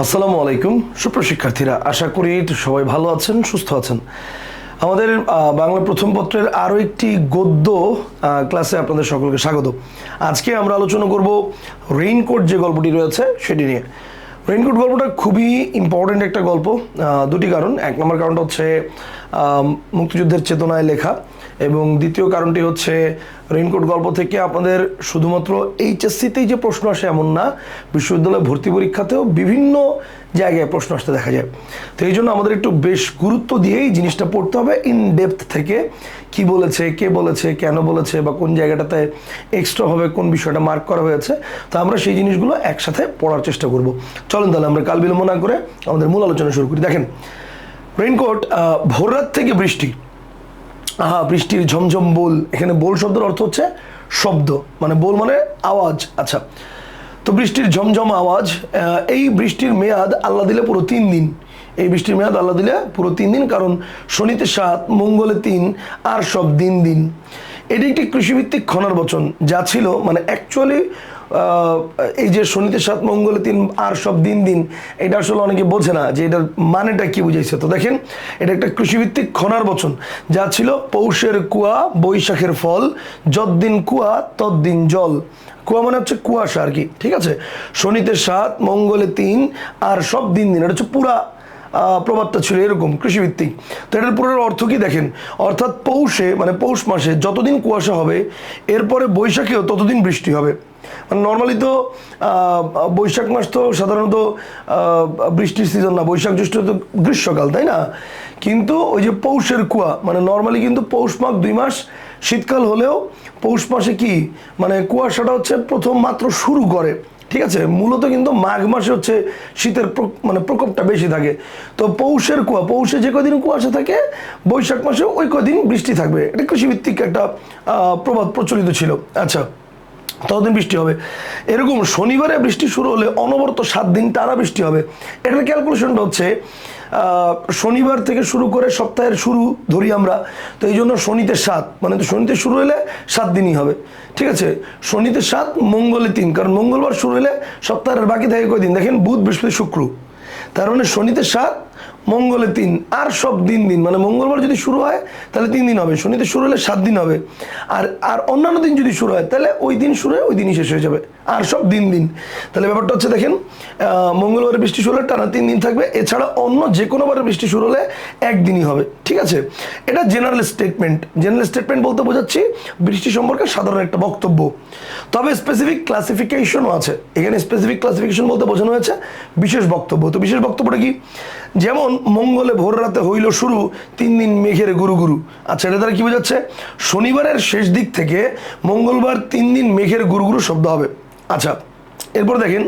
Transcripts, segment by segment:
আসসালামু আলাইকুম সুপ্রশিক্ষার্থীরা, আশা করি সবাই ভালো আছেন, সুস্থ আছেন। আমাদের বাংলা প্রথম পত্রের আরও একটি গদ্য ক্লাসে আপনাদের সকলকে স্বাগত। আজকে আমরা আলোচনা করব রেইনকোট যে গল্পটি রয়েছে সেটি নিয়ে। রেইনকোট গল্পটা খুবই ইম্পর্ট্যান্ট একটা গল্প, দুটি কারণ। এক নম্বর কারণটা হচ্ছে মুক্তিযুদ্ধের চেতনায় লেখা, এবং দ্বিতীয় কারণটি হচ্ছে রেইনকোট গল্প থেকে আপনাদের শুধুমাত্র এইচএসসিতেই যে প্রশ্ন আসে এমন না, বিশ্ববিদ্যালয় ভর্তি পরীক্ষাতেও বিভিন্ন জায়গায় প্রশ্ন আসতে দেখা যায়। তো এই জন্য আমাদের একটু বেশ গুরুত্ব দিয়েই জিনিসটা পড়তে হবে, ইন ডেপথ থেকে কি বলেছে, কে বলেছে, কেন বলেছে, বা কোন জায়গাটাতে এক্সট্রাভাবে কোন বিষয়টা মার্ক করা হয়েছে। তো আমরা সেই জিনিসগুলো একসাথে পড়ার চেষ্টা করব। চলেন তাহলে আমরা কাল বিলম্ব না করে আমাদের মূল আলোচনা শুরু করি। দেখেন, রেইনকোট, ভোররাত থেকে বৃষ্টি, বৃষ্টির ঝমঝম বোল। এখানে বোল শব্দের অর্থ হচ্ছে শব্দ, মানে বোল মানে আওয়াজ। আচ্ছা, তো বৃষ্টির ঝমঝম আওয়াজ। এই বৃষ্টির মেয়াদ আল্লাহ দিলে পুরো 3 দিন। এই বৃষ্টির মেয়াদ আল্লাহ দিলে পুরো 3 দিন, কারণ শনিতে 7, মঙ্গলে 3, আর সব দিন দিন। এটি একটি কৃষিভিত্তিক খনার বচন, যা ছিল মানে অ্যাকচুয়ালি এই যে শনিতে 7, মঙ্গলে 3, আর সব দিন দিন, এটা আসলে অনেকে বোঝে না যে এটার মানেটা কি বুঝাইছে। তো দেখেন, এটা একটা কৃষিভিত্তিক খনার বচন, যা ছিল পৌষের কুয়া, বৈশাখের ফল, যতদিন কুয়া ততদিন জল। কুয়া মানে হচ্ছে কুয়াশা আর কি, ঠিক আছে। শনিতে 7, মঙ্গলে 3, আর সব দিন দিন, এটা হচ্ছে পুরা প্রবাদটা ছিল এরকম কৃষিভিত্তিক। তো এটার পুরোর অর্থ কি দেখেন, অর্থাৎ পৌষে মানে পৌষ মাসে যতদিন কুয়াশা হবে, এরপরে বৈশাখেও ততদিন বৃষ্টি হবে। মানে নর্মালি তো বৈশাখ মাস তো সাধারণত বৃষ্টির সিজন না, বৈশাখ জ্যৈষ্ঠ তো গ্রীষ্মকাল, তাই না? কিন্তু ওই যে পৌষের কুয়া, মানে নর্মালি কিন্তু পৌষ মাঘ 2 মাস শীতকাল হলেও পৌষ মাসে কি মানে কুয়াশাটা হচ্ছে প্রথম মাত্র শুরু করে, ঠিক আছে। মূলত কিন্তু মাঘ মাসে হচ্ছে শীতের মানে প্রকোপটা বেশি থাকে। তো পৌষের কুয়া, পৌষে যে কদিন কুয়াশা থাকে, বৈশাখ মাসে ওই কদিন বৃষ্টি থাকবে। এটা কৃষিভিত্তিক একটা প্রবাদ প্রচলিত ছিল। আচ্ছা, ততদিন বৃষ্টি হবে। এরকম শনিবারে বৃষ্টি শুরু হলে অনবরত 7 দিন টানা বৃষ্টি হবে। এটার ক্যালকুলেশনটা হচ্ছে শনিবার থেকে শুরু করে সপ্তাহের শুরু ধরি আমরা। তো এই জন্য শনিতে 7, মানে তো শনিতে শুরু হলে 7 দিনই হবে, ঠিক আছে। শনিতে 7, মঙ্গলে 3, কারণ মঙ্গলবার শুরু হলে সপ্তাহের বাকি থাকে কয়দিন দেখেন, বুধ, বৃহস্পতি, শুক্র। তার মানে শনিতে 7, মঙ্গলে 3, আর সব দিন দিন। মানে মঙ্গলবার যদি শুরু হয় তাহলে 3 দিন হবে, শনিতে শুরু হলে 7 দিন হবে, আর অন্যান্য দিন যদি শুরু হয় তাহলে ওই দিন শুরু হয় ওই দিনই শেষ হয়ে যাবে, আর সব দিন দিন। তাহলে ব্যাপারটা হচ্ছে দেখেন, মঙ্গলবারে বৃষ্টি শুরু হলে টানা 3 দিন থাকবে, এছাড়া অন্য যে কোনোবারে বৃষ্টি শুরু হলে 1 দিনই হবে, ঠিক আছে। এটা জেনারেল স্টেটমেন্ট। জেনারেল স্টেটমেন্ট বলতে বোঝাচ্ছি বৃষ্টি সম্পর্কে সাধারণ একটা বক্তব্য। তবে স্পেসিফিক ক্লাসিফিকেশনও আছে। এখানে স্পেসিফিক ক্লাসিফিকেশন বলতে বোঝানো হয়েছে বিশেষ বক্তব্য। তো বিশেষ বক্তব্যটা কি? যেমন মঙ্গলে ভোর রাতে হইল শুরু, 3 দিন মেঘের গুরু গুরু। আচ্ছা, এটা দ্বারা কি বোঝাচ্ছে? শনিবারের শেষ দিক থেকে মঙ্গলবার 3 দিন মেঘের গুরু গুরু শব্দ হবে। আচ্ছা, এরপর দেখেন,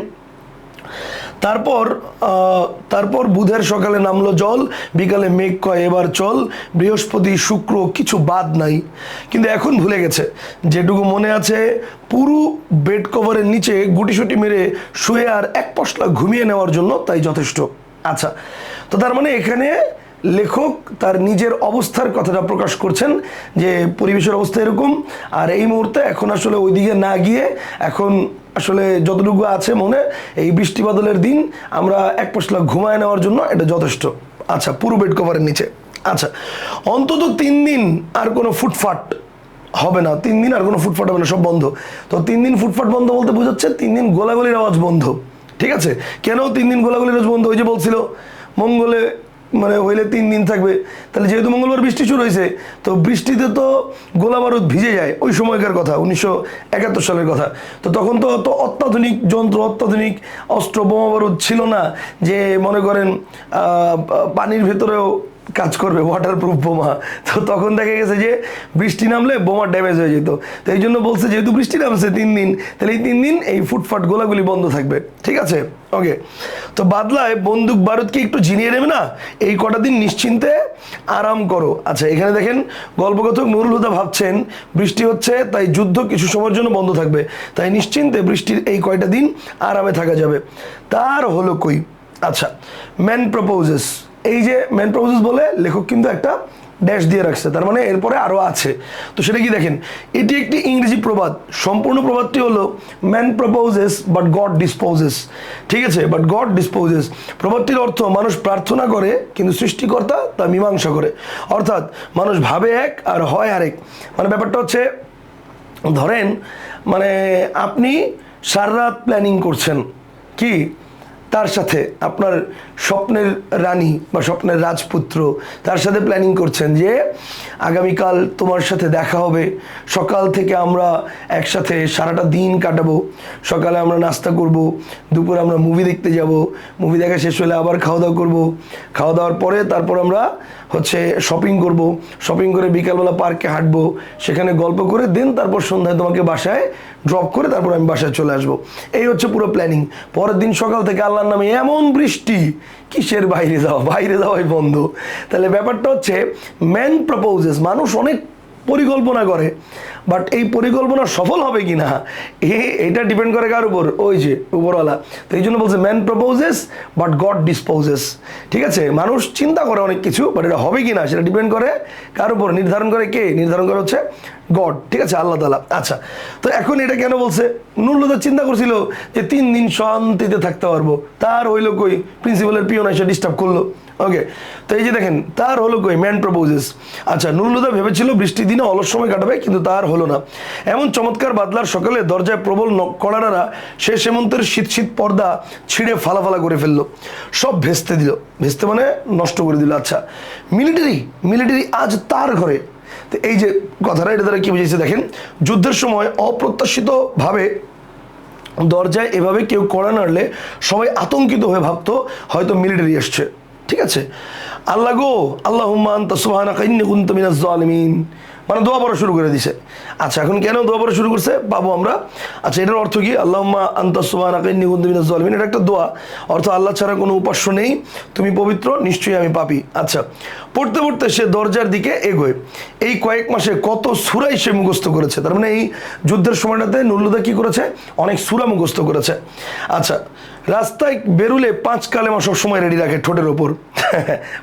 তারপর বুধের সকালে নামলো জল, বিকালে মেঘ কয় এবার চল, বৃহস্পতি শুক্র কিছু বাদ নাই। কিন্তু এখন ভুলে গেছে, যেটুকু মনে আছে পুরো বেড কভারের নিচে গুটিসুটি মেরে শুয়ে আর এক পশলা ঘুমিয়ে নেওয়ার জন্য তাই যথেষ্ট। আচ্ছা, তো তার মানে এখানে লেখক তার নিজের অবস্থার কথাটা প্রকাশ করছেন যে পরিবেশের অবস্থা এরকম, আর এই মুহূর্তে এখন আসলে ওইদিকে না গিয়ে এখন আসলে যতটুকু আছে মনে, এই বৃষ্টি বাদলের দিন আমরা এক পশলা ঘুমায় নেওয়ার জন্য এটা যথেষ্ট। আচ্ছা, পুরো বেড কভারের নিচে। আচ্ছা, অন্তত 3 দিন আর কোনো ফুটফাট হবে না, 3 দিন আর কোনো ফুটফাট হবে না, সব বন্ধ। তো 3 দিন ফুটফাট বন্ধ বলতে বোঝাচ্ছে 3 দিন গোলাগুলির আওয়াজ বন্ধ, ঠিক আছে। কেন 3 দিন গোলাগুলির আওয়াজ বন্ধ? ওই যে বলছিল মঙ্গলে মানে হইলে 3 দিন থাকবে, তাহলে যেহেতু মঙ্গলবার বৃষ্টি শুরু হয়েছে, তো বৃষ্টিতে তো গোলা বারুদ ভিজে যায়। ওই সময়কার কথা, 1971 সালের কথা। তো তখন তো অত অত্যাধুনিক যন্ত্র, অত্যাধুনিক অস্ত্র, বোমা বারুদ ছিল না যে মনে করেন পানির ভেতরেও কাজ করবে, ওয়াটারপ্রুফ বোমা। তো তখন দেখা গেছে যে বৃষ্টি নামলে বোমা ড্যামেজ হয়ে যেত। তো এই জন্য বলছে যেহেতু বৃষ্টি নামছে 3 দিন, তাহলে এই 3 দিন এই ফুটফাট গোলাগুলি বন্ধ থাকবে, ঠিক আছে। ওকে, তো বাদলায় বন্দুক বারুদকে একটু ঝিনিয়ে নেবে না, এই কটা দিন নিশ্চিন্তে আরাম করো। আচ্ছা, এখানে দেখেন গল্পকথক নুরুল হুদা ভাবছেন বৃষ্টি হচ্ছে তাই যুদ্ধ কিছু সময়ের জন্য বন্ধ থাকবে, তাই নিশ্চিন্তে বৃষ্টির এই কয়টা দিন আরামে থাকা যাবে। তার হলো কই? আচ্ছা, ম্যান প্রপোজেস। এই যে ম্যান প্রপোজেস বলে লেখক কিন্তু একটা ড্যাশ দিয়ে রাখছে, তার মানে এরপরে আরও আছে। তো সেটা কি দেখেন, এটি একটি ইংরেজি প্রবাদ। সম্পূর্ণ প্রবাদটি হলো man proposes but god disposes. ঠিক আছে, বাট গড ডিসপোজেস। প্রবাদটির অর্থ মানুষ প্রার্থনা করে কিন্তু সৃষ্টিকর্তা তা মীমাংসা করে। অর্থাৎ মানুষ ভাবে এক আর হয় আরেক। মানে ব্যাপারটা হচ্ছে, ধরেন মানে আপনি সারা রাত প্ল্যানিং করছেন কি তার সাথে, আপনার স্বপ্নের রানী বা স্বপ্নের রাজপুত্র, তার সাথে প্ল্যানিং করছেন যে আগামীকাল তোমার সাথে দেখা হবে, সকাল থেকে আমরা একসাথে সারাটা দিন কাটাবো, সকালে আমরা নাস্তা করব, দুপুরে আমরা মুভি দেখতে যাব, মুভি দেখা শেষ হলে আবার খাওয়া দাওয়া করবো, খাওয়া দাওয়ার পরে তারপর আমরা হচ্ছে শপিং করব, শপিং করে বিকালবেলা পার্কে হাঁটবো, সেখানে গল্প করে দিন, তারপর সন্ধ্যায় তোমাকে বাসায় ড্রপ করে তারপর আমি বাসায় চলে আসবো। এই হচ্ছে পুরো প্ল্যানিং। পরের দিন সকাল থেকে আল্লাহর নামে এমন বৃষ্টি, কিসের বাইরে যাওয়া, বাইরে যাওয়াই বন্ধ। তাহলে ব্যাপারটা হচ্ছে ম্যান প্রপোজেস, মানুষ অনেক পরিকল্পনা করে, বাট এই পরিকল্পনা সফল হবে কি না এটা ডিপেন্ড করে কার উপর, ওই যে উপরওয়ালা। তো এই জন্য বলছে man proposes but god disposes. ঠিক আছে, মানুষ চিন্তা করে অনেক কিছু, বাট এটা হবে কি না সেটা ডিপেন্ড করে কার উপর, নির্ধারণ করে কে, নির্ধারণ করে হচ্ছে গড। ঠিক আছে, আল্লাহ তাআলা। আচ্ছা, তো এখন এটা কেন বলছে? নুরুল চিন্তা করছিল যে 3 দিন শান্তিতে থাকতে পারবো, তার হইলো কই প্রিন্সিপালের পিয়ন এসে ডিস্টার্ব করলো। ওকে, তো এই যে দেখেন তার হলো কই ম্যান প্রপোজেস। আচ্ছা, নুরুল ভেবেছিল বৃষ্টির দিনে অলস সময় কাটাবে, কিন্তু তার হলো না। এমন চমৎকার বাদলার সকালে দরজায় প্রবল কড়ারা সে সেমন্তের শীত শীত পর্দা ছিঁড়ে ফালা করে ফেললো, সব ভেস্তে দিল, ভেস্তে মানে নষ্ট করে দিল। আচ্ছা, মিলিটারি আজ তার ঘরে। তো এই যে কথাটা, এটা দ্বারা কি বুঝেছে দেখেন, যুদ্ধের সময় অপ্রত্যাশিতভাবে দরজায় এভাবে কেউ কড়া নাড়লে সবাই আতঙ্কিত হয়ে ভাবতো হয়তো মিলিটারি আসছে। ঠিক আছে, আল্লাহ গো আল্লাহুম্মা আনতা সুবহানাকা ইন্নী কুনতু মিনাজ জালিমিন, মানে দোয়া পড়া শুরু করে দিছে। আচ্ছা, এখন কেন দোয়া পড়া শুরু করছে পাবো আমরা। আচ্ছা, এটার অর্থ কি? আল্লাহুম্মা আনতা সুবহানাকা ইন্নী কুনতু মিনাজ জালিমিন, এটা একটা দোয়া, অর্থ আল্লাহ ছাড়া কোনো উপাস্য নেই, তুমি পবিত্র, নিশ্চয়ই আমি পাপী। আচ্ছা, পড়তে পড়তে সে দরজার দিকে এগোয়। এই কয়েক মাসে কত সূরাই সে মুখস্থ করেছে, তার মানে এই যুদ্ধের সময়টাতে নুরুল কি করেছে, অনেক সূরা মুখস্থ করেছে। আচ্ছা, রাস্তায় বেরুলে 5 কালেমা সবসময় রেডি রাখে ঠোঁটের ওপর।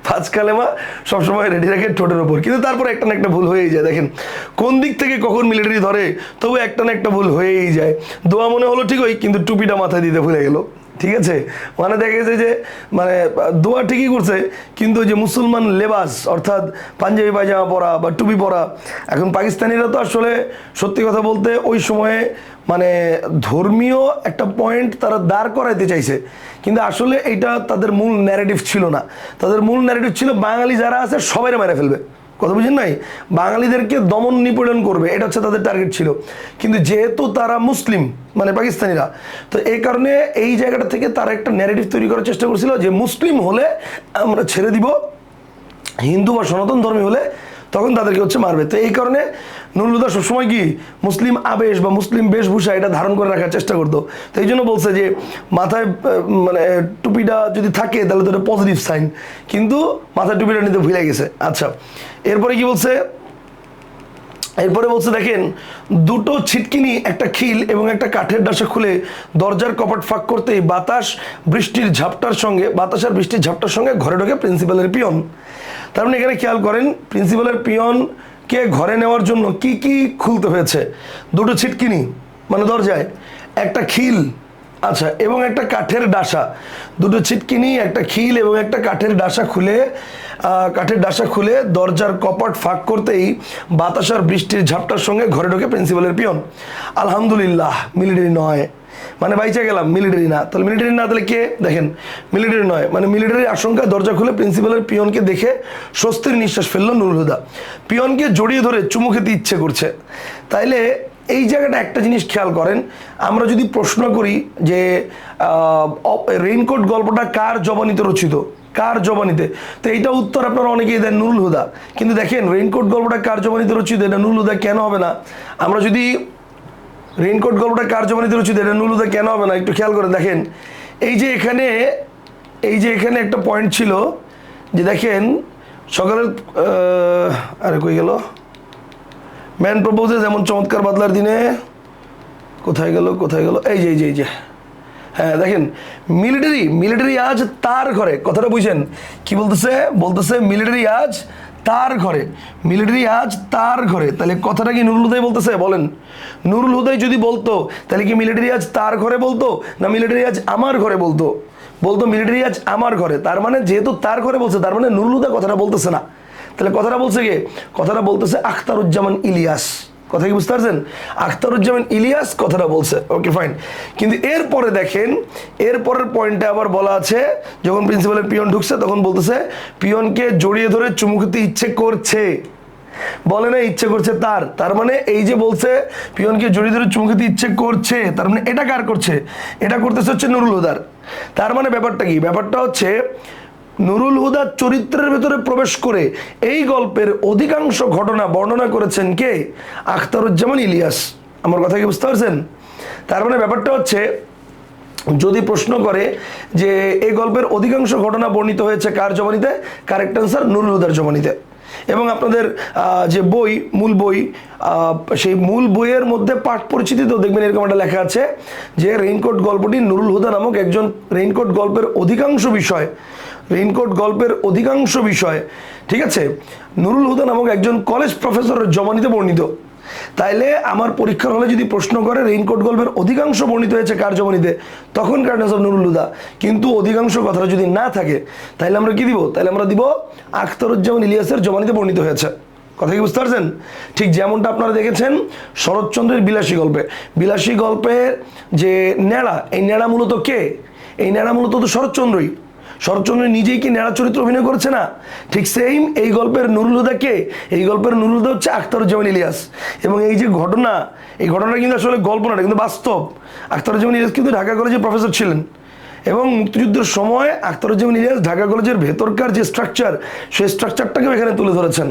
5 কালেমা সবসময় রেডি রাখে ঠোঁটের ওপর, কিন্তু তারপর একটা না একটা ভুল হয়েই যায়। দেখেন কোন দিক থেকে কখন মিলিটারি ধরে, তবু একটা না একটা ভুল হয়েই যায়। দোয়া মনে হলো ঠিকই, কিন্তু টুপিটা মাথায় দিতে ভুলে গেল। ঠিক আছে, মানে দেখা গেছে যে মানে দোয়া ঠিকই করছে, কিন্তু যে মুসলমান লেবাস অর্থাৎ পাঞ্জাবি পায়জামা পরা বা টুপি পরা, এখন পাকিস্তানিরা তো আসলে সত্যি কথা বলতে ওই সময়ে মানে ধর্মীয় একটা পয়েন্ট তারা দাঁড় করাইতে চাইছে, কিন্তু আসলে এইটা তাদের মূল ন্যারেটিভ ছিল না। তাদের মূল ন্যারেটিভ ছিল বাঙালি যারা আছে সবাইরে মেরে ফেলবে, কথা বুঝেন নাই, বাঙালিদেরকে দমন নিপীড়ন করবে, এটা হচ্ছে তাদের টার্গেট ছিল। কিন্তু যেহেতু তারা মুসলিম মানে পাকিস্তানিরা, তো এই কারণে এই জায়গাটা থেকে তারা একটা ন্যারেটিভ তৈরি করার চেষ্টা করছিল যে মুসলিম হলে আমরা ছেড়ে দিব, হিন্দু বা সনাতন ধর্মী হলে তখন তাদেরকে হচ্ছে মারবে। তো এই কারণে নুরুল সবসময় কি মুসলিম আবেশ বা মুসলিম বেশভূষা এটা ধারণ করে রাখার চেষ্টা করতো। তো এই জন্য বলছে যে মাথায় মানে টুপিটা যদি থাকে তাহলে তো এটা পজিটিভ সাইন, কিন্তু মাথায় টুপিটা নিতে ভুলে গেছে। আচ্ছা, এরপরে কি বলছে, এরপরে বলছে দেখেন, দুটো ছিটকিনি, একটা খিল এবং একটা কাঠের ডাসা খুলে দরজার কপাট ফাঁক করতেই বাতাস আর বৃষ্টির ঝাপটার সঙ্গে ঘরে ঢোকে প্রিন্সিপালের পিয়ন। তার মানে এখানে খেয়াল করেন, প্রিন্সিপালের পিয়নকে ঘরে নেওয়ার জন্য কি কি খুলতে হয়েছে, দুটো ছিটকিনি মানে দরজায়, একটা খিল, আচ্ছা, এবং একটা কাঠের ডাসা। দুটো ছিটকিনি, একটা খিল এবং একটা কাঠের ডাসা খুলে দরজার কপাট ফাঁক করতেই বাতাস আর বৃষ্টির ঝাপটার সঙ্গে ঘরে ঢোকে প্রিন্সিপালের পিয়ন। আলহামদুলিল্লাহ, মিলিটারি নয়, মানে বাইচে গেলাম, মিলিটারি না। তাহলে মিলিটারি না, তাহলে কে? দেখেন মিলিটারি নয়, মানে মিলিটারির আশঙ্কায় দরজা খুলে প্রিন্সিপালের পিয়নকে দেখে স্বস্তির নিঃশ্বাস ফেললো নুরুল হুদা। পিয়নকে জড়িয়ে ধরে চুমু খেতে ইচ্ছে করছে। তাইলে এই জায়গাটা একটা জিনিস খেয়াল করেন, আমরা যদি প্রশ্ন করি যে রেইনকোট গল্পটা কার জবানিতে রচিত, কার জবানিতে, তো এইটা উত্তর আপনারা অনেকেই দেন নুরুল হুদা। কিন্তু দেখেন রেইনকোট গল্পটা কার জবানিতে রচিত, এটা নুরুল হুদা কেন হবে না? আমরা যদি রেইনকোট গল্পটা কার জবানিতে রচিত, এটা নুরুল হুদা কেন হবে না, একটু খেয়াল করে দেখেন। এই যে এখানে একটা পয়েন্ট ছিল যে দেখেন সকালের আরে কই গেল, ম্যান প্রপোজেস এমন চমৎকার বাদলার দিনে, কোথায় গেল, এই যে হ্যাঁ দেখেন, মিলিটারি আজ তার ঘরে, কথাটা বুঝছেন কি বলতেছে, মিলিটারি আজ তার ঘরে, মিলিটারি আজ তার ঘরে, তাহলে কথাটা কি নুরুল হুদাই বলতেছে? বলেন, নুরুল হুদাই যদি বলতো তাহলে কি মিলিটারি আজ তার ঘরে বলতো, না মিলিটারি আজ আমার ঘরে বলতো? বলতো মিলিটারি আজ আমার ঘরে। তার মানে যেহেতু তার ঘরে বলছে, তার মানে নুরুল হুদা কথাটা বলতেছে না। তাহলে কথাটা বলছে কে? কথাটা বলতেছে আখতারুজ্জামান ইলিয়াস। কথা কি বুঝতে পারছেন? আখতারুজ্জামান ইলিয়াস কথাটা বলছে। Okay fine. কিন্তু এরপরে দেখেন, এরপরের পয়েন্টে আবার বলা আছে, যখন প্রিন্সিপালের পিয়ন ঢুকছে তখন বলতেছে পিয়নকে জড়িয়ে ধরে চুমু খেতে ইচ্ছে করছে, বলে না ইচ্ছে করছে তার। তার মানে এই যে বলছে পিয়নকে জড়িয়ে ধরে চুমু খেতে ইচ্ছে করছে, তার মানে এটা কার করছে? এটা করতেছে হচ্ছে নুরুল হুদার। তার মানে ব্যাপারটা কি? ব্যাপারটা হচ্ছে নুরুল হুদার চরিত্রের ভেতরে প্রবেশ করে এই গল্পের অধিকাংশ ঘটনা বর্ণনা করেছেন কে? আখতারুজ্জামান ইলিয়াস। আমার কথা কি বুঝতে পারছেন? তার মানে ব্যাপারটা হচ্ছে, যদি প্রশ্ন করে যে এই গল্পের অধিকাংশ ঘটনা বর্ণিত হয়েছে কার জবানিতে, কারেক্ট অ্যান্সার নুরুল হুদার জবানিতে। এবং আপনাদের যে বই, মূল বই, সেই মূল বইয়ের মধ্যে পাঠ পরিচিতিতেও দেখবেন এরকম একটা লেখা আছে যে রেইনকোট গল্পটি নুরুল হুদা নামক একজন, রেইনকোট গল্পের অধিকাংশ বিষয়, রেইনকোট গল্পের অধিকাংশ বিষয়, ঠিক আছে, নুরুল হুদা নামক একজন কলেজ প্রফেসরের জবানিতে বর্ণিত। তাইলে আমার পরীক্ষার হলে যদি প্রশ্ন করে রেইনকোট গল্পের অধিকাংশ বর্ণিত হয়েছে কার জবানিতে, তখন কারণ সব নুরুল হুদা। কিন্তু অধিকাংশ কথাটা যদি না থাকে তাহলে আমরা কি দিব? তাহলে আমরা দিব আখতারুজ্জামান ইলিয়াসের জবানিতে বর্ণিত হয়েছে। কথা কি বুঝতে পারছেন? ঠিক যেমনটা আপনারা দেখেছেন শরৎচন্দ্রের বিলাসী গল্পে, বিলাসী গল্পের যে নেড়া, এই নেড়া মূলত কে? এই নেড়া মূলত তো শরৎচন্দ্রই। শরৎচন্দ্র নিজেই কি নেড়া চরিত্র অভিনয় করেছে না? ঠিক সেম এই গল্পের নুরুল হুদা কে? এই গল্পের নুরুল হুদা হচ্ছে আখতারুজ্জামান ইলিয়াস। এবং এই যে ঘটনা, এই ঘটনাটা কিন্তু আসলে গল্প না, কিন্তু বাস্তব। আখতারুজ্জামান ইলিয়াস কিন্তু ঢাকা কলেজের প্রফেসর ছিলেন এবং মুক্তিযুদ্ধের সময় আখতারুজ্জামান ইলিয়াস ঢাকা কলেজের ভেতরকার যে স্ট্রাকচার, সেই স্ট্রাকচারটাকেও এখানে তুলে ধরেছেন।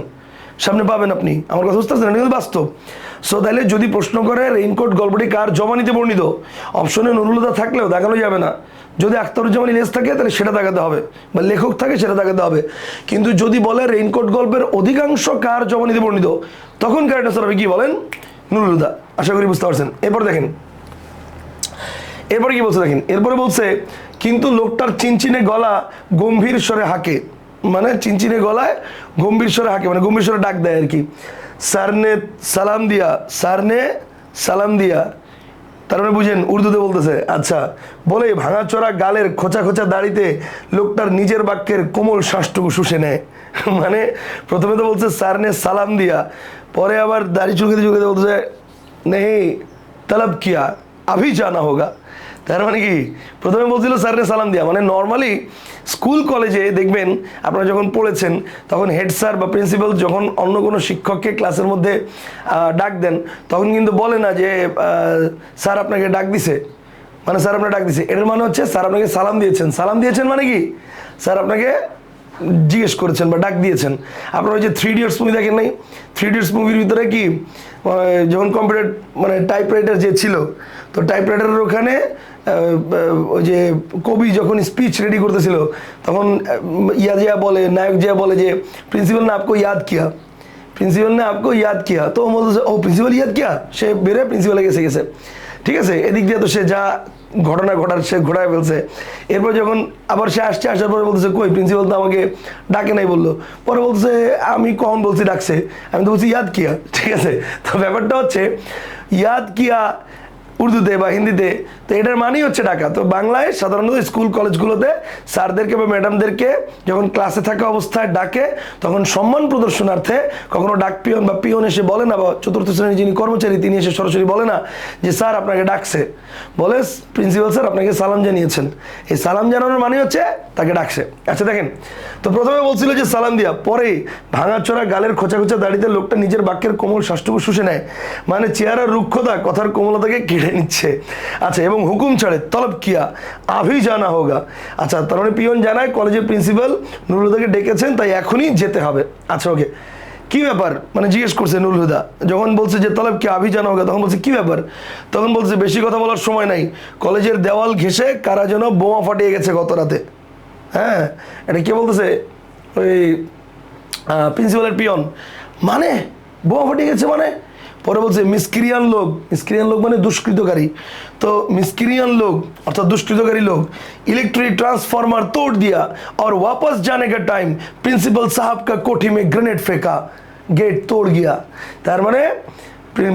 সামনে পাবেন আপনি, আমার কথা বুঝতে পারছেন? এটা কিন্তু বাস্তব। সো তাহলে যদি প্রশ্ন করে রেইনকোট গল্পটি কার জবানিতে বর্ণিত, অপশনে নুরুল হুদা থাকলেও দেখানো যাবে না। যদি আখতারুজ্জামান ইলিয়াস থাকে তাহলে সেটা দেখাতে হবে, বা লেখক থাকে সেটা দেখাতে হবে। কিন্তু যদি বলে রেইনকোট গল্পের অধিকাংশ কার জবানিতে বর্ণিত, তখন কারেক্ট আনসার হবে কি বলেন? নুরুল হুদা। আশা করি বুঝতে পারছেন। এরপর দেখেন, এরপরে কি বলছে দেখেন, এরপরে বলছে কিন্তু লোকটার চিনচিনে গলা গম্ভীর স্বরে হাঁকে, মানে চিনচিনে গলায় গম্ভীর স্বরে হাঁকে, মানে গম্ভীর স্বরে ডাক দেয় আর কি। স্যারনে সালাম দিয়া, স্যারনে সালাম দিয়া, তার মানে বুঝেন উর্দুতে বলতেছে। আচ্ছা, বলে ভাঙাচোরা গালের খোঁচা খোঁচা দাড়িতে লোকটার নিজের বাক্যের কোমল শ্বাসটুকু শুষে নেয়। মানে প্রথমে তো বলছে স্যারনে সালাম দিয়া, পরে আবার দাড়ি চুলকেতে চুলকেতে বলতেছে নেই তলব কিয়া আভি জানা হোগা। তার মানে কি, প্রথমে বলছিল স্যারনে সালাম দিয়া, মানে নর্মালি স্কুল কলেজে দেখবেন আপনারা যখন পড়েছেন তখন হেড স্যার বা প্রিন্সিপাল যখন অন্য কোনো শিক্ষককে ক্লাসের মধ্যে ডাক দেন, তখন কিন্তু বলে না যে স্যার আপনাকে ডাক দিছে, মানে স্যার আপনাকে ডাক দিছে। এটার মানে হচ্ছে স্যার আপনাকে সালাম দিয়েছেন। সালাম দিয়েছেন মানে কি, স্যার আপনাকে জিজ্ঞেস করেছেন বা ডাক দিয়েছেন। আপনারা ওই যে 3 ইডিয়টস মুভি দেখেন নাই? 3 ইডিয়টস মুভির ভিতরে কি যখন কম্পিউটার মানে টাইপরাইটার যে ছিল, তো টাইপরাইটারের ওখানে ওই যে কবি যখন স্পিচ রেডি করতেছিল তখন ইয়া জিয়া বলে, নায়ক জিয়া বলে যে প্রিন্সিপাল ने आपको याद किया, প্রিন্সিপাল ने आपको याद किया, তো বলতেছে ও প্রিন্সিপাল ইয়াদ কিয়া, সে বেরে প্রিন্সিপালে গেছে। ঠিক আছে, এদিক দিয়ে তো সে যা ঘটনা ঘটার সে ঘটায় ফেলছে। এরপর যখন আবার সে আসছে, আসার পরে বলতেছে কই প্রিন্সিপাল তো আমাকে ডাকে নাই বললো। পরে বলছে আমি কখন বলছি ডাকছে, আমি তো বলছি ইয়াদ কিয়া। ঠিক আছে, তো ব্যাপারটা হচ্ছে ইয়াদ কিয়া উর্দুতে বা হিন্দিতে, তো এটার মানেই হচ্ছে ডাকা। তো বাংলায় সাধারণত স্কুল কলেজগুলোতে স্যারদেরকে বা ম্যাডামদেরকে যখন ক্লাসে থাকা অবস্থায় ডাকে, তখন সম্মান প্রদর্শনার্থে কখনো ডাক পিয়ন বা পিয়ন এসে বলে না, বা চতুর্থ শ্রেণীর যিনি কর্মচারী তিনি এসে সরাসরি বলে না যে স্যার আপনাকে ডাকছে, বলে প্রিন্সিপাল স্যার আপনাকে সালাম জানিয়েছেন। এই সালাম জানানোর মানে হচ্ছে তাকে ডাকছে। আচ্ছা দেখেন, তো প্রথমে বলছিল যে সালাম দিয়া, পরে ভাঙাচোরা গালের খোঁচা খোঁচা দাড়িতে লোকটা নিজের বাক্যের কোমল শ্বাসটুকু শুষে নেয়, মানে চেহারার রুক্ষতা কথার কোমলতাকে কেড়ে নিচ্ছে। আচ্ছা, এবং হুকুম ছাড়ে তলব কিয়া আভি জানা হোগা। আচ্ছা, তার মানে পিয়ন জানায় কলেজের প্রিন্সিপাল নুরুল হুদাকে ডেকেছেন, তাই এখনই যেতে হবে। আচ্ছা ওকে, কি ব্যাপার, মানে জিজ্ঞেস করছে নুরুল হুদা, যখন বলছে যে তলব কি আভি জানা হোগা, তখন বলছে কি ব্যাপার, তখন বলছে বেশি কথা বলার সময় নাই, কলেজের দেওয়াল ঘেঁষে কারা যেন বোমা ফাটিয়ে গেছে গত রাতে। হ্যাঁ, এটা কে বলতেছে? ওই প্রিন্সিপালের পিয়ন। মানে বোমা ফাটিয়ে গেছে মানে? পরে বলছে मिस्क्रियन लोग মানে दुष्कृतकारी। तो मिस्क्रियन लोग अर्थात दुष्कृतकारी लोग इलेक्ट्रिक ट्रांसफार्मर तोड़ दिया और वापस जाने का टाइम प्रिंसिपल साहब का कोठी में ग्रेनेड फेंका, गेट तोड़ गया। तार माने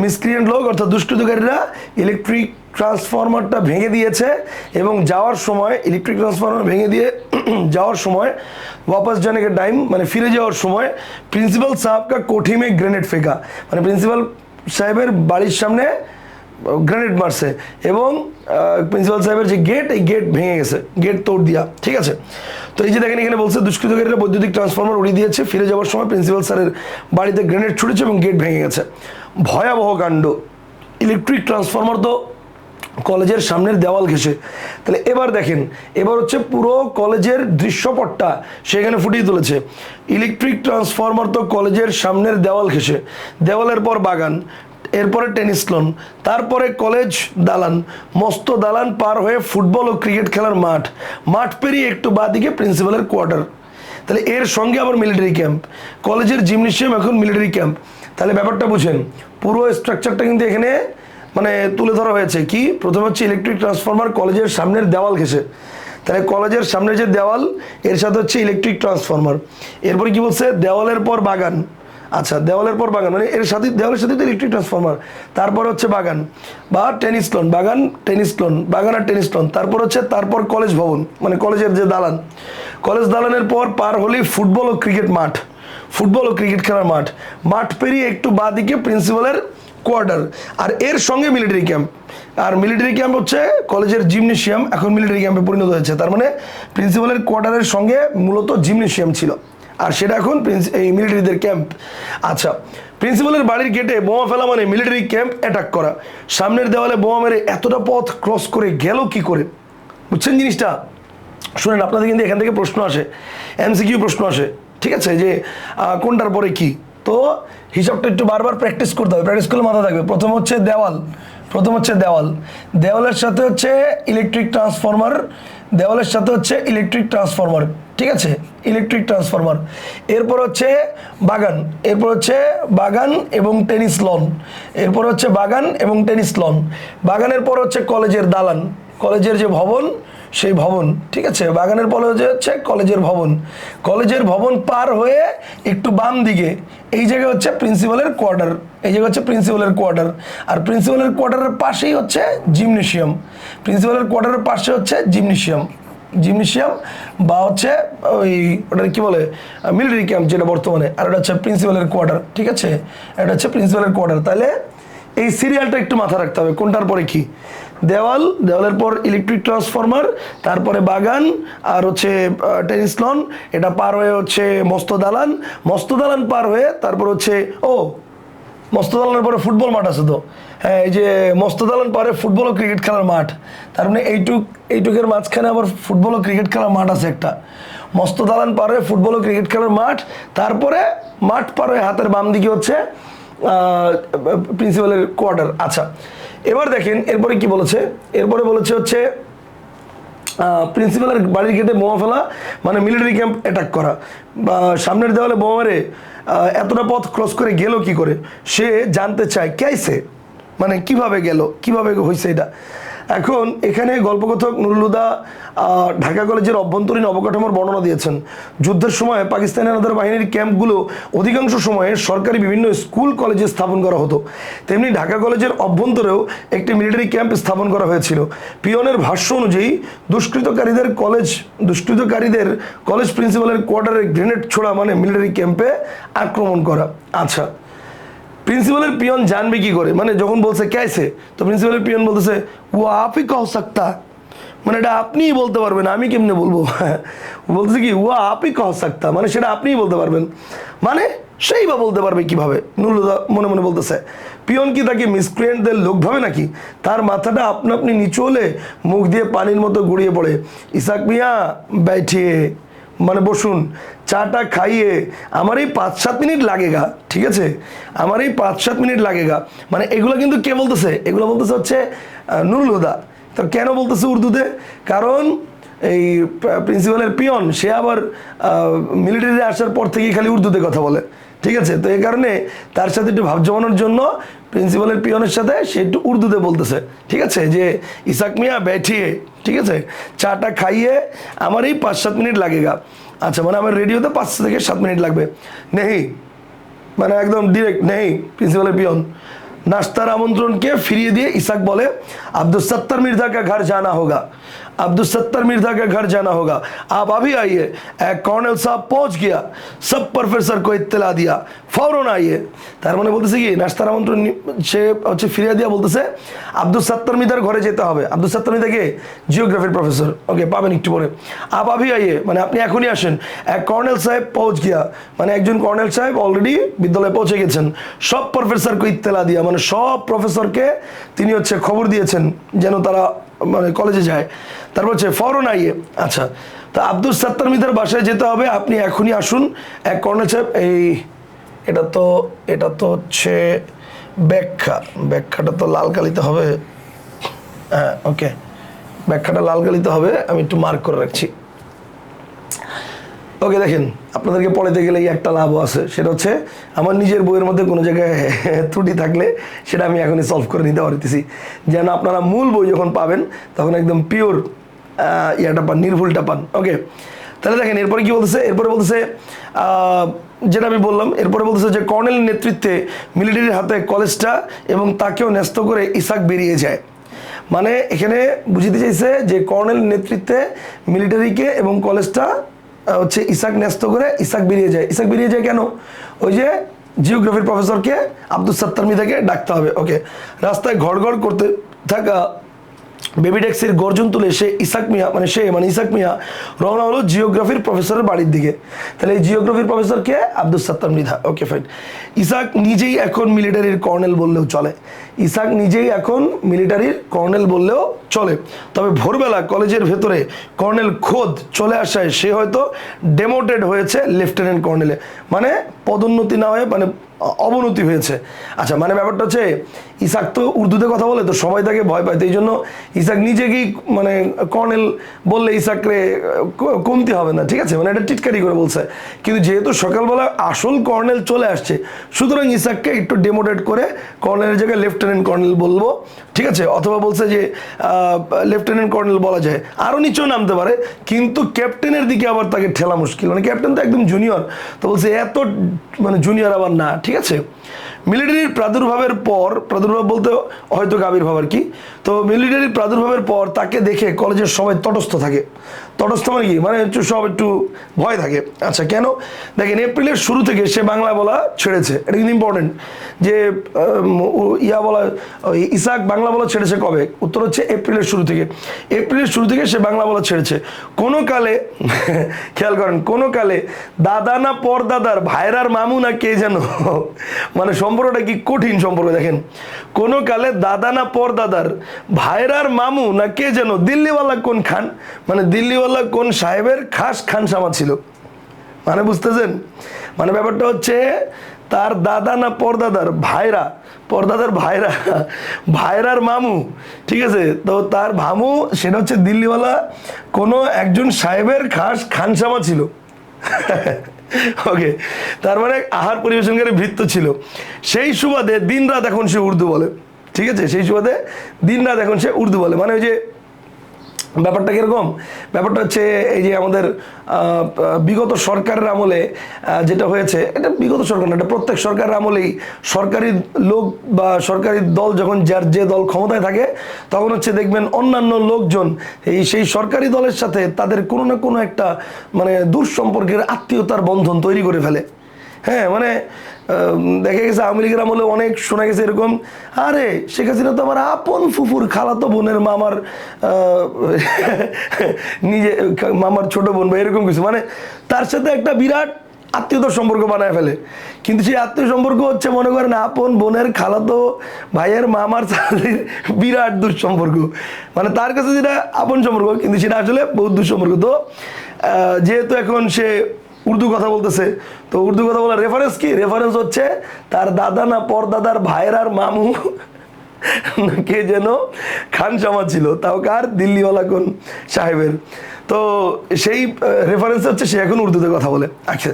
मिस्क्रियन लोग अर्थात दुष्कृतकारीरा इलेक्ट्रिक ट्रांसफार्मारটা ভেঙে দিয়েছে এবং যাওয়ার সময় ইলেকট্রিক ট্রান্সফরমার ভেঙে দিয়ে যাওয়ার সময় वापस जाने का टाइम মানে ফিরে যাওয়ার সময় প্রিন্সিপাল সাহেব का कोठी में ग्रेनेड फेंका, মানে প্রিন্সিপাল সাহেবের বাড়ির সামনে গ্রেনেড মারছে এবং প্রিন্সিপাল সাহেবের যে গেট, এই গেট ভেঙে গেছে, গেট তোড় দিয়া। ঠিক আছে, তো এই যে দেখেন এখানে বলছে দুষ্কৃতকারীরা বৈদ্যুতিক ট্রান্সফরমার উড়িয়ে দিয়েছে, ফিরে যাওয়ার সময় প্রিন্সিপাল স্যারের বাড়িতে গ্রেনেড ছুটেছে এবং গেট ভেঙে গেছে। ভয়াবহ কাণ্ড। ইলেকট্রিক ট্রান্সফরমার তো কলেজের সামনের দেওয়াল ঘেঁষে। তাহলে এবার দেখেন, এবার হচ্ছে পুরো কলেজের দৃশ্যপটটা সেখানে ফুটিয়ে তুলেছে। ইলেকট্রিক ট্রান্সফরমার তো কলেজের সামনের দেওয়াল ঘেঁষে, দেওয়ালের পর বাগান, এরপরে টেনিস লন, তারপরে কলেজ দালান, মস্ত দালান পার হয়ে ফুটবল ও ক্রিকেট খেলার মাঠ, মাঠ পেরিয়ে একটু বাঁদিকে প্রিন্সিপালের কোয়ার্টার। তাহলে এর সঙ্গে আবার মিলিটারি ক্যাম্প, কলেজের জিমনেশিয়াম এখন মিলিটারি ক্যাম্প। তাহলে ব্যাপারটা বুঝেন, পুরো স্ট্রাকচারটা কিন্তু এখানে মানে তুলে ধরা হয়েছে। কি প্রথমে হচ্ছে ইলেকট্রিক ট্রান্সফরমার কলেজের সামনের দেওয়াল ঘেঁষে, তাহলে কলেজের সামনে যে দেওয়াল এর সাথে হচ্ছে ইলেকট্রিক ট্রান্সফরমার। এরপরে কি বলছে, দেওয়ালের পর বাগান। আচ্ছা, দেওয়ালের পর বাগান মানে এর সাথে দেওয়ালের সাথে তো ইলেকট্রিক ট্রান্সফরমার, তারপর হচ্ছে বাগান বা টেনিস লন, বাগান টেনিস লন, বাগান আর টেনিস লন, তারপর কলেজ ভবন মানে কলেজের যে দালান, কলেজ দালানের পর পার হলেই ফুটবল ও ক্রিকেট মাঠ, ফুটবল ও ক্রিকেট খেলার মাঠ, মাঠ পেরিয়ে একটু বাঁদিকে প্রিন্সিপালের কোয়ার্টার, আর এর সঙ্গে মিলিটারি ক্যাম্প। আর মিলিটারি ক্যাম্প হচ্ছে কলেজের জিমনেশিয়াম, এখন মিলিটারি ক্যাম্পে পরিণত হয়েছে। তার মানে প্রিন্সিপালের কোয়ার্টারের সঙ্গে মূলত জিমনেশিয়াম ছিল, আর সেটা এখন এই মিলিটারিদের ক্যাম্প। আচ্ছা, প্রিন্সিপালের বাড়ির গেটে বোমা ফেলা মানে মিলিটারি ক্যাম্প অ্যাটাক করা। সামনের দেওয়ালে বোমা মেরে এতটা পথ ক্রস করে গেল কি করে, বুঝছেন জিনিসটা? শুনেন, আপনাদের কিন্তু এখান থেকে প্রশ্ন আসে, এমসিকিউ প্রশ্ন আসে। ঠিক আছে, যে কোনটার পরে কি, তো হিসাবটা একটু বারবার প্র্যাকটিস করতে হবে, প্র্যাকটিস করলে মাথা থাকবে। প্রথম হচ্ছে দেওয়াল, দেওয়ালের সাথে হচ্ছে ইলেকট্রিক ট্রান্সফরমার, দেওয়ালের সাথে হচ্ছে ইলেকট্রিক ট্রান্সফরমার। ঠিক আছে, ইলেকট্রিক ট্রান্সফরমার। এরপর হচ্ছে বাগান, এরপর হচ্ছে বাগান এবং টেনিস লন, এরপর হচ্ছে বাগান এবং টেনিস লন, বাগানের পর হচ্ছে কলেজের দালান, কলেজের যে ভবন সেই ভবন। ঠিক আছে, বাগানের পরে হচ্ছে কলেজের ভবন, কলেজের ভবন পার হয়ে একটু বাম দিকে এই জায়গায় হচ্ছে প্রিন্সিপালের কোয়ার্টার, এই জায়গা হচ্ছে প্রিন্সিপালের কোয়ার্টার। আর প্রিন্সিপালের কোয়ার্টারের পাশেই হচ্ছে জিমনেশিয়াম, প্রিন্সিপালের কোয়ার্টারের পাশে হচ্ছে জিমনেশিয়াম, জিমনেশিয়াম বা হচ্ছে ওই ওটা কি বলে মিলিটারি ক্যাম্প যেটা বর্তমানে, আর ওটা হচ্ছে প্রিন্সিপালের কোয়ার্টার। ঠিক আছে, এটা হচ্ছে প্রিন্সিপালের কোয়ার্টার। তাহলে এই সিরিয়ালটা একটু মাথায় রাখতে হবে, কোনটার পরে কি। দেওয়াল, দেওয়ালের পর ইলেকট্রিক ট্রান্সফরমার, তারপরে বাগান আর হচ্ছে টেনিস লন, এটা পার হয়ে হচ্ছে মস্ত দালান, মস্ত দালান পার হয়ে তারপর হচ্ছে মস্ত দালানের পরে ফুটবল মাঠ আছে তো, হ্যাঁ এই যে মস্ত দালান পারে ফুটবল ও ক্রিকেট খেলার মাঠ। তার মানে এইটুকের মাঝখানে আবার ফুটবল ও ক্রিকেট খেলার মাঠ আছে একটা। মস্ত দালান পার হয়ে ফুটবল ও ক্রিকেট খেলার মাঠ, তারপরে মাঠ পার হয়ে হাতের বাম দিকে হচ্ছে প্রিন্সিপালের কোয়ার্টার। আচ্ছা, এবার দেখেন এরপরে কি বলেছে, এরপরে বলেছে হচ্ছে প্রিন্সিপালের বাড়ির গেটে বোমা ফেলা মানে মিলিটারি ক্যাম্প অ্যাটাক করা, বা সামনের দেওয়ালে বোমা মেরে এতটা পথ ক্রস করে গেল কি করে, সে জানতে চায় ক্যাইসে, মানে কিভাবে গেল, কিভাবে হয়েছে এটা। এখন এখানে গল্পকথক নুরুল হুদা ঢাকা কলেজের অভ্যন্তরীণ অবকাঠামোর বর্ণনা দিয়েছেন। যুদ্ধের সময় পাকিস্তানি হানাদার বাহিনীর ক্যাম্পগুলো অধিকাংশ সময়ে সরকারি বিভিন্ন স্কুল কলেজে স্থাপন করা হতো, তেমনি ঢাকা কলেজের অভ্যন্তরেও একটি মিলিটারি ক্যাম্প স্থাপন করা হয়েছিল। পিয়নের ভাষ্য অনুযায়ী দুষ্কৃতকারীদের কলেজ প্রিন্সিপালের কোয়ার্টারে গ্রেনেড ছোড়া মানে মিলিটারি ক্যাম্পে আক্রমণ করা। আচ্ছা, প্রিন্সিপালের পিয়ন জানবে কি করে, মানে যখন বলছে ক্যাসে, তো প্রিন্সিপালের পিয়ন বলতেছে ও আপই কহ সাকতা, মানে এটা আপনিই বলতে পারবেন, আমি কেমনে বলবো। বলতেছে কি ও আপই কহ সাকতা, মানে সেটা আপনিই বলতে পারবেন, মানে সেই বা বলতে পারবে কিভাবে। নুরুল মনে মনে বলতেছে, পিয়ন কি তাকে মিসক্রিয়েন্টদের লোক ভাবে নাকি? তার মাথাটা আপনি নিচু হলে মুখ দিয়ে পানির মতো গড়িয়ে পড়ে। ইসাক মিয়া बैठिए, মানে বসুন, চাটা খাইয়ে আমার এই 5-7 মিনিট লাগেগা। ঠিক আছে, আমার এই 5-7 মিনিট লাগেগা, মানে এগুলো কিন্তু কে বলতেছে, এগুলো বলতেছে হচ্ছে নুরুল হুদা। তো কেন বলতেছে উর্দুতে, কারণ এই প্রিন্সিপালের পিয়ন, সে আবার মিলিটারিতে আসার পর থেকেই খালি উর্দুতে কথা বলে, ঠিক আছে? তো এই কারণে তার সাথে একটু ভাব জমানোর জন্য প্রিন্সিপালের পিয়নের সাথে সে একটু উর্দুতে বলতেছে, ঠিক আছে? যে ইসাক মিয়া बैठिए, ঠিক আছে, চাটা খাইয়ে আমার এই 5-7 মিনিট লাগেগা। আচ্ছা, মানে আমার রেডিওতে 5 থেকে 7 মিনিট লাগবে। নেই, মানে একদম ডিরেক্ট নেই। প্রিন্সিপালের পিয়ন নাস্তার আমন্ত্রণকে ফিরিয়ে দিয়ে ইসাক বলে, আব্দুল সত্তার মির্জা का घर जाना होगा, अब्दुल सत्तर मिर्जा के घर जाना होगा, आप अभी आइए। कर्नल साहब पहुंच गया, सब प्रोफेसर को इत्तला दिया, फौरन आइए। তার মানে বলতেছে কি, নাস্তার আমন্ত্রণ সে হচ্ছে ফিরিয়ে দিয়া বলতেছে আব্দুল সত্তর মির্জার ঘরে যেতে হবে। আব্দুল সত্তর মির্জা কে? জিওগ্রাফির প্রফেসর, ওকে, পাবেন একটু পরে। আপ আভি আইয়ে মানে আপনি এখনই আসেন। এক কর্নেল সাহেব পৌঁছ গিয়া মানে একজন কর্নেল সাহেব অলরেডি বিদ্যালয়ে পৌঁছে গেছেন। সব প্রফেসরকে ইত্তেলা দিয়া মানে সব প্রফেসরকে তিনি হচ্ছে খবর দিয়েছেন যেন তারা মানে কলেজে যায়। তারপর হচ্ছে ফৌরন আইয়ে। আচ্ছা, তো আব্দুল সত্তর মির্জার বাসায় যেতে হবে, আপনি এখনই আসুন। এক কর্নেল সাহেব, এই এটা তো হচ্ছে ব্যাখ্যাটা তো লাল কালিতে হবে। হ্যাঁ, ওকে, ব্যাখ্যাটা লাল কালিতে হবে, আমি একটু মার্ক করে রাখছি। ওকে, দেখেন, আপনাদেরকে পড়াতে গেলে একটা লাভও আছে, সেটা হচ্ছে আমার নিজের বইয়ের মধ্যে কোনো জায়গায় ত্রুটি থাকলে সেটা আমি এখনই সলভ করে নিতে পারতেছি, যেন আপনারা মূল বই যখন পাবেন তখন একদম পিওর ইয়াটা পান, নির্ভুলটা পান। ওকে, তাহলে দেখেন এরপরে কি বলতেছে। এরপরে বলতেছে যেটা আমি বললাম, এরপরে বলতেছে যে কর্নেলের নেতৃত্বে মিলিটারির হাতে কলেজটা এবং তাকেও ন্যস্ত করে ইসাক বেরিয়ে যায়। মানে এখানে বুঝিতে চাইছে যে কর্নেল নেতৃত্বে মিলিটারিকে এবং কলেজটা হচ্ছে ইসাক ন্যস্ত করে ইসাক বেরিয়ে যায়। ইসাক বেরিয়ে যায় কেন? ওই যে জিওগ্রাফির প্রফেসরকে আব্দুল সত্তার মির্জাকে ডাকতে হবে। ওকে, রাস্তায় ঘড়ঘড় করতে থাকা বেবি ট্যাক্সির গর্জন তুলে ইসাক মিয়া রওনা হলো জিওগ্রাফির প্রফেসরের বাড়ির দিকে। তাহলে এই জিওগ্রাফির প্রফেসরকে আব্দুল সত্তার মৃধা। ওকে, ফাইন। ইসাক নিজেই এখন মিলিটারির কর্নেল বললেও চলে। ইসাক নিজেই এখন মিলিটারির কর্নেল বললেও চলে। তবে ভোরবেলা কলেজের ভেতরে কর্নেল খোদ চলে আসায় সে হয়তো ডেমোটেড হয়েছে লেফটেন্যান্ট কর্নেলে, মানে পদোন্নতি না হয়ে মানে অবনতি হয়েছে। আচ্ছা, মানে ব্যাপারটা হচ্ছে ইসাক তো উর্দুতে কথা বলে, তো সবাই তাকে ভয় পায়, তো এই জন্য ইসাক নিজেকেই মানে কর্নেল বললে ইসাকরে কমতি হবে না, ঠিক আছে? মানে এটা টিটকারি করে বলছে। কিন্তু যেহেতু সকালবেলা আসল কর্নেল চলে আসছে, সুতরাং ইসাককে একটু ডেমোটেড করে কর্নেলের জায়গায় লেফটেন্যান্ট কর্নেল বলবো, ঠিক আছে? অথবা বলছে যে লেফটেন্যান্ট কর্নেল বলা যায়, আরও নিচেও নামতে পারে, কিন্তু ক্যাপ্টেনের দিকে আবার তাকে ঠেলা মুশকিল, মানে ক্যাপ্টেন তো একদম জুনিয়র, তো বলছে এত মানে জুনিয়র আবার না, ঠিক আছে? মিলিটারির প্রাদুর্ভাবের পর, প্রাদুর্ভাব বলতে হয়তো আবির্ভাব আর কি, তো মিলিটারির প্রাদুর্ভাবের পর তাকে দেখে কলেজের সবাই তটস্থ থাকে। তটস্থ মানে কি? মানে সব একটু ভয় থাকে। আচ্ছা, কেন? দেখেন, এপ্রিলের শুরু থেকে সে বাংলা বলা ছেড়েছে। এটা কিন্তু ইম্পর্টেন্ট যে ইসাক বাংলা বলা ছেড়েছে কবে? উত্তর হচ্ছে এপ্রিলের শুরু থেকে। এপ্রিলের শুরু থেকে সে বাংলা বলা ছেড়েছে। কোনো কালে খেয়াল করেন, কোনো কালে দাদা না পরদাদার ভাইরার মামু না কে যেন, মানে সম্পর্কটা কি কঠিন সম্পর্ক। দেখেন, কোনো কালে দাদা না পরদাদার ভাইরার মামু না কে যেন দিল্লিওয়ালা কোন খান, মানে দিল্লিওয়ালা কোন সাহেবের খাস খানসামা ছিল। মানে বুঝতেছেন? মানে ব্যাপারটা হচ্ছে তার দাদা না পরদাদার ভাইরার মামু, ঠিক আছে? তো তার মামু সেটা হচ্ছে দিল্লিওয়ালা কোনো একজন সাহেবের খাস খানসামা ছিল। ওকে, তার মানে আহার পরিবেশনকারী ভৃত্য ছিল। সেই সুবাদে দিনরাত এখন সে উর্দু বলে, ঠিক আছে? সেই সুবাদে দিনরাত এখন সে উর্দু বলে। মানে ওই যে ব্যাপারটা কীরকম? ব্যাপারটা হচ্ছে এই যে আমাদের বিগত সরকারের আমলে যেটা হয়েছে, এটা বিগত সরকার না, এটা প্রত্যেক সরকারের আমলেই সরকারি লোক বা সরকারি দল যখন যার যে দল ক্ষমতায় থাকে, তখন হচ্ছে দেখবেন অন্যান্য লোকজন সেই সরকারি দলের সাথে তাদের কোনো না কোনো একটা মানে দুঃসম্পর্কের আত্মীয়তার বন্ধন তৈরি করে ফেলে। হ্যাঁ, মানে দেখা গেছে আওয়ামী লীগের আমলে অনেক শোনা গেছে এরকম, আরে শেখ হাসিনা তো আমার আপন ফুফুর খালাতো বোনের মামার নিজে মামার ছোট বোন বা এরকম কিছু, মানে তার সাথে একটা বিরাট আত্মীয়তার সম্পর্ক বানায় ফেলে। কিন্তু সেই আত্মীয় সম্পর্ক হচ্ছে মনে করেন আপন বোনের খালাতো ভাইয়ের মামার বিরাট দুঃসম্পর্ক, মানে তার কাছে যেটা আপন সম্পর্ক কিন্তু সেটা আসলে বহুত দুঃসম্পর্ক। তো যেহেতু এখন সে উর্দু কথা বলতেছে, তো উর্দু কথা বলার রেফারেন্স কি? রেফারেন্স হচ্ছে তার দাদা না পরদাদার ভাইরার মামু কে যেন খানসামা ছিল, তাও কার? দিল্লিওয়ালা কোন সাহেবের। তো সেই রেফারেন্স হচ্ছে সে এখন উর্দুতে কথা বলে। আচ্ছা,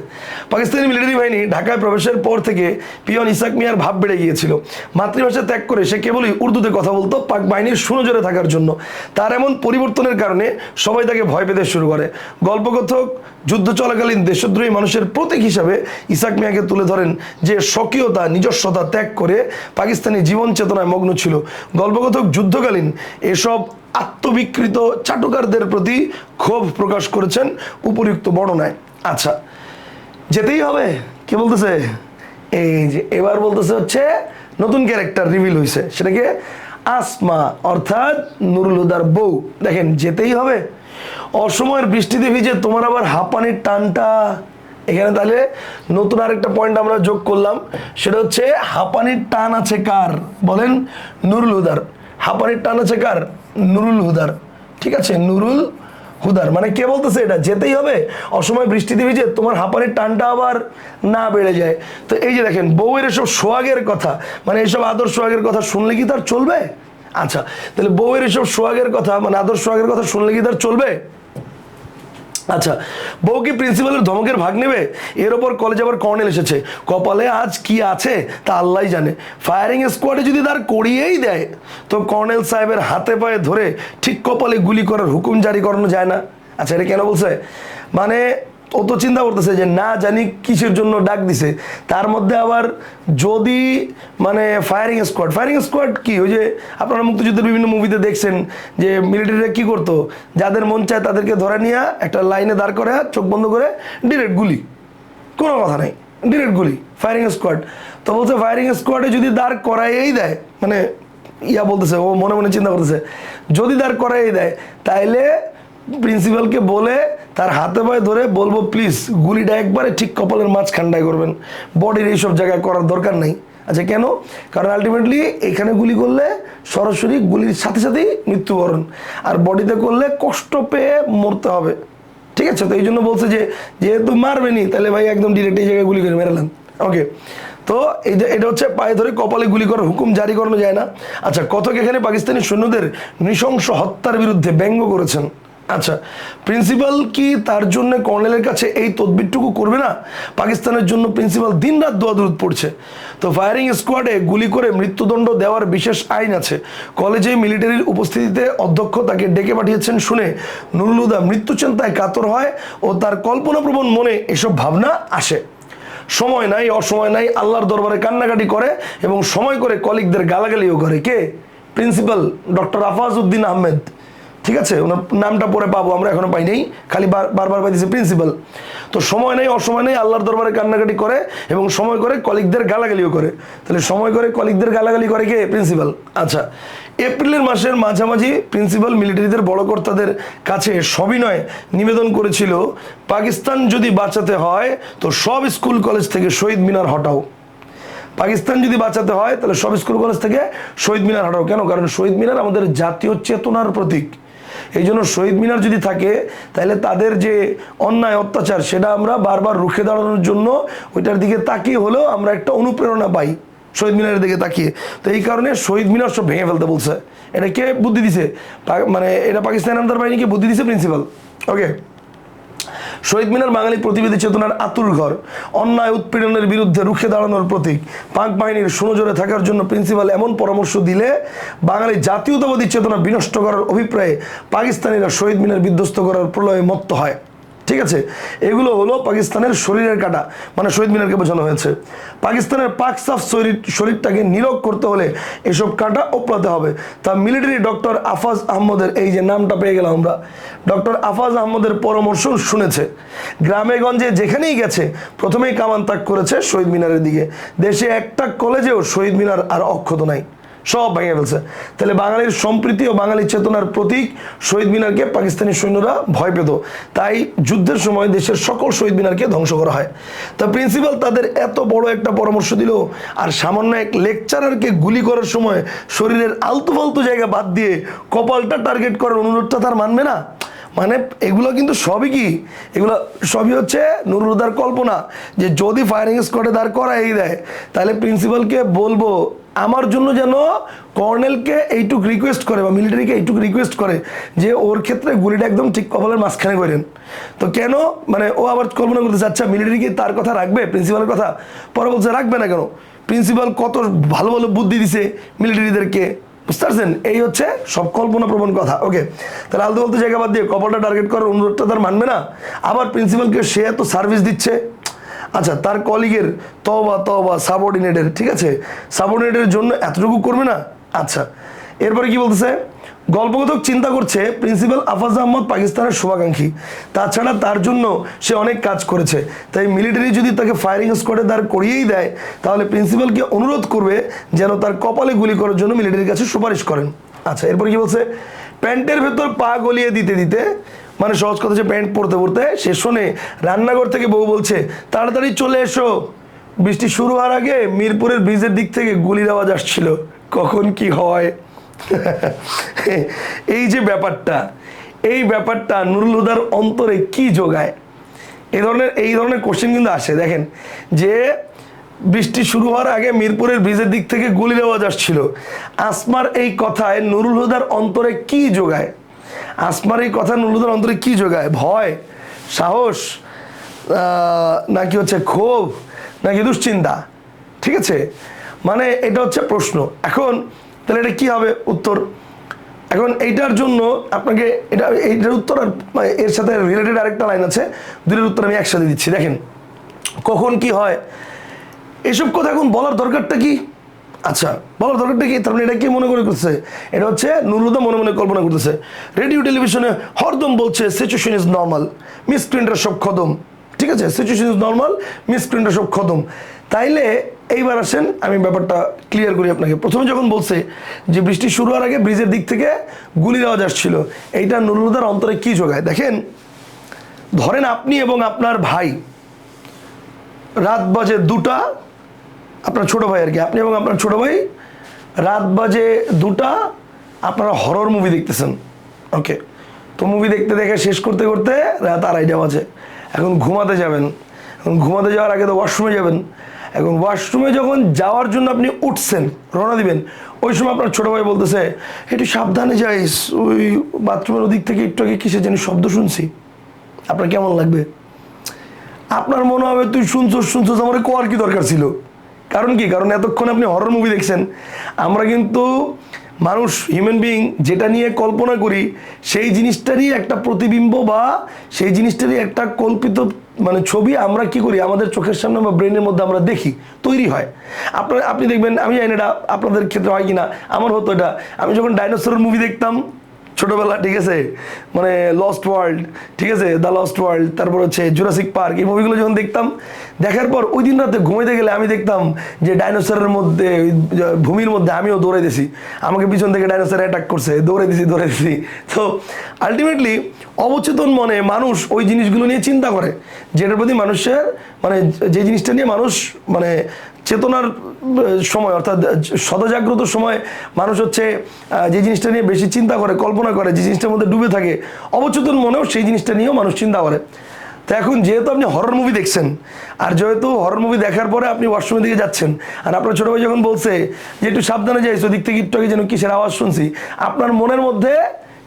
পাকিস্তানি মিলিটারি বাহিনী ঢাকায় প্রবেশের পর থেকে পিয়ন ইসাক মিয়ার ভাব বেড়ে গিয়েছিল। মাতৃভাষা ত্যাগ করে সে কেবলই উর্দুতে কথা বলতো পাক বাহিনীর সুনজরে থাকার জন্য। তার এমন পরিবর্তনের কারণে সবাই তাকে ভয় পেতে শুরু করে। গল্পকথক যুদ্ধ চলাকালীন দেশদ্রোহী মানুষের প্রতীক হিসাবে ইসাক মিয়াকে তুলে ধরেন, যে স্বকীয়তা নিজস্বতা ত্যাগ করে পাকিস্তানি জীবন চেতনায় মগ্ন ছিল। গল্পকথক যুদ্ধকালীন এসব আত্মবিকৃত চাটুকারদের প্রতি ক্ষোভ প্রকাশ করেছেন উপযুক্ত বর্ণনায়। আচ্ছা, যেতেই হবে। কে বলতেছে? এই যে এবার বলতেছে হচ্ছে নতুন ক্যারেক্টার রিভিল হয়েছে, সেটাকে আসমা অর্থাৎ নুরুল হুদার বউ। দেখেন, যেতেই হবে। অসময়ের বৃষ্টিতে ভিজে তোমার আবার হাঁপানির টানটা। এখানে তাহলে নতুন আরেকটা পয়েন্ট আমরা যোগ করলাম, সেটা হচ্ছে হাঁপানির টান আছে কার? বলেন, নুরুল হুদার। হাঁপানির টান আছে কার? নুরুল হুদার। ঠিক আছে, নুরুল হুদার। মানে কে বলতেছে এটা? যেতেই হবে। অসময় বৃষ্টিতে ভিজে তোমার হাঁপানির টানটা আবার না বেড়ে যায়। তো এই যে দেখেন, বউয়ের এসব সোহাগের কথা, মানে এইসব আদর সোহাগের কথা শুনলে কি তার চলবে? আচ্ছা, তাহলে বউয়ের এসব সোহাগের কথা, মানে আদর সোহাগের কথা শুনলে কি তার চলবে? আচ্ছা, বউ কি প্রিন্সিপালের ধমকের ভাগ নেবে? এর ওপর কলেজে আবার কর্নেল এসেছে। কপালে আজ কি আছে তা আল্লাহই জানে। ফায়ারিং স্কোয়াডে যদি তার করিয়েই দেয়, তো কর্নেল সাহেবের হাতে পায়ে ধরে ঠিক কপালে গুলি করার হুকুম জারি করানো যায় না। আচ্ছা, এটা কেন বলছে? মানে ও তো চিন্তা করতেছে যে না জানি কিসের জন্য ডাক দিছে। তার মধ্যে আবার যদি মানে ফায়ারিং স্কোয়াড কি, ওই যে আপনারা মুক্তিযুদ্ধের বিভিন্ন মুভিতে দেখছেন যে মিলিটারিরা কি করতো, যাদের মন চায় তাদেরকে ধরে নিয়ে একটা লাইনে দাঁড় করে চোখ বন্ধ করে ডিরেক্ট গুলি, কোনো কথা নাই, ডিরেক্ট গুলি। ফায়ারিং স্কোয়াড তো বলছে ফায়ারিং স্কোয়াডে যদি দাঁড় করাইয়েই দেয়, মানে বলতেছে ও মনে মনে চিন্তা করতেছে, যদি দাঁড় করাইয়েই দেয় তাইলে প্রিন্সিপালকে বলে তার হাতে পায়ে ধরে বলবো প্লিজ গুলিটা একবারে ঠিক কপালের মাঝখানটায় করবেন, বডির এইসব জায়গায় করার দরকার নেই। আচ্ছা, কেন? কারণ আলটিমেটলি এখানে গুলি করলে সরাসরি গুলির সাথে সাথেই মৃত্যুবরণ, আর বডিতে করলে কষ্ট পেয়ে মরতে হবে। ঠিক আছে, তো এই জন্য বলছে যে যেহেতু মারবেনি তাহলে ভাই একদম ডিরেক্ট এই জায়গায় গুলি করে মেরালাম। ওকে, তো এটা হচ্ছে পায়ে ধরে কপালে গুলি করার হুকুম জারি করানো যায় না। আচ্ছা, কথক এখানে পাকিস্তানি সৈন্যদের নৃশংস হত্যার বিরুদ্ধে ব্যঙ্গ করেছেন। আচ্ছা, প্রিন্সিপাল কি তার জন্য কর্নেলের কাছে এই তদবিরটুকু করবে না? পাকিস্তানের জন্য প্রিন্সিপাল দিনরাত দোয়া দরুদ পড়ছে। তো ফায়ারিং স্কোয়াডে গুলি করে মৃত্যুদণ্ড দেওয়ার বিশেষ আইন আছে। কলেজে মিলিটারির উপস্থিতিতে অধ্যক্ষ তাকে ডেকে পাঠিয়েছেন শুনে নুরুল হুদা মৃত্যু চিন্তায় কাতর হয় ও তার কল্পনাপ্রবণ মনে এসব ভাবনা আসে। সময় নাই, অসময় নাই, আল্লাহর দরবারে কান্নাকাটি করে এবং সময় করে কলিগদের গালাগালিও করে। কে? Principal doctor Afaz Uddin Ahmed. ঠিক আছে, ওনার নামটা পরে পাবো, আমরা এখনো পাই নাই, খালি বারবার পাইতেছে প্রিন্সিপাল। তো সময় নেই, অসময় নেই, আল্লাহর দরবারে কান্নাকাটি করে এবং সময় করে কলিগদের গালাগালিও করে। তাহলে সময় করে কলিগদের গালাগালি করে কে? প্রিন্সিপাল। আচ্ছা, এপ্রিলের মাসের মাঝামাঝি প্রিন্সিপাল মিলিটারিদের বড় কর্তাদের কাছে সবিনয় নিবেদন করেছিল, পাকিস্তান যদি বাঁচাতে হয় তো সব স্কুল কলেজ থেকে শহীদ মিনার হটাও। পাকিস্তান যদি বাঁচাতে হয় তাহলে সব স্কুল কলেজ থেকে শহীদ মিনার হটাও। কেন? কারণ শহীদ মিনার আমাদের জাতীয় চেতনার প্রতীক। এই জন্য শহীদ মিনার যদি থাকে তাহলে তাদের যে অন্যায় অত্যাচার সেটা আমরা বারবার রুখে দাঁড়ানোর জন্য ওইটার দিকে তাকিয়ে হলেও আমরা একটা অনুপ্রেরণা পাই শহীদ মিনারের দিকে তাকিয়ে। তো এই কারণে শহীদ মিনার সব ভেঙে ফেলতে বলছে। এটা কে বুদ্ধি দিছে? মানে এটা পাকিস্তান আমদার বাহিনীকে বুদ্ধি দিছে প্রিন্সিপাল। ওকে, শহীদ মিনার বাঙালি প্রতিবেদী চেতনার আতুর ঘর, অন্যায় উৎপীড়নের বিরুদ্ধে রুখে দাঁড়ানোর প্রতীক। পাক বাহিনীর সুনজরে থাকার জন্য প্রিন্সিপাল এমন পরামর্শ দিলে বাঙালি জাতীয়তাবাদী চেতনা বিনষ্ট করার অভিপ্রায়ে পাকিস্তানিরা শহীদ মিনার বিধ্বস্ত করার প্রলয়ে মত্ত হয়। ঠিক আছে, এগুলো হলো পাকিস্তানের শরীরের কাটা, মানে শহীদ মিনারকে বোঝানো হয়েছে। পাকিস্তানের পাক সাফ শরীরটাকে নীরব করতে হলে এসব কাটা ওপরাতে হবে। তা মিলিটারি ডক্টর আফাজ আহমদের, এই যে নামটা পেয়ে গেলাম আমরা, ডক্টর আফাজ আহমদের পরামর্শ শুনেছে। গ্রামে গঞ্জে যেখানেই গেছে প্রথমেই কামান তাক করেছে শহীদ মিনারের দিকে। দেশে একটা কলেজেও শহীদ মিনার আর অক্ষত নাই, সব ভেঙে ফেলছে। তাহলে বাঙালির সম্প্রীতি ও বাঙালি চেতনার প্রতীক শহীদ মিনারকে পাকিস্তানি সৈন্যরা ভয় পেত, তাই যুদ্ধের সময় দেশের সকল শহীদ মিনারকে ধ্বংস করা হয়। তা প্রিন্সিপাল তাদের এত বড় একটা পরামর্শ দিল, আর সামান্য এক লেকচারারকে গুলি করার সময় শরীরের আলতু ফালতু জায়গা বাদ দিয়ে কপালটা টার্গেট করার অনুরোধটা তার মানবে না? মানে এগুলো কিন্তু সবই কি, এগুলো সবই হচ্ছে নুরুল হুদার কল্পনা, যে যদি ফায়ারিং স্কোয়াডে দাঁড় করাই দেয় তাহলে প্রিন্সিপালকে বলবো আমার জন্য যেন কর্নেলকে এইটুক রিকোয়েস্ট করে বা মিলিটারিকে এইটুক রিকোয়েস্ট করে যে ওর ক্ষেত্রে গুলিটা একদম ঠিক কপালের মাঝখানে করেন। তো কেন মানে ও আবার কল্পনা করতেছে আচ্ছা মিলিটারি কি তার কথা রাখবে, প্রিন্সিপালের কথা? পরে বলছে রাখবে না কেন, প্রিন্সিপাল কত ভালো ভালো বুদ্ধি দিছে মিলিটারিদেরকে, বুঝতে পারছেন? এই হচ্ছে সব কল্পনা প্রবণ কথা। ওকে, তাহলে আলতু বলতে জায়গা বাদ দিয়ে কপালটা টার্গেট করার অনুরোধটা তার মানবে না, আবার প্রিন্সিপালকে সে এত সার্ভিস দিচ্ছে। আচ্ছা, তার কলিগের তওবা সাবঅর্ডিনেটের, ঠিক আছে, সাবঅর্ডিনেটের জন্য এতটুকু করবে না? আচ্ছা, এরপরে কি বলতেছে, গল্পকথক চিন্তা করছে প্রিন্সিপাল আফাজ আহমদ পাকিস্তানের শুভাকাঙ্ক্ষী, তাছাড়া তার জন্য সে অনেক কাজ করেছে, তাই মিলিটারি যদি তাকে ফায়ারিং স্কোয়াডে দাঁড় করিয়েই দেয় তাহলে প্রিন্সিপালকে অনুরোধ করবে যেন তার কপালে গুলি করার জন্য মিলিটারির কাছে সুপারিশ করেন। আচ্ছা, এরপরে কি বলছে, প্যান্টের ভেতর পা গলিয়ে দিতে দিতে, মানে সহজ কথা যে প্যান্ট পরতে পরতে সে শোনে রান্নাঘর থেকে বউ বলছে তাড়াতাড়ি চলে এসো, বৃষ্টি শুরু হওয়ার আগে মিরপুরের ব্রিজের দিক থেকে গুলির আওয়াজ আসছিল, কখন কি হয়। এই যে ব্যাপারটা, এই ব্যাপারটা নুরুল হুদার অন্তরে কি যোগায়? এই ধরনের কোশ্চেন কিন্তু আসে। দেখেন যে বৃষ্টি শুরু হওয়ার আগে মিরপুরের ব্রিজের দিক থেকে গুলির আওয়াজ আসছিল, আসমার এই কথায় নুরুল হুদার অন্তরে কি যোগায়? আসমার এই কথা নুরুল হুদার অন্তরে কি যোগায়? ভয়, সাহস, নাকি হচ্ছে ক্ষোভ, নাকি দুশ্চিন্তা? ঠিক আছে, মানে এটা হচ্ছে প্রশ্ন। এখন তাহলে এটা কি হবে উত্তর? এখন এইটার জন্য আপনাকে এইটার উত্তর আর এর সাথে রিলেটেড আরেকটা লাইন আছে, দুটোর উত্তর আমি একসাথে দিচ্ছি। দেখেন, কখন কি হয় এসব কথা এখন বলার দরকারটা কি? আচ্ছা, বলার দরকারটা কি? তার মানে এটা কি মনে করে করছে? এটা হচ্ছে নুরুল হুদা মনে মনে কল্পনা করতেছে, রেডিও টেলিভিশনে হরদম বলছে সিচুয়েশন ইজ নর্মাল, মিসক্রিয়েন্টরা সব খতম। ঠিক আছে, সিচুয়েশন ইজ নর্মাল, মিসক্রিয়েন্টরা সব খতম। তাইলে এইবার আসেন আমি ব্যাপারটা ক্লিয়ার করি আপনাকে। প্রথমে যখন বলছে যে বৃষ্টি শুরু হওয়ার আগে ব্রিজের দিক থেকে গুলির আওয়াজ আসছিল, এইটা নুরুল হুদার অন্তরে কি যোগায়? দেখেন, ধরেন আপনি এবং আপনার ভাই রাত বাজে 2টা, আপনার ছোট ভাই আর কি, আপনি এবং আপনার ছোট ভাই রাত বাজে 2টা, আপনারা হরর মুভি দেখতেছেন। ওকে, তো মুভি দেখতে দেখে শেষ করতে করতে রাত 2:30 বাজে। এখন ঘুমাতে যাবেন, এখন ঘুমাতে যাওয়ার আগে তো ওয়াশরুমে যাবেন। এখন ওয়াশরুমে যখন যাওয়ার জন্য আপনি উঠছেন, রওনা দিবেন, ওই সময় আপনার ছোটো ভাই বলতেছে একটু সাবধানে যাইস, ওই বাথরুমের ওদিক থেকে একটু আগে কিসে জানি শব্দ শুনছি। আপনার কেমন লাগবে? আপনার মনে হবে তুই শুনছস আমার কোয়ার কি দরকার ছিল? কারণ কি? কারণ এতক্ষণ আপনি হরর মুভি দেখছেন। আমরা কিন্তু মানুষ, হিউম্যান বিইং, যেটা নিয়ে কল্পনা করি সেই জিনিসটারই একটা প্রতিবিম্ব বা সেই জিনিসটারই একটা কল্পিত মানে ছবি আমরা কি করি আমাদের চোখের সামনে বা ব্রেনের মধ্যে আমরা দেখি, তৈরি হয়। আপনি দেখবেন, আমি জানি এটা আপনাদের ক্ষেত্রে হয় কিনা, আমার হতো এটা। আমি যখন ডাইনোসরের মুভি দেখতাম ছোটবেলা, ঠিক আছে, মানে লস্ট ওয়ার্ল্ড, ঠিক আছে, দ্য লস্ট ওয়ার্ল্ড, তারপর হচ্ছে জুরাসিক পার্ক, এই মুভিগুলো যখন দেখতাম, দেখার পর ওই দিন রাতে ঘুমাইতে গেলে আমি দেখতাম যে ডাইনোসরের মধ্যে, ভূমির মধ্যে আমিও দৌড়াইতেছি, আমাকে পিছন থেকে ডাইনোসর অ্যাটাক করছে, দৌড়াইতেছি। তো আলটিমেটলি অবচেতন মনে মানুষ ওই জিনিসগুলো নিয়ে চিন্তা করে, যেটার প্রতি মানুষের মানে যে জিনিসটা নিয়ে মানুষ মানে চেতনার সময়, অর্থাৎ সদজাগ্রত সময় মানুষ হচ্ছে যে জিনিসটা নিয়ে বেশি চিন্তা করে, কল্পনা করে, যে জিনিসটার মধ্যে ডুবে থাকে, অবচেতন মনেও সেই জিনিসটা নিয়েও মানুষ চিন্তা করে। তো এখন যেহেতু আপনি হরর মুভি দেখছেন, আর যেহেতু হরর মুভি দেখার পরে আপনি ওয়াশরুমের দিকে যাচ্ছেন, আর আপনার ছোটো ভাই যখন বলছে যে একটু সাবধানে যাইস, ওদিক থেকে একটু আগে যেন কিসের আওয়াজ শুনছি, আপনার মনের মধ্যে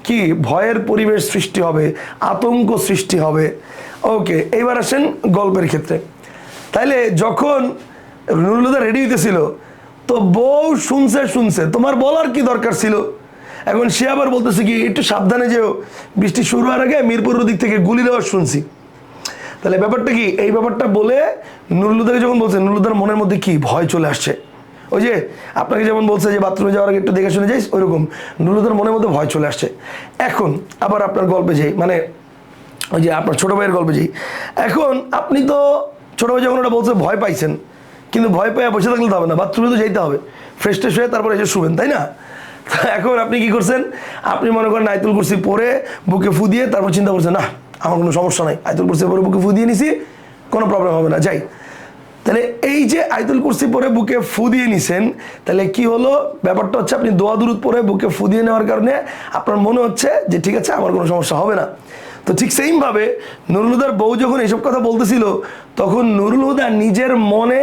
কি ভয়ের পরিবেশ সৃষ্টি হবে, আতঙ্ক সৃষ্টি হবে। ওকে, এইবার আসেন গল্পের ক্ষেত্রে। তাইলে যখন নুরুল হুদা রেডি হইতেছিল, তো বউ শুনছে, তোমার বলার কি দরকার ছিল? এখন সে আবার বলতেছে কি একটু সাবধানে যেও, বৃষ্টি শুরু হওয়ার আগে মিরপুরের দিক থেকে গুলির আওয়াজ শুনছি। তাহলে ব্যাপারটা কি? এই ব্যাপারটা বলে নুরুল হুদাকে যখন বলছে, নুরুল হুদার মনের মধ্যে কি ভয় চলে আসছে। ওই যে আপনাকে যেমন বলছে যে বাথরুমে যাওয়ার আগে একটু দেখে শুনে যাইস, ওইরকম নুরুল হুদার মনের মধ্যে ভয় চলে আসছে। এখন আবার আপনার গল্পে যাই, মানে ওই যে আপনার ছোটো ভাইয়ের গল্পে যাই। এখন আপনি তো ছোটো ভাই যখন ওটা বলছে ভয় পাইছেন, কিন্তু ভয় পেয়ে বসে থাকলে তো হবে না, বাথরুমে তো যেতে হবে, ফ্রেশ ট্রেশ হয়ে তারপরে এসে শুবেন, তাই না? এখন আপনি কি করছেন? আপনি মনে করেন আয়াতুল কুরসি পরে বুকে ফু দিয়ে তারপর চিন্তা করছেন, না আমার কোনো সমস্যা নাই, আয়াতুল কুরসি পরে বুকে ফু দিয়ে নিছি, কোনো প্রবলেম হবে না, যাই। তাহলে এই যে আয়াতুল কুরসি পরে বুকে ফু দিয়ে নিছেন, তাহলে কি হলো? ব্যাপারটা হচ্ছে আপনি দোয়া দুরুদ পরে বুকে ফু দিয়ে নেওয়ার কারণে আপনার মনে হচ্ছে যে ঠিক আছে, আমার কোনো সমস্যা হবে না। তো ঠিক সেইমভাবে নুরুল হুদার বউ যখন এইসব কথা বলতেছিল, তখন নুরুল হুদা নিজের মনে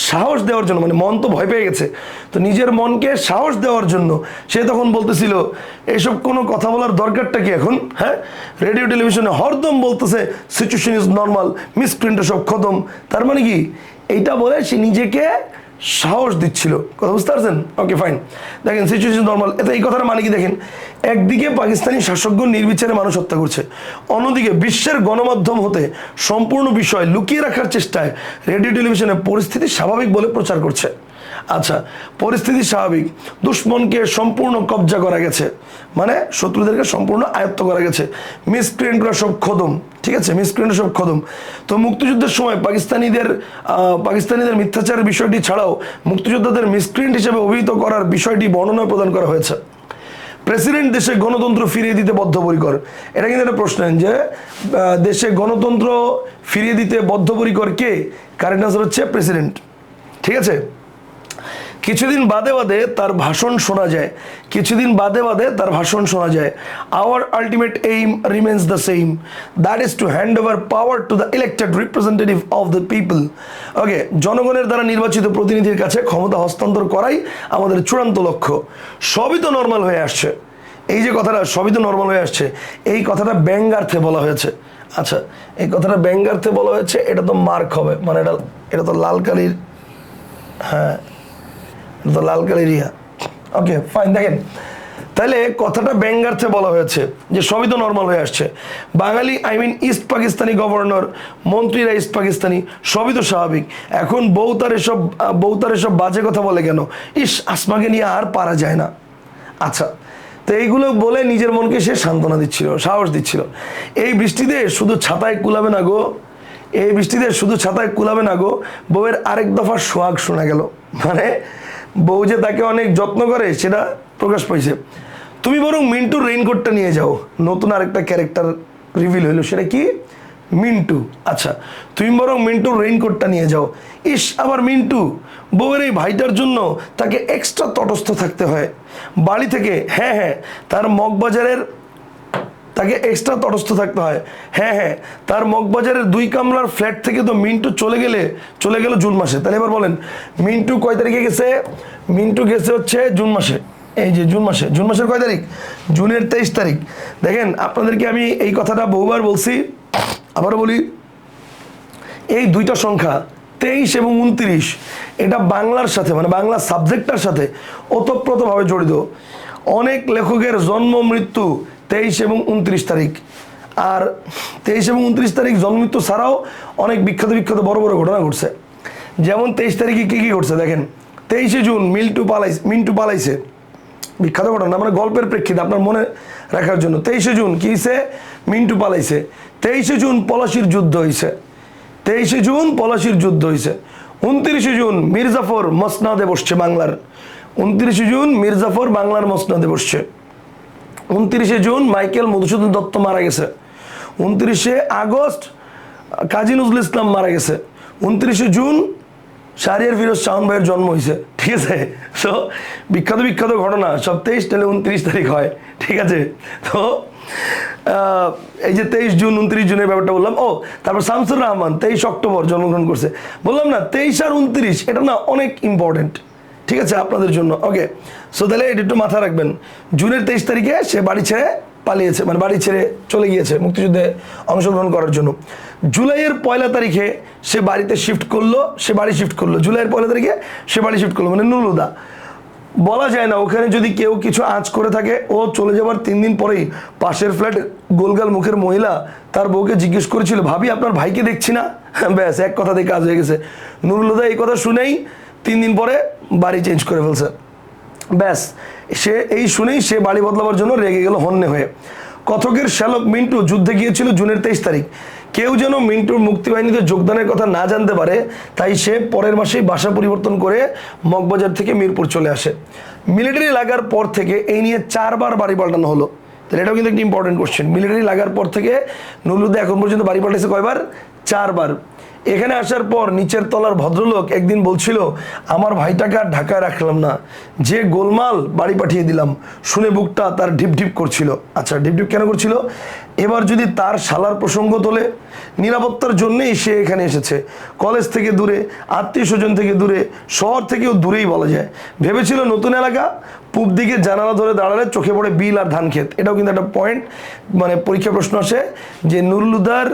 সাহস দেওয়ার জন্য, মানে মন তো ভয় পেয়ে গেছে, তো নিজের মনকে সাহস দেওয়ার জন্য সে তখন বলতেছিল এসব কোনো কথা বলার দরকারটা কি এখন, হ্যাঁ, রেডিও টেলিভিশনে হরদম বলতেছে সিচুয়েশন ইজ নর্মাল, মিসপ্রিন্ট সব খতম। তার মানে কি, এইটা বলে সে নিজেকে সাহস দিচ্ছিল। কথা বুঝতে পারছেন? Okay fine. দেখেন সিচুয়েশন নর্মাল, এতে এই কথাটা মানে কি দেখেন, একদিকে পাকিস্তানি শাসকগণ নির্বিচারে মানুষ হত্যা করছে, অন্যদিকে বিশ্বের গণমাধ্যম হতে সম্পূর্ণ বিষয় লুকিয়ে রাখার চেষ্টায় রেডিও টেলিভিশনে পরিস্থিতি স্বাভাবিক বলে প্রচার করছে। আচ্ছা, পরিস্থিতি স্বাভাবিক, দুশ্মনকে সম্পূর্ণ কবজা করা গেছে, মানে শত্রুদেরকে সম্পূর্ণ আয়ত্ত করা গেছে, মিসক্রিয়েন্টরা সব খতম, ঠিক আছে, মিসক্রিয়েন্টরা সব খতম। তো মুক্তিযুদ্ধের সময় পাকিস্তানিদের মিথ্যাচারের বিষয়টি ছাড়াও মুক্তিযোদ্ধাদের মিসক্রিয়েন্ট হিসেবে অভিহিত করার বিষয়টি বর্ণনা প্রদান করা হয়েছে। প্রেসিডেন্ট দেশে গণতন্ত্র ফিরিয়ে দিতে বদ্ধপরিকর। এটা কিন্তু একটা প্রশ্ন যে দেশে গণতন্ত্র ফিরিয়ে দিতে বদ্ধপরিকর কে? কারেক্ট আনসার হচ্ছে প্রেসিডেন্ট। ঠিক আছে, কিছুদিন বাদে বাদে তার ভাষণ শোনা যায়, কিছুদিন বাদে বাদে তার ভাষণ শোনা যায়, our ultimate aim remains the same, that is to hand over power to the elected representative of the people. Okay, জনগণের দ্বারা নির্বাচিত প্রতিনিধির কাছে ক্ষমতা হস্তান্তর করাই আমাদের চূড়ান্ত লক্ষ্য। সবই তো নর্মাল হয়ে আসছে, এই যে কথাটা সবই তো নর্মাল হয়ে আসছে, এই কথাটা ব্যঙ্গার্থে বলা হয়েছে। আচ্ছা, এই কথাটা ব্যঙ্গার্থে বলা হয়েছে, এটা তো মার্ক হবে, মানে এটা তো লাল কালির, হ্যাঁ তো লাল কালিরিয়া। ওকে ফাইন, দেখেন তাহলে কথাটা ব্যঙ্গার্থে বলা হয়েছে যে সবই তো নর্মাল হয়ে আসছে, বাঙালি ইস্ট পাকিস্তানি গভর্নর, মন্ত্রীরা ইস্ট পাকিস্তানি, সবই তো স্বাভাবিক, এখন বউতার এসব বাজে কথা বলে কেন, ইস আসমাকে নিয়ে আর পারা যায় না। আচ্ছা, তো এইগুলো বলে নিজের মনকে সে সান্ত্বনা দিচ্ছিল, সাহস দিচ্ছিল। এই বৃষ্টিতে শুধু ছাতায় কুলাবে না গো, এই বৃষ্টিতে শুধু ছাতায় কুলাবে না গো, বউয়ের আরেক দফা সোহাগ শোনা গেল, মানে বউ যে তাকে অনেক যত্ন করে সেটা প্রকাশ পাইছে। তুমি বরং মিন্টুর রেইনকোটটা নিয়ে যাও, নতুন আরেকটা ক্যারেক্টার রিভিল হইলো, সেটা কি? মিন্টু। আচ্ছা, তুমি বরং মিন্টুর রেইনকোটটা নিয়ে যাও। ইস, আবার মিন্টু, বউয়ের এই ভাইটার জন্য তাকে এক্সট্রা তটস্থ থাকতে হয় বাড়ি থেকে। হ্যাঁ হ্যাঁ, তার মগবাজারের তাকে এক্সট্রা তটস্থ থাকতে হয়। হ্যাঁ হ্যাঁ, তার মগবাজারের 2 কামরার ফ্ল্যাট থেকে তো মিন্টু চলে গেল জুন মাসে। তাহলে এবার বলেন মিন্টু কয় তারিখে গেছে? মিন্টু গেছে হচ্ছে জুন মাসে, এই যে জুন মাসের কয় তারিখ? জুনের 23 তারিখ। দেখেন আপনাদেরকে আমি এই কথাটা বহুবার বলছি, আবারও বলি, এই দুইটা সংখ্যা 23 এবং 29 এটা বাংলার সাথে, মানে বাংলা সাবজেক্টটার সাথে ওতপ্রোতভাবে জড়িত। অনেক লেখকের জন্ম মৃত্যু 23 এবং 29 তারিখ, আর 23 এবং 29 তারিখ জন্ম মৃত্যু ছাড়াও অনেক বিখ্যাত বড় বড় ঘটনা ঘটছে। যেমন 23 তারিখে কী ঘটছে দেখেন, 23শে জুন মিন্টু পালাইছে, বিখ্যাত ঘটনা, মানে গল্পের প্রেক্ষিতে আপনার মনে রাখার জন্য। 23শে জুন কী হয়েছে? মিন্টু পালাইছে। 23শে জুন পলাশির যুদ্ধ হয়েছে, 23শে জুন পলাশির যুদ্ধ হয়েছে। 29শে জুন মির্জাফর মসনাদে বসছে বাংলার, 29শে জুন মির্জাফর বাংলার মসনাদে বসছে। 29শে জুন মাইকেল মধুসূদন দত্ত মারা গেছে। 29শে আগস্ট কাজী নজরুল ইসলাম মারা গেছে। 29শে জুন শাহরিয়ার ফিরোজ শাওন ভাইয়ের জন্ম হয়েছে। ঠিক আছে, সো বিখ্যাত ঘটনা সব 23 তাহলে 29 তারিখ হয়। ঠিক আছে, তো এই যে 23 জুন 29 জুনের ব্যাপারটা বললাম। ও তারপর শামসুর রহমান 23 অক্টোবর জন্মগ্রহণ করছে। বললাম না 23 আর 29 এটা না অনেক ইম্পর্টেন্ট, ঠিক আছে আপনাদের জন্য। ওকে, সো তাহলে এটা একটু মাথায় রাখবেন। জুনের 23 তারিখে সে বাড়ি ছেড়ে পালিয়েছে, মানে বাড়ি ছেড়ে চলে গিয়েছে মুক্তিযুদ্ধে অংশগ্রহণ করার জন্য। জুলাইয়ের 1 তারিখে সে বাড়ি শিফট করলো। জুলাইয়ের 1 তারিখে সে বাড়ি শিফট করলো, মানে নুলুদা। বলা যায় না ওখানে যদি কেউ কিছু আঁচ করে থাকে, ও চলে যাওয়ার 3 দিন পরেই পাশের ফ্ল্যাট গোলগাল মুখের মহিলা তার বউকে জিজ্ঞেস করেছিল, ভাবি আপনার ভাইকে দেখছি না? ব্যাস, এক কথাতেই কাজ হয়ে গেছে। নুরুলুদা এই কথা শুনেই 3 দিন পরে বাড়ি চেঞ্জ করে ফেলছে। ব্যাস, সে বাড়ি বদলাবার জন্য রেগে গেল হন্যে হয়ে। কথকের শ্যালক মিন্টু যুদ্ধে গিয়েছিল জুনের 23 তারিখ। কেউ যেন মিন্টুর মুক্তিবাহিনীতে যোগদানের কথা না জানতে পারে, তাই সে পরের মাসেই বাসা পরিবর্তন করে মগবাজার থেকে মিরপুর চলে আসে। মিলিটারি লাগার পর থেকে এই নিয়ে 4 বার বাড়ি পাল্টানো হলো। তাহলে এটাও কিন্তু একটা ইম্পর্টেন্ট কোশ্চেন। মিলিটারি লাগার পর থেকে নুরুলুদা এখন পর্যন্ত বাড়ি পাল্টেছে কয়বার? 4 বার। এখানে আসার পর নিচের তলার ভদ্রলোক একদিন বলছিল, আমার ভাইটাকে আর ঢাকায় রাখলাম না, যে গোলমাল বাড়ি পাঠিয়ে দিলাম। শুনে বুকটা তার ঢিপ ঢিপ করছিল। আচ্ছা, ঢিপ ঢিপ কেন করছিল? এবার যদি তার শালার প্রসঙ্গ তোলে, নিরাপত্তার জন্যেই সে এখানে এসেছে, কলেজ থেকে দূরে, আত্মীয় স্বজন থেকে দূরে, শহর থেকেও দূরেই বলা যায়। ভেবেছিল নতুন এলাকা, পূব দিকে জানালা ধরে দাঁড়ালে চোখে পড়ে বিল আর ধান ক্ষেত। এটাও কিন্তু একটা পয়েন্ট, মানে পরীক্ষা প্রশ্ন আসে যে নুরুল হুদার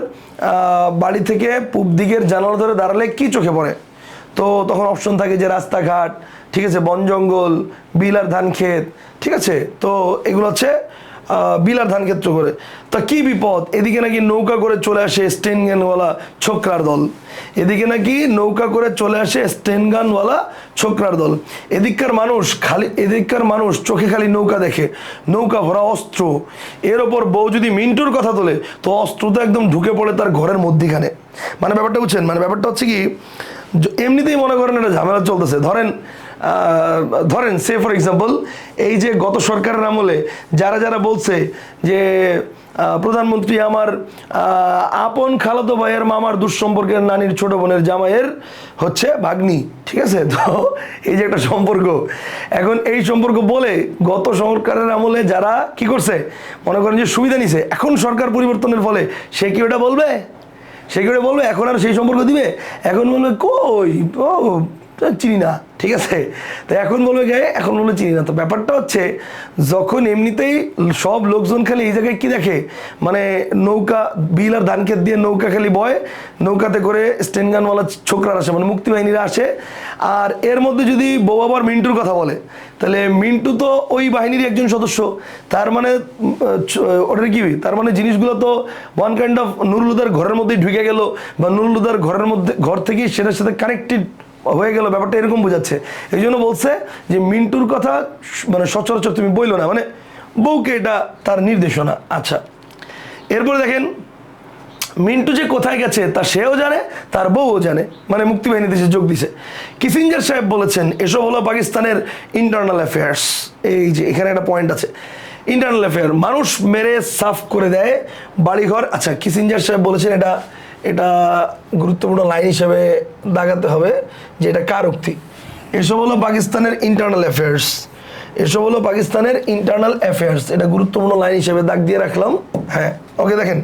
বাড়ি থেকে পূব দিকের জানালা ধরে দাঁড়ালে কি চোখে পড়ে। তো তখন অপশন থাকে যে রাস্তাঘাট, ঠিক আছে, বন জঙ্গল, বিল আর ধান ক্ষেত, ঠিক আছে। তো এগুলো হচ্ছে বিল আর ধান ক্ষেত্র করে। তা কি বিপদ, এদিকে নাকি নৌকা করে চলে আসে স্টেনগানওয়ালা ছোকরার দল, এদিকে নাকি নৌকা করে চলে আসে স্টেনগানওয়ালা ছোকরার দল। এদিককার মানুষ চোখে খালি নৌকা দেখে, নৌকা ভরা অস্ত্র। এর ওপর বউ যদি মিন্টুর কথা তোলে তো অস্ত্র তো একদম ঢুকে পড়ে তার ঘরের মধ্যিখানে। মানে ব্যাপারটা বুঝছেন, মানে ব্যাপারটা হচ্ছে কি, এমনিতেই মনে করেন একটা ঝামেলা চলতেছে। ধরেন সে ফর এক্সাম্পল, এই যে গত সরকারের আমলে যারা যারা বলছে যে প্রধানমন্ত্রী আমার আপন খালাতো ভাইয়ের মামার দুঃসম্পর্কের নানির ছোট বোনের জামাইয়ের হচ্ছে ভাগ্নি, ঠিক আছে। তো এই যে একটা সম্পর্ক, এখন এই সম্পর্ক বলে গত সরকারের আমলে যারা কি করছে, মনে করেন যে সুবিধা নিছে, এখন সরকার পরিবর্তনের ফলে সে কি ওটা বলবে? এখন আর সেই সম্পর্ক দিবে? এখন বলবে কই ও চিনি না, ঠিক আছে। তো এখন বলবে চিনি না। তো ব্যাপারটা হচ্ছে, যখন এমনিতেই সব লোকজন খালি এই জায়গায় কি দেখে, মানে নৌকা, বিল আর ধান ক্ষেত দিয়ে নৌকা খালি বয়, নৌকাতে করে স্টেনগানওয়ালা ছোকরারা আসে, মানে মুক্তিবাহিনীরা আসে। আর এর মধ্যে যদি বউ আবার মিন্টুর কথা বলে, তাহলে মিন্টু তো ওই বাহিনীর একজন সদস্য, তার মানে ওটার কি, তার মানে জিনিসগুলো তো ওয়ান কাইন্ড অফ নুরুল হুদার ঘরের মধ্যেই ঢুকে গেল, বা নুরুল হুদার ঘর থেকেই সেটার সাথে কানেক্টেড হয়ে গেল, ব্যাপারটা এরকম বোঝাচ্ছে। এই জন্য বলছে যে মিন্টুর কথা মানে সচরাচর তুমি বইলো না, মানে বউকে এটা তার নির্দেশনা। আচ্ছা, এরপরে দেখেন মিন্টু যে কোথায় গেছে তা সেও জানে, তার বউও জানে, মানে মুক্তিবাহিনীতে সে যোগ দিছে। কিসিঞ্জার সাহেব বলেছেন এসব হলো পাকিস্তানের ইন্টারনাল অ্যাফেয়ার্স। এই যে এখানে একটা পয়েন্ট আছে, ইন্টারনাল অ্যাফেয়ার, মানুষ মেরে সাফ করে দেয় বাড়িঘর। আচ্ছা, কিসিঞ্জার সাহেব বলেছেন, এটা গুরুত্বপূর্ণ লাইন হিসেবে দাগাতে হবে যে এটা কার উক্তি। এসব হলো পাকিস্তানের ইন্টারনাল অ্যাফেয়ার্স, এটা গুরুত্বপূর্ণ লাইন হিসেবে দাগ দিয়ে রাখলাম। হ্যাঁ, ওকে, দেখেন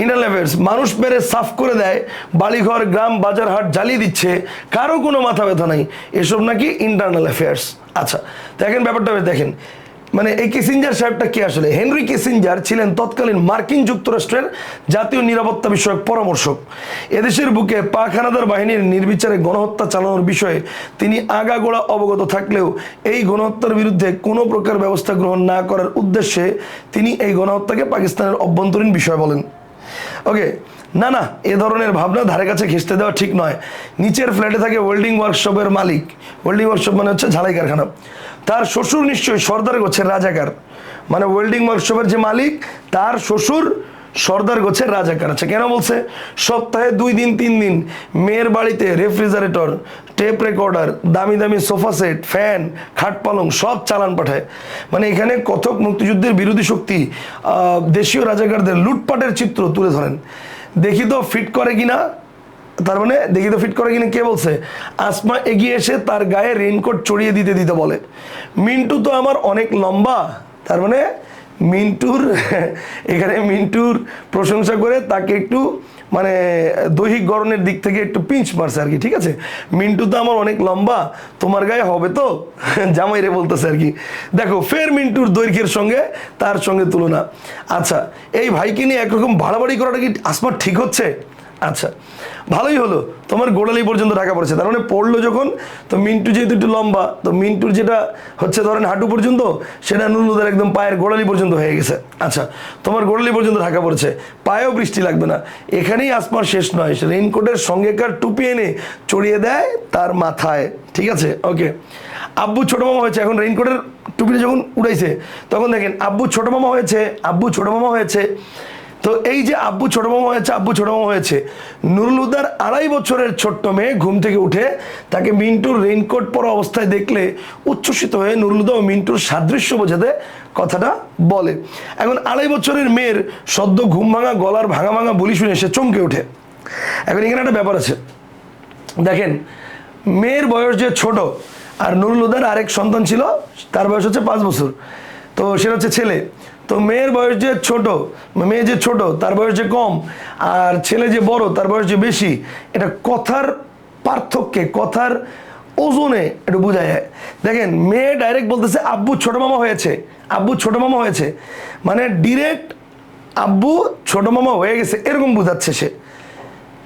ইন্টারনাল অ্যাফেয়ার্স, মানুষ মেরে সাফ করে দেয় বাড়িঘর, গ্রাম, বাজার, হাট জ্বালিয়ে দিচ্ছে, কারো কোনো মাথা ব্যথা নাই, এসব নাকি ইন্টারনাল অ্যাফেয়ার্স। আচ্ছা, দেখেন ব্যাপারটা দেখেন, মানে এই কিসিঞ্জার সাহেবটা কি আসলে? হেনরি কিসিঞ্জার ছিলেন তৎকালীন মার্কিন যুক্তরাষ্ট্রের জাতীয় নিরাপত্তা বিষয়ক পরামর্শক। এদেশের বুকে পাক হানাদার বাহিনীর নির্বিচারে গণহত্যা চালানোর বিষয়ে তিনি আগাগোড়া অবগত থাকলেও এই গণহত্যার বিরুদ্ধে কোনো প্রকার ব্যবস্থা গ্রহণ না করার উদ্দেশ্যে তিনি এই গণহত্যাকে পাকিস্তানের অভ্যন্তরীণ বিষয় বলেন। ওকে, না, এ ধরনের ভাবনা ধারে কাছে ঘেঁষতে দেওয়া ঠিক নয়। নিচের ফ্ল্যাটে থাকে ওয়েল্ডিং ওয়ার্কশপের মালিক, ওয়েল্ডিং ওয়ার্কশপ মানে হচ্ছে ঝালাই কারখানা, তার শ্বশুর নিশ্চয়ই সর্দার গোছের রাজাকার, মানে ওয়েল্ডিং ওয়ার্কশপের যে মালিক তার শ্বশুর সর্দার গোছের রাজাকার। আচ্ছা, কেন বলছে? সপ্তাহে 2 দিন 3 দিন মেয়ের বাড়িতে রেফ্রিজারেটর, টেপ রেকর্ডার, দামি দামি সোফা সেট, ফ্যান, খাট পালং সব চালান পাঠায়। মানে এখানে কথক মুক্তিযুদ্ধের বিরোধী শক্তি দেশীয় রাজাকারদের লুটপাটের চিত্র তুলে ধরেন। দেখি তো ফিট করে কিনা, কে বলছে? আসমা এগিয়ে এসে তার গায়ে রেইনকোট চড়িয়ে দিতে বলে, মিন্টু তো আমার অনেক লম্বা। তার মানে মিন্টুর প্রশংসা করে তাকে একটু মানে দৈহিক গড়নের দিক থেকে একটু পিঞ্চ মারছে আর কি, ঠিক আছে। মিন্টু তো আমার অনেক লম্বা, তোমার গায়ে হবে তো, জামাইরে বলতেছে আর কি। দেখো ফের মিন্টুর দৈর্ঘ্যের সঙ্গে তার সঙ্গে তুলনা। আচ্ছা, এই ভাইকে নিয়ে একরকম বাড়াবাড়ি করাটা কি আসমার ঠিক হচ্ছে? আচ্ছা, ভালোই হলো, তোমার গোড়ালি পর্যন্ত ঢাকা পড়েছে, তার মানে পড়লো যখন, তো মিন্টু যেহেতু একটু লম্বা, তো মিন্টুর যেটা হচ্ছে ধরেন হাঁটু পর্যন্ত, সেটা নুরুল হুদার একদম পায়ের গোড়ালি পর্যন্ত হয়ে গেছে। আচ্ছা, তোমার গোড়ালি পর্যন্ত ঢাকা পড়েছে, পায়েও বৃষ্টি লাগবে না। এখানেই আসমার শেষ নয়, সে রেইনকোটের সঙ্গেকার টুপি এনে চড়িয়ে দেয় তার মাথায়, ঠিক আছে। ওকে, আব্বু ছোট মামা হয়েছে, এখন রেইনকোটের টুপিটা যখন উড়াইছে তখন দেখেন আব্বু ছোট মামা হয়েছে। তো এই যে আব্বু ছোট মামা হয়েছে, নুরুল হুদার 2.5 বছরের ছোট্ট মেয়ে ঘুম থেকে উঠে তাকে মিন্টুর রেইনকোট পরা অবস্থায় দেখলে উচ্ছ্বসিত হয়ে নুরুল হুদা ও মিন্টুর সাদৃশ্য বোঝাতে কথাটা বলে। এখন 2.5 বছরের মেয়ের সদ্য ঘুম ভাঙা গলার ভাঙা বলি শুনে সে চমকে ওঠে। এখন এখানে একটা ব্যাপার আছে, দেখেন মেয়ের বয়স যে ছোট, আর নুরুল হুদার আরেক সন্তান ছিল, তার বয়স হচ্ছে 5 বছর, তো সেটা হচ্ছে ছেলে। তো মেয়ের বয়স যে ছোট, মেয়ে যে ছোট তার বয়স যে কম, আর ছেলে যে বড় তার বয়স যে বেশি, এটা কথার পার্থক্যে, কথার ওজনে একটু বোঝা যায়। দেখেন, মেয়ে ডাইরেক্ট বলতেছে আব্বু ছোট মামা হয়েছে, আব্বু ছোট মামা হয়েছে, মানে ডিরেক্ট আব্বু ছোট মামা হয়ে গেছে এরকম বোঝাচ্ছে সে।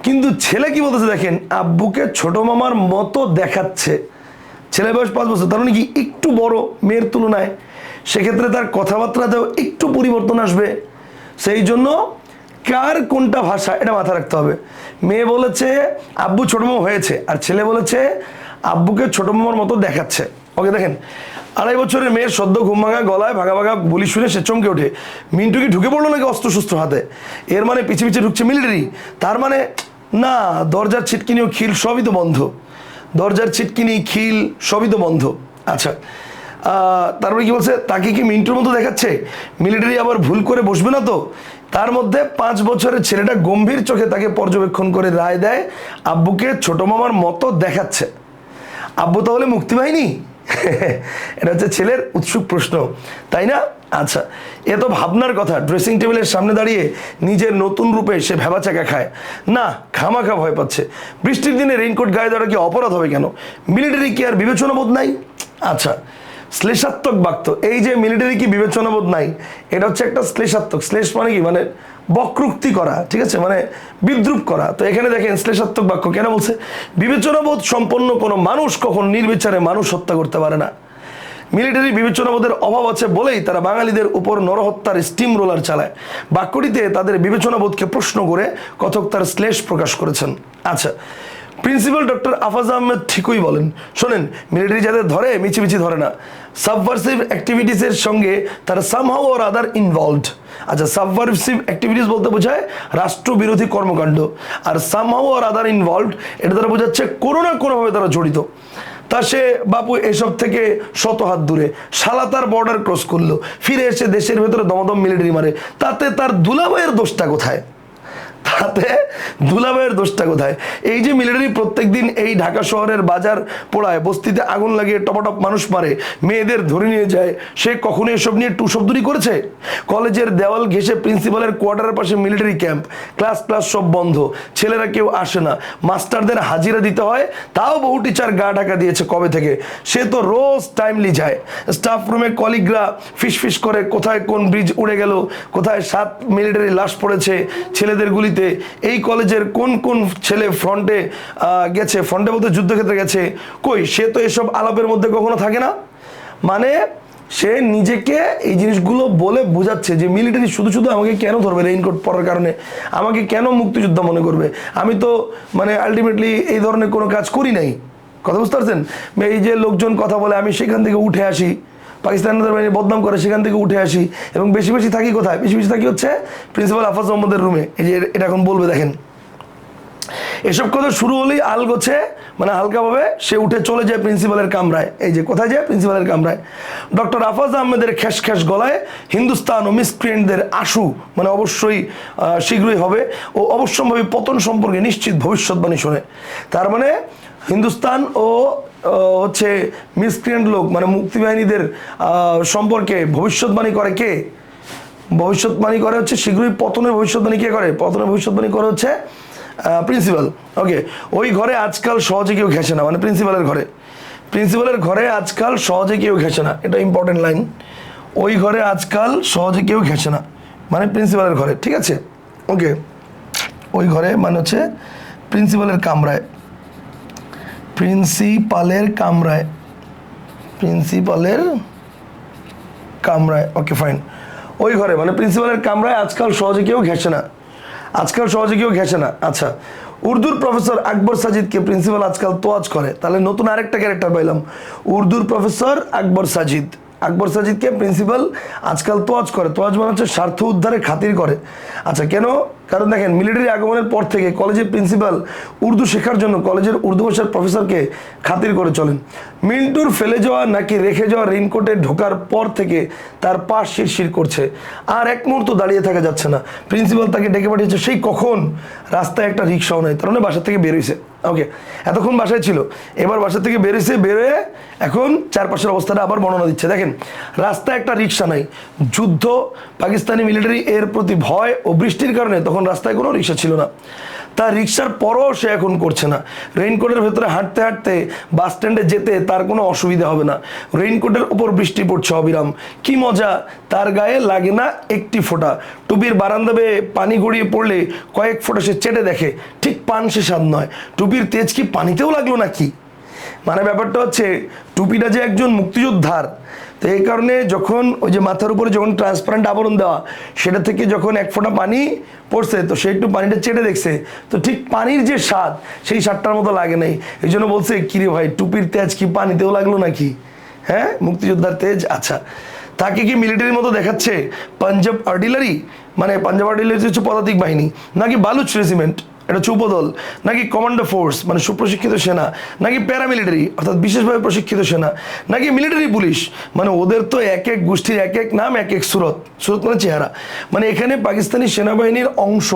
কিন্তু ছেলে কি বলতেছে দেখেন, আব্বুকে ছোট মামার মতো দেখাচ্ছে। ছেলের বয়স 5 বছর, তার মানে কি একটু বড় মেয়ের তুলনায়, সেক্ষেত্রে তার কথাবার্তাতেও একটু পরিবর্তন আসবে। সেই জন্য কার কোনটা ভাষা এটা মাথায় রাখতে হবে। মেয়ে বলেছে আব্বু ছোট মামা হয়েছে, আর ছেলে বলেছে আব্বুকে ছোট মামার মতো দেখাচ্ছে। ওকে, দেখেন 2.5 বছরের মেয়ের সদ্য ঘুম ভাঙা গলায় ভাগা ভাগা গুলি শুনে সে চমকে ওঠে। মিন্টু কি ঢুকে পড়লো নাকি অস্ত্র শস্ত্র হাতে? এর মানে পিছিয়ে পিছিয়ে ঢুকছে মিলিটারি। তার মানে না, দরজার ছিটকিনি ও খিল সবই তো বন্ধ, দরজার ছিটকিনি খিল সবই তো বন্ধ। আচ্ছা, তারপরে কি বলছে, তাকে কি মিন্টুর মতো দেখাচ্ছে? মিলিটারি আবার ভুল করে বসবে না তো? তার মধ্যে 5 বছরের ছেলেটা গম্ভীর চোখে তাকে পর্যবেক্ষণ করে রায় দেয় আব্বুকে ছোট মামার মতো দেখাচ্ছে। আব্বু তাহলে মুক্তিবাহিনী? এটা হচ্ছে ছেলের উৎসুক প্রশ্ন, তাই না? আচ্ছা, এ তো ভাবনার কথা। ড্রেসিং টেবিলের সামনে দাঁড়িয়ে নিজের নতুন রূপে সে ভেবাচাকা খায়। না, খামাখা ভয় পাচ্ছে। বৃষ্টির দিনে রেইনকোট গায়ে দেওয়াটা কি অপরাধ হবে কেন? মিলিটারি কি আর বিবেচনাবোধ নাই? আচ্ছা, শ্লেষাত্মক বাক্য, এই যে মিলিটারি কি বিবেচনাবোধ নাই, এটা হচ্ছে একটা শ্লেষাত্মক। শ্লেষ মানে কি, মানে বক্রোক্তি করা, ঠিক আছে, মানে বিদ্রুপ করা। তো এখানে দেখেন শ্লেষাত্মক বাক্য কেন বলছে, বিবেচনাবোধ সম্পন্ন কোনো মানুষ কখন নির্বিচারে মানুষ হত্যা করতে পারে না। মিলিটারি বিবেচনাবোধের অভাব আছে বলেই তারা বাঙালিদের উপর নরহত্যার স্টিম রোলার চালায়। বাক্যটিতে তাদের বিবেচনাবোধকে প্রশ্ন করে কথক তার শ্লেষ প্রকাশ করেছেন। আচ্ছা, প্রিন্সিপাল ডক্টর আফাজ আহমেদ ঠিকই বলেন। শোনেন, মিলিটারি যাদের ধরে মিছিমিছি ধরে না, সাবভার্সিভ অ্যাক্টিভিটিসের সঙ্গে তারা সামহাউ অর আদার ইনভলভড। আচ্ছা, সাবভার্সিভ অ্যাক্টিভিটিস বলতে বোঝায় রাষ্ট্রবিরোধী কর্মকাণ্ড, আর সামহাউ অর আদার ইনভলভড এটা তারা বোঝাচ্ছে কোনো না কোনোভাবে তারা জড়িত। তা সে বাপু এসব থেকে শত হাত দূরে, শালা তার বর্ডার ক্রস করলো, ফিরে এসে দেশের ভেতরে দমদম মিলিটারি মারে, তাতে তার দুলাভাইয়ের দোষটা কোথায়? তাতে দুলাভাইয়ের দোষটা কোথায়? এই যে মিলিটারি প্রত্যেকদিন এই ঢাকা শহরের বাজার পোড়ায়, বস্তিতে আগুন লাগিয়ে টপাটপ মানুষ মারে, মেয়েদের ধরে নিয়ে যায়, সে কখনো এসব নিয়ে টুশব্দুরি করেছে? কলেজের দেওয়াল ঘেঁষে প্রিন্সিপালের কোয়ার্টারের পাশে মিলিটারি ক্যাম্প, ক্লাস সব বন্ধ, ছেলেরা কেউ আসে না, মাস্টারদের হাজিরা দিতে হয়, তাও বহু টিচার গা ঢাকা দিয়েছে কবে থেকে। সে তো রোজ টাইমলি যায়। স্টাফ রুমে কলিগরা ফিস করে কোথায় কোন ব্রিজ উড়ে গেল, কোথায় 7 মিলিটারি লাশ পড়েছে ছেলেদের গুলিতে, এই কলেজের কোন কোন ছেলে ফ্রন্টে গেছে, ফ্রন্টে বলতে যুদ্ধক্ষেত্রে গেছে, কই সে তো এসব আলাপের মধ্যে কখনো থাকে না। মানে সে নিজেকে এই জিনিসগুলো বলে বোঝাচ্ছে যে মিলিটারি শুধু শুধু আমাকে কেন ধরবে রেইনকোট পরার কারণে, আমাকে কেন মুক্তিযোদ্ধা মনে করবে, আমি তো মানে আলটিমেটলি এই ধরনের কোনো কাজ করি নাই। কথা বুঝতে পারছেন? এই যে লোকজন কথা বলে আমি সেখান থেকে উঠে আসি, পাকিস্তানের বাহিনী বদনাম করে সেখান থেকে উঠে আসি, এবং বেশি বেশি থাকি কোথায়? বেশি বেশি থাকি হচ্ছে প্রিন্সিপাল আফাজ আহমদের রুমে। এই যে এটা এখন বলবে, দেখেন এসব কথা শুরু হলেই আলগোছে, মানে হালকাভাবে সে উঠে চলে যায় প্রিন্সিপালের কামরায়। এই যে কোথায় যায়? প্রিন্সিপালের কামরায়। ডক্টর আফাজ আহমেদের খ্যাস খ্যাস গলায় হিন্দুস্তান ও মিসক্রিয়েন্টদের আশু, মানে অবশ্যই শীঘ্রই হবে ও অবশ্যম্ভাবী পতন সম্পর্কে নিশ্চিত ভবিষ্যৎবাণী শোনে। তার মানে হিন্দুস্তান ও হচ্ছে মিসক্রিয়েন্ট লোক, মানে মুক্তিবাহিনীদের সম্পর্কে ভবিষ্যৎবাণী করে কে? ভবিষ্যৎবাণী করে হচ্ছে শীঘ্রই পতনের ভবিষ্যৎবাণী কে করে? পতনের ভবিষ্যৎবাণী করে হচ্ছে প্রিন্সিপাল। ওকে, ওই ঘরে আজকাল সহজে কেউ ঘেঁষে না, মানে প্রিন্সিপালের ঘরে আজকাল সহজে কেউ ঘেঁষে না, এটা ইম্পর্টেন্ট লাইন। ওই ঘরে আজকাল সহজে কেউ ঘেঁষে না, মানে প্রিন্সিপালের ঘরে, ঠিক আছে? ওকে, ওই ঘরে মানে হচ্ছে প্রিন্সিপালের কামরায়, ওকে ফাইন। ওই ঘরে মানে প্রিন্সিপালের কামরায় আজকাল সহজে কেউ ঘেঁষে না। আচ্ছা, উর্দুর প্রফেসর আকবর সাজিদকে প্রিন্সিপাল আজকাল তোয়াজ করে, তাহলে নতুন আরেকটা ক্যারেক্টার পাইলাম, উর্দুর প্রফেসর আকবর সাজিদকে প্রিন্সিপাল আজকাল তোয়াজ করে। তোয়াজ মানে হচ্ছে স্বার্থ উদ্ধারে খাতির করে। আচ্ছা, কেন কারণ দেখেন মিলিটারি আগমনের পর থেকে কলেজের প্রিন্সিপাল উর্দু শেখার জন্য কলেজের উর্দু ভাষার প্রফেসরকে খাতির করে চলেন। মিন্টুর ফেলে যাওয়া নাকি রেখে যাওয়া রেইনকোটে ঢোকার পর থেকে তার পা শিরশির করছে, আর এক মুহূর্ত দাঁড়িয়ে থাকা যাচ্ছে না। প্রিন্সিপাল তাকে ডেকে পাঠিয়েছে সেই কখন, রাস্তায় একটা রিক্সাও নেই, তার মানে বাসা থেকে বেরোইছে। ওকে, এতক্ষণ বাসায় ছিল, এবার বাসা থেকে বেরোইছে, বেরোয় এখন চারপাশের অবস্থাটা আবার বর্ণনা দিচ্ছে। দেখেন, রাস্তায় একটা রিক্সা নাই, যুদ্ধ, পাকিস্তানি মিলিটারি এর প্রতি ভয় ও বৃষ্টির কারণে তখন রাস্তায় কোনো রিক্সা ছিল না। তার রিক্সার পরও সে এখন করছে না। রেইনকোটের ভেতরে হাঁটতে হাঁটতে বাস স্ট্যান্ডে যেতে তার কোনো অসুবিধা হবে না। রেইনকোটের উপর বৃষ্টি পড়ছে অবিরাম, কি মজা, তার গায়ে লাগে না একটি ফোঁটা। টুপির বারান্দা বেয়ে পানি গড়িয়ে পড়লে কয়েক ফোঁটা সে চেটে দেখে, ঠিক পান সে স্বাদ নয়। টুপির তেজ কি পানিতেও লাগলো নাকি? মানে ব্যাপারটা হচ্ছে টুপিটা যে একজন মুক্তিযোদ্ধার, তো এই কারণে যখন ওই যে মাথার উপরে যখন ট্রান্সপারেন্ট আবরণ দেওয়া, সেটা থেকে যখন এক ফোঁটা পানি পড়ছে, তো সে একটু পানিটা চেটে দেখছে, তো ঠিক পানির যে স্বাদ, সেই স্বাদটার মতো লাগে নাই। এই জন্য বলছে, কিরে ভাই, টুপির তেজ কি পানিতেও লাগলো নাকি? হ্যাঁ, মুক্তিযোদ্ধার তেজ। আচ্ছা, তাকে কি মিলিটারির মতো দেখাচ্ছে পাঞ্জাব আর্টিলারি, মানে পাঞ্জাব আর্টিলারি হচ্ছে পদাতিক বাহিনী, নাকি বালুচ রেজিমেন্ট, এটা হচ্ছে উপদল, নাকি কমান্ডো ফোর্স মানে সুপ্রশিক্ষিত সেনা, নাকি প্যারামিলিটারি অর্থাৎ বিশেষভাবে প্রশিক্ষিত সেনা, নাকি মিলিটারি পুলিশ, মানে ওদের তো এক এক গোষ্ঠীর এক এক নাম, এক এক সুরত, সুরত মানে চেহারা। মানে এখানে পাকিস্তানি সেনাবাহিনীর অংশ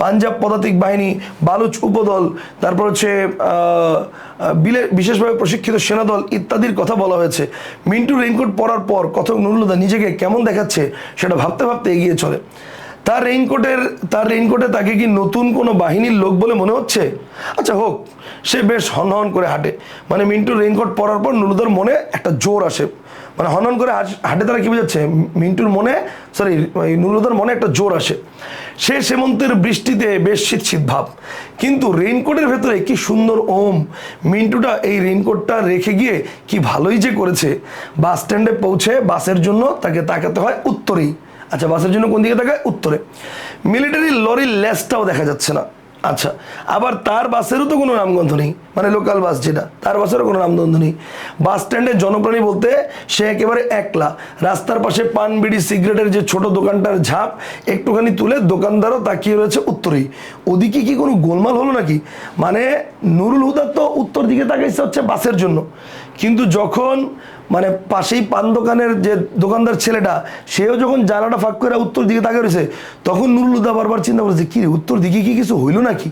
পাঞ্জাব পদাতিক বাহিনী, বালুচ উপদল, তারপর হচ্ছে বিশেষভাবে প্রশিক্ষিত সেনাদল ইত্যাদির কথা বলা হয়েছে। মিন্টু রেইনকোট পরার পর কথক নুরুল হুদা নিজেকে কেমন দেখাচ্ছে সেটা ভাবতে ভাবতে এগিয়ে চলে। তার রেইনকোটে তাকে কি নতুন কোনো বাহিনীর লোক বলে মনে হচ্ছে? আচ্ছা হোক, সে বেশ হনহন করে হাঁটে। মানে মিন্টুর রেইনকোট পরার পর নুরুদার মনে একটা জোর আসে, মানে হনহন করে হাঁটে তারা কি বোঝাচ্ছে, মিন্টুর মনে, সরি নুরুদার মনে একটা জোর আসে। সে সেমন্তের বৃষ্টিতে বেশ শীত শীত ভাব, কিন্তু রেইনকোটের ভেতরে কি সুন্দর ওম। মিন্টুটা এই রেইনকোটটা রেখে গিয়ে কি ভালোই যে করেছে। বাস স্ট্যান্ডে পৌঁছে বাসের জন্য তাকে তাকাতে হয় উত্তরেই। আচ্ছা, বাসের জন্য কোন দিকে তাকায়? উত্তরে। মিলিটারি লরির লেজটাও দেখা যাচ্ছে না। আচ্ছা, আবার তার বাসেরও তো কোনো নামগন্ধ নেই, মানে লোকাল বাস যেটা, তার বাসেরও কোনো নামগন্ধ নেই। বাস স্ট্যান্ডে জনপ্রাণী বলতে সে একেবারে একলা। রাস্তার পাশে পান বিড়ি সিগারেটের যে ছোট দোকানটার ঝাঁপ একটুখানি তুলে দোকানদারও তাকিয়ে রয়েছে উত্তরেই। ওদিকে কি কোনো গোলমাল হলো নাকি? মানে নুরুল হুদা তো উত্তর দিকে তাকাইছে হচ্ছে বাসের জন্য, কিন্তু যখন মানে পাশেই পান দোকানের যে দোকানদার ছেলেটা, সেও যখন জানালাটা ফাঁক করে উত্তর দিকে তাকিয়ে রয়েছে, তখন নুরুল হুদা বারবার চিন্তা করেছে, কি রে, উত্তর দিকে কি কিছু হইলো নাকি?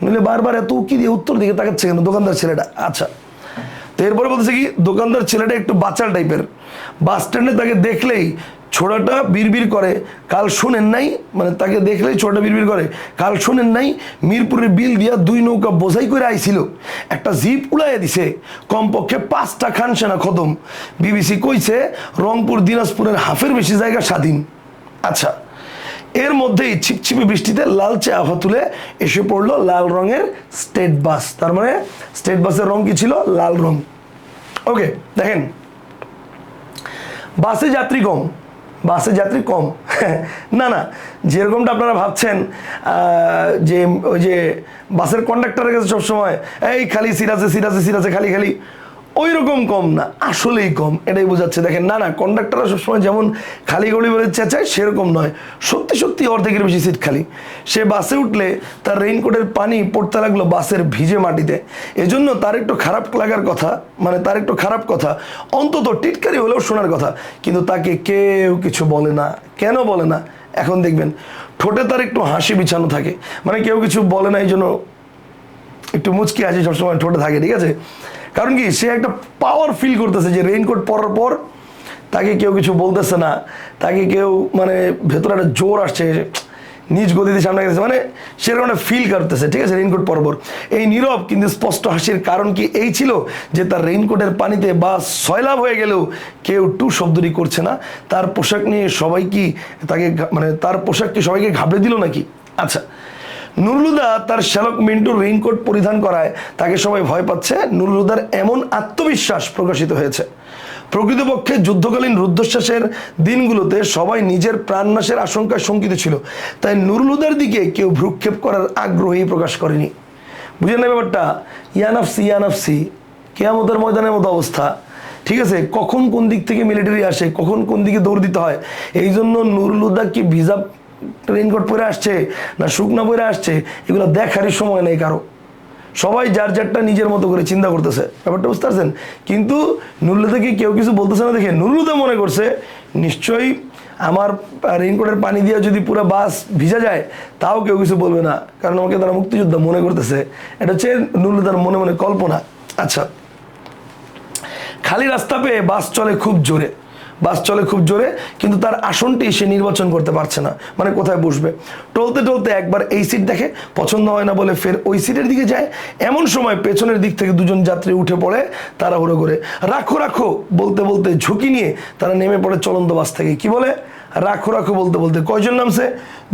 নইলে বারবার এত কি দিয়ে উত্তর দিকে তাকাচ্ছে কেন দোকানদার ছেলেটা? আচ্ছা, তো এরপরে বলতেছে কি, দোকানদার ছেলেটা একটু বাচাল টাইপের। বাস স্ট্যান্ডে তাকে দেখলেই ছোড়াটা বিড়বিড় করে, কাল শোনেন নাই, মানে তাকে দেখলেই ছোড়াটা বিড়বিড় করে, কাল শোনেন নাই, মিরপুরের বিল দিয়া 2 নৌকা বোঝাই করে আইছিল, একটা জিপ উড়াইয়া দিছে, কমপক্ষে 5টা খান সেনা খতম। বিবিসি কইছে রংপুর দিনাজপুরের হাফের বেশি জায়গা স্বাধীন। আচ্ছা, এর মধ্যেই ছিপছিপে বৃষ্টিতে লালচে আভা তুলে এসে পড়লো লাল রঙের স্টেট বাস। তার মানে স্টেট বাসের রং কি ছিল? লাল রং। ওকে, দেখেন, বাসে যাত্রী কম, বাসে যাত্রী কম না না, যেরকমটা আপনারা ভাবছেন যে ওই যে বাসের কন্ডাক্টরের কাছে সবসময় এই খালি সিট আছে, সিট আছে, সিট আছে, খালি খালি, ওই রকম কম না, আসলেই কম, এটাই বোঝাচ্ছে। দেখেন, না না, কন্ডাক্টররা সবসময় যেমন খালি গলি বলে চেঁচায় সেরকম নয়, সত্যি সত্যি অর্ধেকের বেশি সিট খালি। সে বাসে উঠলে তার রেইনকোটের পানি পড়তে লাগলো বাসের ভিজে মাটিতে। এজন্য তার একটু খারাপ লাগার কথা, মানে তার একটু খারাপ কথা অন্তত টিটকারি হলেও শোনার কথা, কিন্তু তাকে কেউ কিছু বলে না। কেন বলে না? এখন দেখবেন, ঠোঁটে তার একটু হাসি বিছানো থাকে, মানে কেউ কিছু বলে না এই জন্য একটু মুচকি হাসি সবসময় ঠোঁটে থাকে, ঠিক আছে? কারণ কি, সে একটা পাওয়ার ফিল করতেছে যে রেইনকোট পরার পর তাকে কেউ কিছু বলতেছে না, তাকে কেউ মানে ভেতরে একটা জোর আসছে, নিজ গতিতে সামনে গেছে, মানে সেরকম একটা ফিল করতেছে, ঠিক আছে, রেইনকোট পরার পর। এই নীরব কিন্তু স্পষ্ট হাসির কারণ কি এই ছিল যে তার রেইনকোটের পানিতে বাস সয়লাভ হয়ে গেলেও কেউ টু শব্দটি করছে না। তার পোশাক নিয়ে সবাই কি তাকে, মানে তার পোশাক কি সবাইকে ঘাবড়ে দিল নাকি? আচ্ছা, নুরুল হুদা তার শ্যালক মিন্টুর রেইনকোট পরিধান করায় তাকে সবাই ভয় পাচ্ছে। নুরুল হুদার এমন আত্মবিশ্বাস প্রকাশিত হয়েছে। প্রকৃতপক্ষে যুদ্ধকালীন রুদ্ধশ্বাসের দিনগুলোতে সবাই নিজের প্রাণনাশের আশঙ্কায় শঙ্কিত ছিল, তাই নুরুল হুদার দিকে কেউ ভ্রুক্ষেপ করার আগ্রহী প্রকাশ করেনি। বুঝলেন না ব্যাপারটা? ইয়ানাফসি ইয়ানাফসি, কিয়ামতের ময়দানের মতো অবস্থা, ঠিক আছে? কখন কোন দিক থেকে মিলিটারি আসে, কখন কোন দিকে দৌড় দিতে হয়। এই জন্য নুরুল হুদা কি ভিজা রেইনকোট পরে আসছে না শুকনো পরে আসছে, এগুলো দেখারই সময় নেই কারো। সবাই যার যারটা নিজের মতো করে চিন্তা করতেছে, ব্যাপারটা বুঝতে পারছেন? কিন্তু নুরুলুদাকে কেউ কিছু বলতেছে না দেখে নুরুলুদা মনে করছে নিশ্চয়ই আমার রেইনকোটের পানি দিয়ে যদি পুরো বাস ভিজা যায় তাও কেউ কিছু বলবে না, কারণ আমাকে তারা মুক্তিযোদ্ধা মনে করতেছে। এটা হচ্ছে নুরুলুদার মনে মনে কল্পনা। আচ্ছা, খালি রাস্তা পেয়ে বাস চলে খুব জোরে, বাস চলে খুব জোরে, কিন্তু তার আসনটি সে নির্বাচন করতে পারছে না, মানে কোথায় বসবে। টলতে টলতে একবার এই সিট দেখে, পছন্দ হয় না বলে ফের ওই সিটের দিকে যায়। এমন সময় পেছনের দিক থেকে দুজন যাত্রী উঠে পড়ে তাড়াহুড়ো করে। রাখো রাখো বলতে বলতে ঝুঁকি নিয়ে তারা নেমে পড়ে চলন্ত বাস থেকে। কি বলে? রাখো রাখো বলতে বলতে। কয়জন নামছে?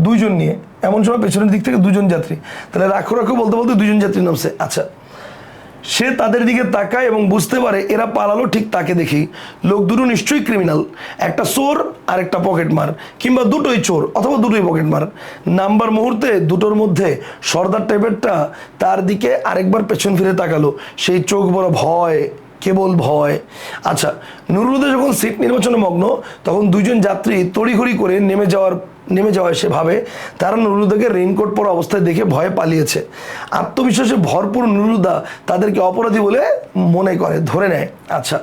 দুইজন নিয়ে। এমন সময় পেছনের দিক থেকে দুজন যাত্রী, তাহলে রাখো রাখো বলতে বলতে দুজন যাত্রী নামছে। আচ্ছা, সে তাদের দিকে তাকায় এবং বুঝতে পারে এরা পালালো ঠিক তাকে দেখেই। লোক দুটো নিশ্চয়ই ক্রিমিনাল, একটা চোর আর একটা পকেটমার, কিংবা দুটোই চোর অথবা দুটোই পকেটমার। নাম্বার মুহূর্তে দুটোর মধ্যে সর্দার টাইপেরটা তার দিকে আরেকবার পেছন ফিরে তাকালো। সেই চোখ বড় ভয়, কেবল ভয়। আচ্ছা, নুরুলুদা যখন সিট নির্বাচনে মগ্ন, তখন দুইজন যাত্রী তড়িঘড়ি করে নেমে যাওয়ায় সে ভাবে তারা নুরুলুদাকে রেইনকোট পরা অবস্থায় দেখে ভয়ে পালিয়েছে। আত্মবিশ্বাসে ভরপুর নুরুলুদা তাদেরকে অপরাধী বলে মনে করে, ধরে নেয়। আচ্ছা,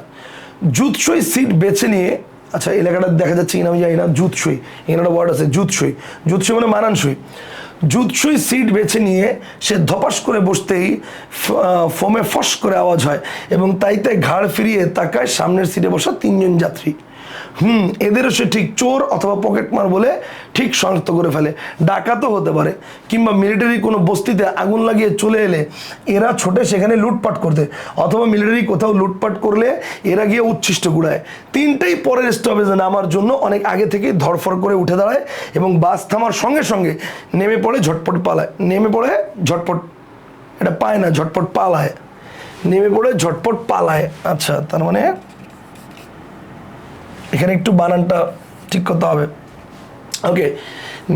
জুৎসই সিট বেছে নিয়ে, আচ্ছা এলাকাটা দেখা যাচ্ছে কিনা আমি জানি না, জুৎসই এখানে একটা ওয়ার্ড আছে, জুৎসই। জুৎসই মানে মানানসই। জুৎসই সিট বেছে নিয়ে সে ধপাস করে বসতেই ফোমে ফস করে আওয়াজ হয় এবং তাই ঘাড় ফিরিয়ে তাকায় সামনের সিটে বসা তিনজন যাত্রী। এদেরও সে ঠিক চোর অথবা পকেটমার বলে ঠিক শনাক্ত করে ফেলে। ডাকাতও হতে পারে, কিংবা মিলিটারি কোনো বস্তিতে আগুন লাগিয়ে চলে এলে এরা ছোটে সেখানে লুটপাট করতে, অথবা মিলিটারি কোথাও লুটপাট করলে এরা গিয়ে উচ্ছিষ্ট গুড়ায়। তিনটেই পরের স্টপেজে নামার জন্য অনেক আগে থেকেই ধরফর করে উঠে দাঁড়ায় এবং বাস থামার সঙ্গে সঙ্গে নেমে পড়ে ঝটপট পালায়। নেমে পড়ে ঝটপট, এটা পায় না, ঝটপট পালায়। নেমে পড়ে ঝটপট পালায়। আচ্ছা, তার মানে এখানে একটু বানানটা ঠিক করতে হবে। ওকে,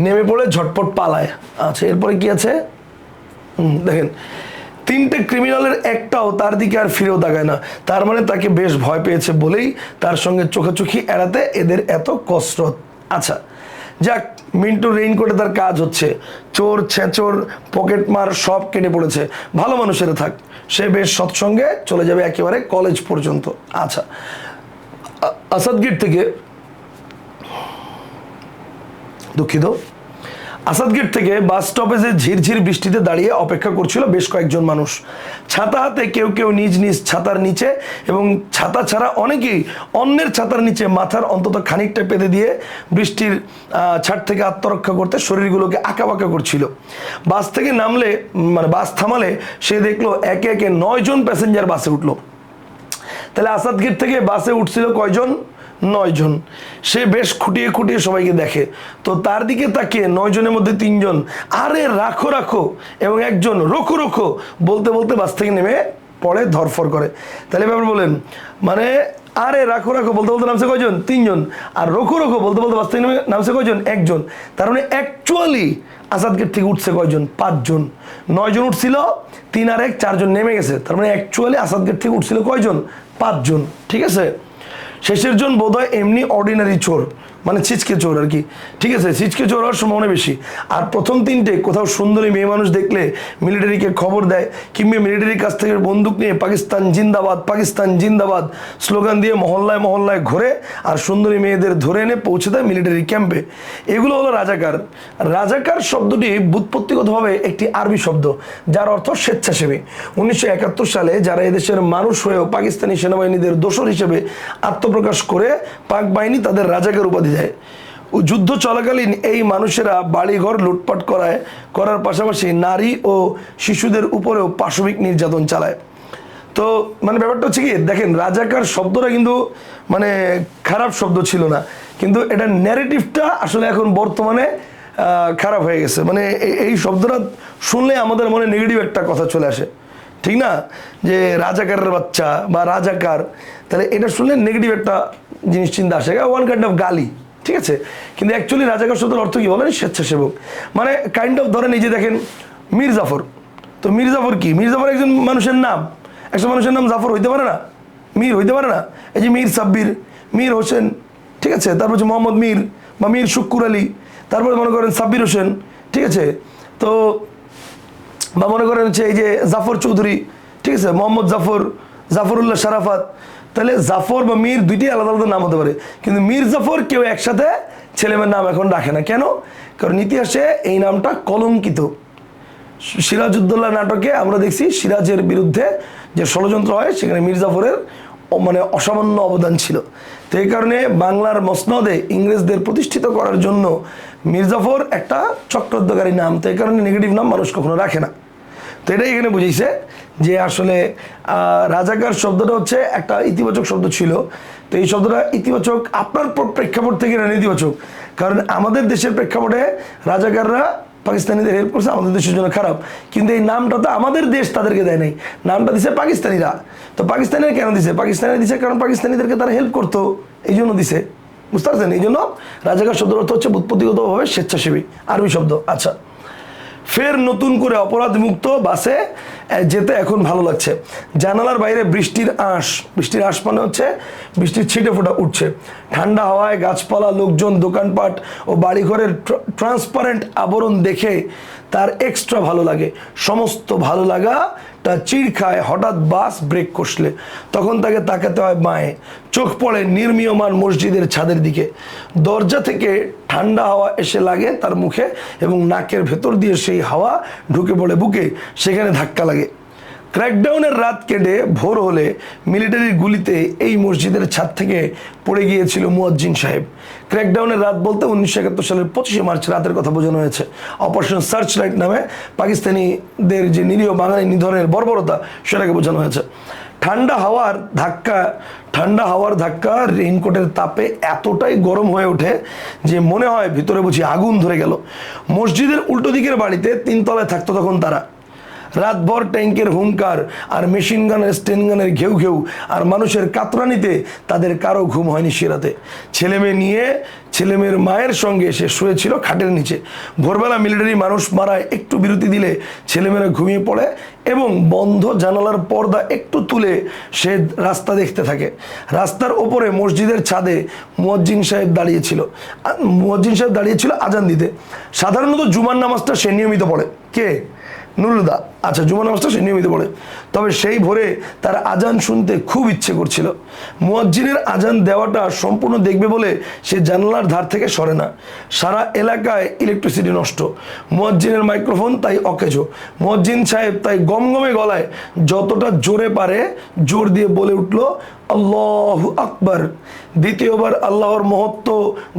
নেমে পড়ে ঝটপট পালায়। আচ্ছা, এরপরে কি আছে দেখেন, তিনটে ক্রিমিনালের একটাও তার দিকে আর ফিরেও তাকায় না। তার মানে তাকে বেশ ভয় পেয়েছে বলেই তার সঙ্গে চোখাচোখি এড়াতে এদের এত কসরত। আচ্ছা, যাক, মিন্টু রেইনকোটে তার কাজ হচ্ছে। চোর ছেঁচোর পকেটমার সব কেটে পড়েছে, ভালো মানুষেরা থাক। সে বেশ সৎসঙ্গে চলে যাবে একেবারে কলেজ পর্যন্ত। আচ্ছা, আসাদগেট থেকে, দুঃখিত, আসাদগেট থেকে বাস স্টপেজে ঝিরঝির বৃষ্টিতে দাঁড়িয়ে অপেক্ষা করছিল বেশ কয়েকজন মানুষ। ছাতা হাতে কেউ কেউ নিজ নিজ ছাতার নিচে এবং ছাতা ছাড়া অনেকেই অন্যের ছাতার নিচে মাথার অন্তত খানিকটা পেতে দিয়ে বৃষ্টির ছাট থেকে আত্মরক্ষা করতে শরীরগুলোকে আঁকাবাঁকা করছিল। বাস থেকে নামলে, মানে বাস থামালে সে দেখলো একে একে 9 জন প্যাসেঞ্জার বাসে উঠলো। তাহলে আসাদগেট থেকে বাসে উঠছিল কয়জন? 9 জন। সে বেশ খুঁটিয়ে খুঁটিয়ে সবাইকে দেখে, তো তার দিকে তাকিয়ে 9 জনের মধ্যে 3 জন আরে রাখো রাখো এবং একজন রোখো রোখো বলতে বলতে বাস থেকে নেমে পড়ে, ধরফর করে। তাহলে ব্যাপার বলেন, মানে আরে রাখো রাখো বলতে বলতে নামছে কয়জন? 3 জন। আর রোখো রোখো বলতে বলতে বাস থেকে নেমে নামছে কয়জন? 1 জন। তার মানে অ্যাকচুয়ালি আসাদগেট থেকে উঠছে কয়জন? 5 জন। 9 জন উঠছিল, 3 আর 1 4 জন নেমে গেছে। তার মানে অ্যাকচুয়ালি আসাদগেট থেকে উঠছিল কয়জন? 5 জন। ঠিক আছে, শেষের জন বোধহয় এমনি অর্ডিনারি চোর, মানে ছিচকে চোর আর কি। ঠিক আছে, ছিচকে চোর হওয়ার সম্ভাবনা বেশি। আর প্রথম তিনটে কোথাও সুন্দরী মেয়ে মানুষ দেখলে মিলিটারিকে খবর দেয়, কিংবা মিলিটারির কাছ থেকে বন্দুক নিয়ে পাকিস্তান জিন্দাবাদ, পাকিস্তান জিন্দাবাদ স্লোগান দিয়ে মহল্লায় মহল্লায় ঘোরে আর সুন্দরী মেয়েদের ধরে এনে পৌঁছে দেয় মিলিটারি ক্যাম্পে। এগুলো হলো রাজাকার। রাজাকার শব্দটি ব্যুৎপত্তিগতভাবে একটি আরবি শব্দ, যার অর্থ স্বেচ্ছাসেবী। 1971 সালে যারা এদেশের মানুষ হয়েও পাকিস্তানি সেনাবাহিনীদের দোসর হিসেবে আত্মপ্রকাশ করে পাক বাহিনী তাদের রাজাকার উপাধি দেয়। যুদ্ধ চলাকালীন এই মানুষেরা বাড়িঘর লুটপাট করার পাশাপাশি নারী ও শিশুদের উপরেও পাশবিক নির্যাতন চালায়। তো মানে ব্যাপারটা হচ্ছে কি, দেখেন রাজাকার শব্দটা কিন্তু মানে খারাপ শব্দ ছিল না, কিন্তু এটা ন্যারেটিভটা আসলে এখন বর্তমানে খারাপ হয়ে গেছে। মানে এই শব্দটা শুনলে আমাদের মনে নেগেটিভ একটা কথা চলে আসে, ঠিক না? যে রাজাকারের বাচ্চা বা রাজাকার, তাহলে এটা শুনলে নেগেটিভ একটা জিনিস চিন্তা আসে, ওয়ান কাইন্ড অফ গালি। ঠিক আছে, কিন্তু অ্যাকচুয়ালি রাজাকার শব্দের অর্থ কি বলেন? স্বেচ্ছাসেবক। মানে কাইন্ড অফ ধরেন এই যে দেখেন মীর জাফর, তো মীর জাফর কি? মীর জাফর একজন মানুষের নাম। একজন মানুষের নাম জাফর হইতে পারে না? মীর হইতে পারে না? এই যে মীর সাব্বির, মীর হোসেন, ঠিক আছে, তারপর হচ্ছে মোহাম্মদ মীর বা মীর শুক্কুর আলী। তারপরে মনে করেন সাব্বির হোসেন, ঠিক আছে, তো বা মনে করেন হচ্ছে এই যে জাফর চৌধুরী, ঠিক আছে, মোহাম্মদ জাফরুল্লাহ শারাফাত। তাহলে জাফর বা মীর দুইটি আলাদা আলাদা নাম হতে পারে, কিন্তু মীর জাফর কেউ একসাথে ছেলেমেয়ের নাম এখন রাখে না। কেন? কারণ ইতিহাসে এই নামটা কলঙ্কিত। সিরাজউদ্দৌলা নাটকে আমরা দেখছি সিরাজের বিরুদ্ধে যে ষড়যন্ত্র হয় সেখানে মীর জাফরের মানে অসামান্য অবদান ছিল। তো এই কারণে বাংলার মসনদে ইংরেজদের প্রতিষ্ঠিত করার জন্য মীর জাফর একটা চক্রান্তকারী নাম, তো এই কারণে নেগেটিভ নাম মানুষ কখনো রাখে না। তো এটাই এখানে বুঝেছে যে আসলে রাজাকার শব্দটা হচ্ছে একটা ইতিবাচক শব্দ ছিল। তো এই শব্দটা ইতিবাচক আপনার প্রেক্ষাপট থেকে না নেতিবাচক, কারণ আমাদের দেশের প্রেক্ষাপটে রাজাকাররা পাকিস্তানিদের হেল্প করছে, আমাদের দেশের জন্য খারাপ, কিন্তু এই নামটা তো আমাদের দেশ তাদেরকে দেয় নাই, নামটা দিছে পাকিস্তানিরা। তো পাকিস্তানিরা কেন দিছে? পাকিস্তানিরা দিছে কারণ পাকিস্তানিদেরকে তারা হেল্প করতো, এই জন্য দিছে, বুঝতে পারছেন? এই জন্য রাজাকার শব্দের অর্থ হচ্ছে ব্যুৎপত্তিগতভাবে স্বেচ্ছাসেবী, আরবি শব্দ। আচ্ছা, ফের নতুন করে অপরাধ মুক্ত বাসে যেতে এখন ভালো লাগছে। জানালার বাইরে বৃষ্টির আঁশ মানে হচ্ছে বৃষ্টির ছিটে ফোঁটা উঠছে। ঠান্ডা হাওয়ায় গাছপালা, লোকজন, দোকানপাট ও বাড়িঘরের ট্রান্সপারেন্ট আবরণ দেখে তার এক্সট্রা ভালো লাগে। সমস্ত ভালো লাগাটা চিড় খায় হঠাৎ বাস ব্রেক কষলে, তখন তাকে তাকাতে হয় বাঁয়ে। চোখ পড়ে নির্মীয়মান মসজিদের ছাদের দিকে। দরজা থেকে ঠান্ডা হাওয়া এসে লাগে তার মুখে এবং নাকের ভেতর দিয়ে সেই হাওয়া ঢুকে পড়ে বুকে, সেখানে ধাক্কা লাগে। ক্র্যাকডাউনের রাত কেটে ভোর হলে মিলিটারির গুলিতে এই মসজিদের ছাদ থেকে পড়ে গিয়েছিল মুয়াজ্জিন সাহেব। ক্র্যাকডাউনের রাত বলতে 1971 সালের 25শে মার্চ রাতের কথা বোঝানো হয়েছে। অপারেশন সার্চ লাইট নামে পাকিস্তানিদের যে নিরীহ বাঙালি নিধনের বর্বরতা সেটাকে বোঝানো হয়েছে। ঠান্ডা হাওয়ার ধাক্কা রেইনকোটের তাপে এতটাই গরম হয়ে ওঠে যে মনে হয় ভিতরে বুঝি আগুন ধরে গেল। মসজিদের উল্টো দিকের বাড়িতে 3 তলায় থাকতো তখন তারা। রাতভর ট্যাঙ্কের হুঙ্কার আর মেশিন গানের স্টেন গানের ঘেউ ঘেউ আর মানুষের কাতরানিতে তাদের কারো ঘুম হয়নি সে রাতে। ছেলেমেয়ে নিয়ে ছেলেমেয়ের মায়ের সঙ্গে সে শুয়েছিল খাটের নিচে। ভোরবেলা মিলিটারি মানুষ মারায় একটু বিরতি দিলে ছেলেমেয়েরা ঘুমিয়ে পড়ে এবং বন্ধ জানালার পর্দা একটু তুলে সে রাস্তা দেখতে থাকে। রাস্তার ওপরে মসজিদের ছাদে মুয়াজ্জিন সাহেব দাঁড়িয়েছিল আজান দিতে। সাধারণত জুমার নামাজটা সে নিয়মিত পড়ে। কে? নুরুদা। আচ্ছা, জুমা নামাজটা সে নিয়মিত পড়ে, তবে সেই ভোরে তার আজান শুনতে খুব ইচ্ছে করছিল। মুয়াজ্জিনের আজান দেওয়াটা সম্পূর্ণ দেখবে বলে সে জানালার ধার থেকে সরে না। সারা এলাকায় ইলেকট্রিসিটি নষ্ট, মুয়াজ্জিনের মাইক্রোফোন তাই অকেজো। মুয়াজ্জিন সাহেব তাই গমগমে গলায় যতটা জোরে পারে জোর দিয়ে বলে উঠল, আল্লাহু আকবার। দ্বিতীয়বার আল্লাহর মহত্ব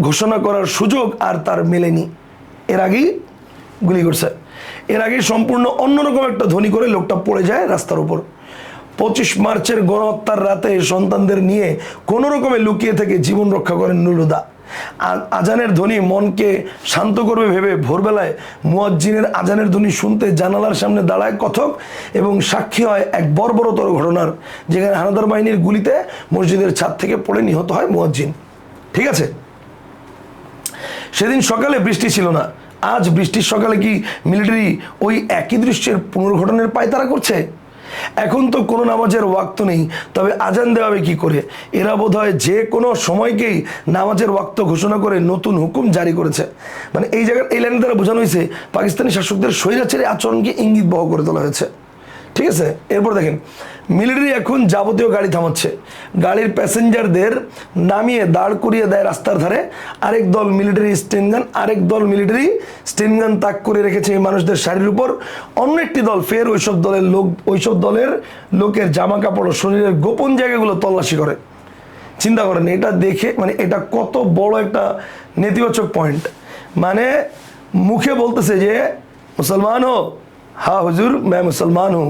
ঘোষণা করার সুযোগ আর তার মেলেনি। এর আগেই গুলি করছে, এর আগে সম্পূর্ণ অন্যরকম একটা ধ্বনি করে লোকটা পড়ে যায় রাস্তার উপর। 25 মার্চের গণহত্যার রাতে সন্তানদের নিয়ে কোনো রকমে লুকিয়ে থেকে জীবন রক্ষা করেন নুরুদা। আজানের ধ্বনি মনকে শান্ত করবে ভেবে ভোরবেলায় মুয়াজ্জিনের আজানের ধ্বনি শুনতে জানালার সামনে দাঁড়ায় কথক এবং সাক্ষী হয় এক বর্বরতর ঘটনার, যেখানে হানাদার বাহিনীর গুলিতে মসজিদের ছাদ থেকে পড়ে নিহত হয় মুয়াজ্জিন। ঠিক আছে, সেদিন সকালে বৃষ্টি ছিল না। আজ বৃষ্টির সকালে কি মিলিটারি ওই একই দৃশ্যের পুনর্ঘটনের পায়তারা করছে? এখন তো কোনো নামাজের ওয়াক্ত নেই, তবে আজান দেওয়াবে কি করে? এরা বোধহয় যে কোনো সময়কেই নামাজের ওয়াক্ত ঘোষণা করে নতুন হুকুম জারি করেছে। মানে এই জায়গার এই লাইনের দ্বারা বোঝানো হয়েছে পাকিস্তানি শাসকদের স্বৈরাচারী আচরণকে ইঙ্গিতবহ করে তোলা হয়েছে। ঠিক আছে, এরপর দেখেন, মিলিটারি এখন যাবতীয় গাড়ি থামাচ্ছে, গাড়ির প্যাসেঞ্জারদের নামিয়ে দাঁড় করিয়ে দেয় রাস্তার ধারে। আরেক দল মিলিটারি স্টেন গান তাক করে রেখেছে এই মানুষদের শাড়ির উপর। অন্য একটি দল ফের ওইসব দলের লোকের জামা কাপড় ও শরীরের গোপন জায়গাগুলো তল্লাশি করে। চিন্তা করেন এটা দেখে, মানে এটা কত বড় একটা নেতিবাচক পয়েন্ট। মানে মুখে বলতেছে যে মুসলমান হো, হ্যাঁ হুজুর मैं মুসলমান हूँ,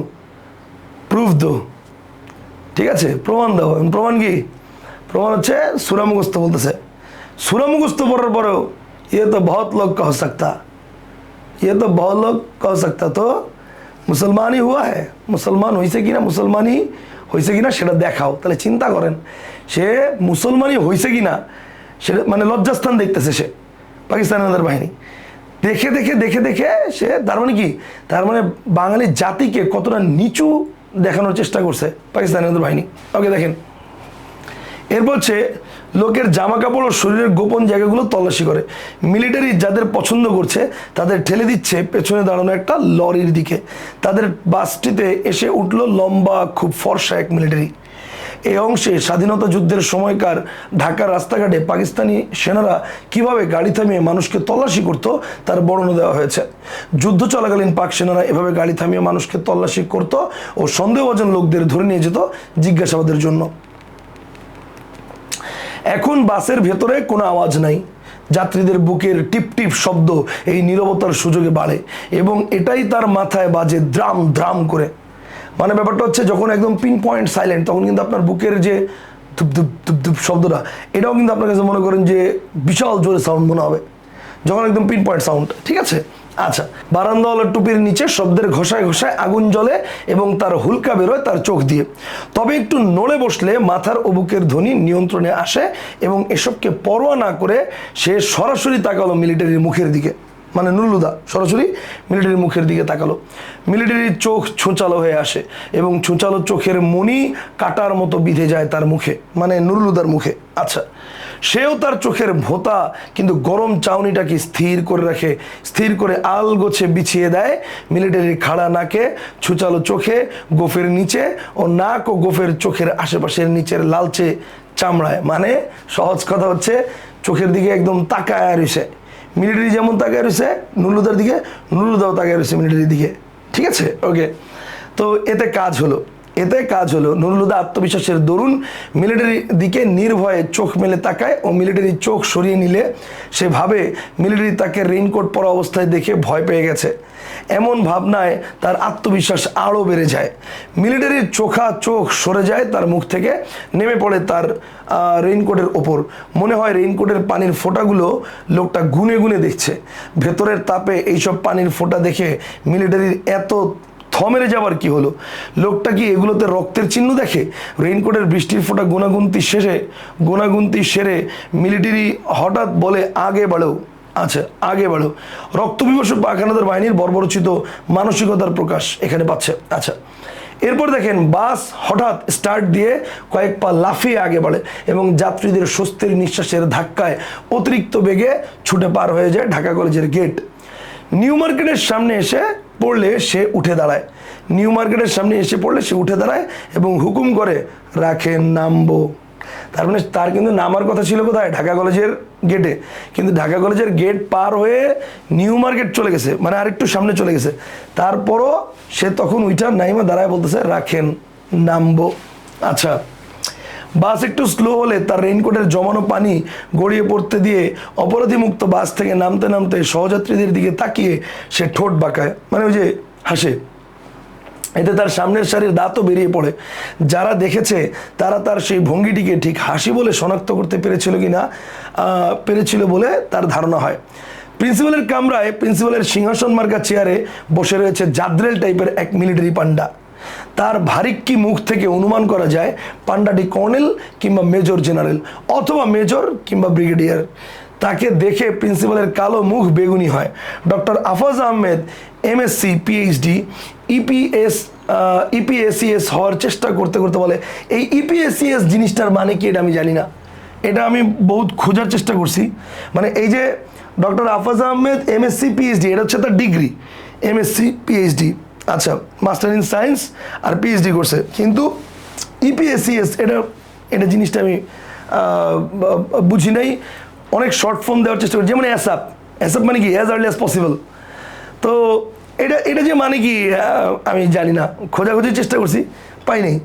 প্রুফ দো। ঠিক আছে, প্রমাণ দাও। প্রমাণ কি? প্রমাণ হচ্ছে সূরা মুখস্থ বলতেছে। সূরা মুখস্থ পড়ার পরেও ये तो बहुत लोग कह सकता तो মুসলমান ही हुआ है, মুসলমান হয়েছে কিনা, মুসলমানই হয়েছে কিনা সেটা দেখাও। তাহলে চিন্তা করেন, সে মুসলমানই হয়েছে কিনা সেটা মানে লজ্জাস্থান দেখতেছে সে পাকিস্তানের বাহিনী। দেখে সে তার মানে কি, তার মানে বাঙালি জাতিকে কতটা নিচু দেখানোর চেষ্টা করছে পাকিস্তানি বাহিনী। ওকে, দেখেন এরপর হচ্ছে লোকের জামা কাপড় ও শরীরের গোপন জায়গাগুলো তল্লাশি করে। মিলিটারি যাদের পছন্দ করছে তাদের ঠেলে দিচ্ছে পেছনে দাঁড়ানো একটা লরির দিকে। তাদের বাসটিতে এসে উঠল লম্বা খুব ফর্সা এক মিলিটারি। এই অংশে স্বাধীনতা যুদ্ধের সময়কার ঢাকার রাস্তাঘাটে পাকিস্তানি সেনারা কিভাবে গাড়ি থামিয়ে মানুষকে তল্লাশি করত তার বর্ণনা দেওয়া হয়েছে। যুদ্ধ চলাকালীন পাক সেনারা এভাবে গাড়ি থামিয়ে মানুষকে তল্লাশি করত ও সন্দেহভাজন লোকদের ধরে নিয়ে যেত জিজ্ঞাসাবাদের জন্য। এখন বাসের ভেতরে কোনো আওয়াজ নাই, যাত্রীদের বুকের টিপ টিপ শব্দ এই নীরবতার সুযোগে বাড়ে এবং এটাই তার মাথায় বাজে দ্রাম দ্রাম করে। মানে ব্যাপারটা হচ্ছে যখন একদম পিন পয়েন্ট সাইলেন্ট তখন কিন্তু আপনার বুকের যে ধুপ ধুপ ধুপ ধুপ শব্দটা এটাও কিন্তু আপনার কাছে মনে করেন যে বিশাল জোরে সাউন্ড মনে হবে যখন একদম পিন পয়েন্ট সাউন্ড, ঠিক আছে। আচ্ছা, বারান্দাওয়ালার টুপির নিচে শব্দের ঘষায় ঘষায় আগুন জ্বলে এবং তার হুলকা বেরোয় তার চোখ দিয়ে। তবে একটু নড়ে বসলে মাথার ও বুকের ধ্বনি নিয়ন্ত্রণে আসে এবং এসবকে পরোয়া না করে সে সরাসরি তাকালো মিলিটারির মুখের দিকে। মানে নুরুলহুদা সরাসরি মিলিটারির মুখের দিকে তাকালো। মিলিটারির চোখ ছুঁচালো হয়ে আসে এবং ছুঁচালো চোখের মণি কাটার মতো বিঁধে যায় তার মুখে, মানে নুরুলহুদার মুখে। আচ্ছা, সেও তার চোখের ভোঁতা কিন্তু গরম চাউনিটাকে স্থির করে রাখে, স্থির করে আলগোছে বিছিয়ে দেয় মিলিটারির খাড়া নাকে, ছুঁচালো চোখে, গোফের নিচে ও নাক ও গোফের চোখের আশেপাশের নিচের লালচে চামড়ায়। মানে সহজ কথা হচ্ছে চোখের দিকে একদম তাকায় রয়েছে মিলিটারি, যেমন তাকায় রয়েছে নুরুলহুদার দিকে, নুরুলহুদাও তাকায় রয়েছে মিলিটারির দিকে, ঠিক আছে। ওকে, তো এতে কাজ হলো নুরুলহুদা আত্মবিশ্বাসের দরুন মিলিটারির দিকে নির্ভয়ে চোখ মেলে তাকায় ও মিলিটারির চোখ সরিয়ে নিলে সে ভাবে মিলিটারি তাকে রেইনকোট পরা অবস্থায় দেখে ভয় পেয়ে গেছে। এমন ভাবনায় তার আত্মবিশ্বাস আরও বেড়ে যায়। মিলিটারির চোখা চোখ সরে যায় তার মুখ থেকে, নেমে পড়ে তার রেইনকোটের ওপর। মনে হয় রেইনকোটের পানির ফোঁটাগুলো লোকটা গুনে গুনে দেখছে। ভেতরের তাপে এইসব পানির ফোঁটা দেখে মিলিটারির এত থমেরে যাবার কি হলো? লোকটা কি এগুলোতে রক্তের চিহ্ন দেখে? রেইনকোটের বৃষ্টির ফোঁটা গোনাগুনতি সেরে মিলিটারি হঠাৎ বলে আগে বাড়ো। আচ্ছা, আগে বাড়ো। রক্তপিপাসু পাক হানাদার বাহিনীর বর্বরচিত মানসিকতার প্রকাশ এখানে পাচ্ছে। আচ্ছা, এরপর দেখেন বাস হঠাৎ স্টার্ট দিয়ে কয়েক পা লাফিয়ে আগে বাড়ে এবং যাত্রীদের স্বস্তির নিঃশ্বাসের ধাক্কায় অতিরিক্ত বেগে ছুটে পার হয়ে যায় ঢাকা কলেজের গেট। নিউ মার্কেটের সামনে এসে পড়লে সে উঠে দাঁড়ায়। এবং হুকুম করে, রাখেন, নামবো। তার মানে তার কিন্তু নামার কথা ছিল কোথায়? ঢাকা কলেজের গেটে, কিন্তু ঢাকা কলেজের গেট পার হয়ে নিউ মার্কেট চলে গেছে, মানে আরেকটু সামনে চলে গেছে। তারপরও সে তখন উইটা নাইমা দাঁড়ায় বলতেছে, রাখেন, নামবো। আচ্ছা, বাস একটু স্লো হলে তার রেইনকোটের জমানো পানি গড়িয়ে পড়তে দিয়ে অপরাধীমুক্ত বাস থেকে নামতে নামতে সহযাত্রীদের দিকে তাকিয়ে সে ঠোঁট বাঁকায়, মানে ওই যে হাসে। এতে তার সামনের সারির দাঁতও বেরিয়ে পড়ে। যারা দেখেছে তারা তার সেই ভঙ্গিটিকে ঠিক হাসি বলে শনাক্ত করতে পেরেছিল বলে তার ধারণা হয়। প্রিন্সিপালের কামরায় প্রিন্সিপালের সিংহাসন মার্কা চেয়ারে বসে রয়েছে জাদ্রেল টাইপের এক মিলিটারি পান্ডা। তার ভারিক্কি মুখ থেকে অনুমান করা যায় পান্ডাটি কর্নেল কিংবা মেজর জেনারেল অথবা মেজর কিংবা ব্রিগেডিয়ার। তাকে দেখে প্রিন্সিপালের কালো মুখ বেগুনি হয়। Doctor Afaz Ahmed MSc PhD EPACS হওয়ার চেষ্টা করতে করতে বলে, এই ইপিএসিএস জিনিসটার মানে কি এটা আমি জানি না, এটা আমি বহুত খোঁজার চেষ্টা করছি। মানে এই যে doctor Afaz Ahmed MSc PhD, এটা হচ্ছে তার ডিগ্রি, এমএসসি পিএইচডি। আচ্ছা, মাস্টার ইন সায়েন্স আর পিএইচডি করছে, কিন্তু ইপিএসিএস এটা জিনিসটা আমি বুঝি নাই। অনেক শর্ট ফর্ম দেওয়ার চেষ্টা করি, যেমন অ্যাসাপ মানে কি অ্যাজ আর্লি অ্যাজ পসিবল। তো এটা যে মানে কি আমি জানি না, খোঁজাখুঁজির চেষ্টা করছি, পাই নাই।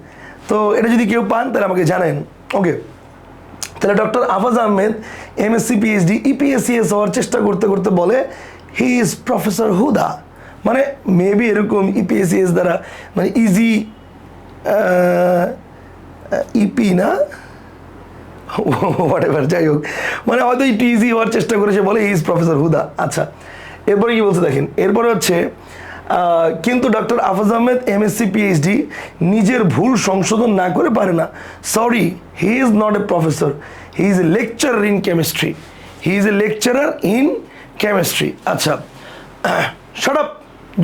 তো এটা যদি কেউ পান তাহলে আমাকে জানেন। ওকে, তাহলে doctor Afaz Ahmed MSc PhD EPSCS হওয়ার চেষ্টা করতে করতে বলে, হি ইজ প্রফেসর হুদা। মানে মেবি এরকম ইপিএসসিএস দ্বারা মানে ইজি ইপি না হোয়াটএভার, যাই হোক, মানে হয়তো একটু ইজি হওয়ার চেষ্টা করেছে বলে হি ইজ প্রফেসর হুদা। আচ্ছা, এরপরে কি বলছে দেখেন, এরপরে হচ্ছে কিন্তু doctor Afaz Ahmed MSc PhD নিজের ভুল সংশোধন না করে পারে না। Sorry, he is not a professor, he is a lecturer in chemistry. আচ্ছা, শাট আপ,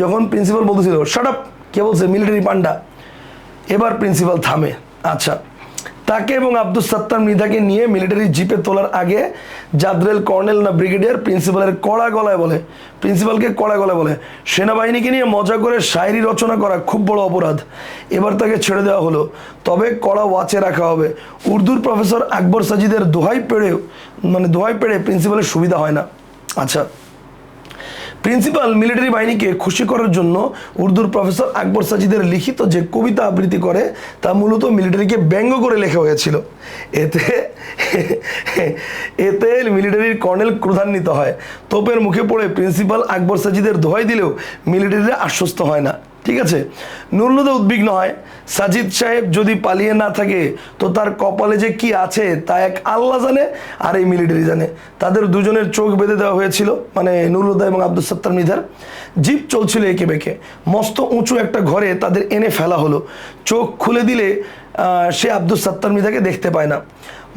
যখন প্রিন্সিপাল বলতেছিল শাট আপ, কে বলছে? মিলিটারি পান্ডা। এবার প্রিন্সিপাল থামে। আচ্ছা, তাকে এবং আব্দুস সাত্তার মৃধাকে নিয়ে মিলিটারি জিপে তোলার আগে জাদরেল কর্নেল না ব্রিগেডিয়ার প্রিন্সিপালকে কড়া গলায় বলে সেনাবাহিনীকে নিয়ে মজা করে শায়রি রচনা করা খুব বড় অপরাধ, এবার তাকে ছেড়ে দেওয়া হলো, তবে কড়া ওয়াচে রাখা হবে। উর্দুর প্রফেসর আকবর সাজিদের দোহাই পেড়ে প্রিন্সিপালের সুবিধা হয় না। আচ্ছা, প্রিন্সিপাল মিলিটারি বাহিনীকে খুশি করার জন্য উর্দুর প্রফেসর আকবর সাজিদের লিখিত যে কবিতা আবৃত্তি করে তা মূলত মিলিটারিকে ব্যঙ্গ করে লেখা হয়েছিল। এতে মিলিটারির কর্নেল ক্রোধান্বিত হয়। তোপের মুখে পড়ে প্রিন্সিপাল আকবর সাজিদের দোহাই দিলেও মিলিটারিরা আশ্বস্ত হয় না। ঠিক আছে, নুরুল হুদা উদ্বিগ্ন হয়, সাজিদ সাহেব যদি পালিয়ে না থাকে তো তার কপালে যে কি আছে তা এক আল্লাহ জানে আর এই মিলিটারি জানে। তাদের দুজনের চোখ বেঁধে দেওয়া হয়েছিল, মানে নুরুল হুদা এবং আব্দুস সাত্তার মৃধার। জিপ চলছিল এঁকে বেঁকে, মস্ত উঁচু একটা ঘরে তাদের এনে ফেলা হলো। চোখ খুলে দিলে সে আব্দুস সাত্তার মৃধাকে দেখতে পায় না।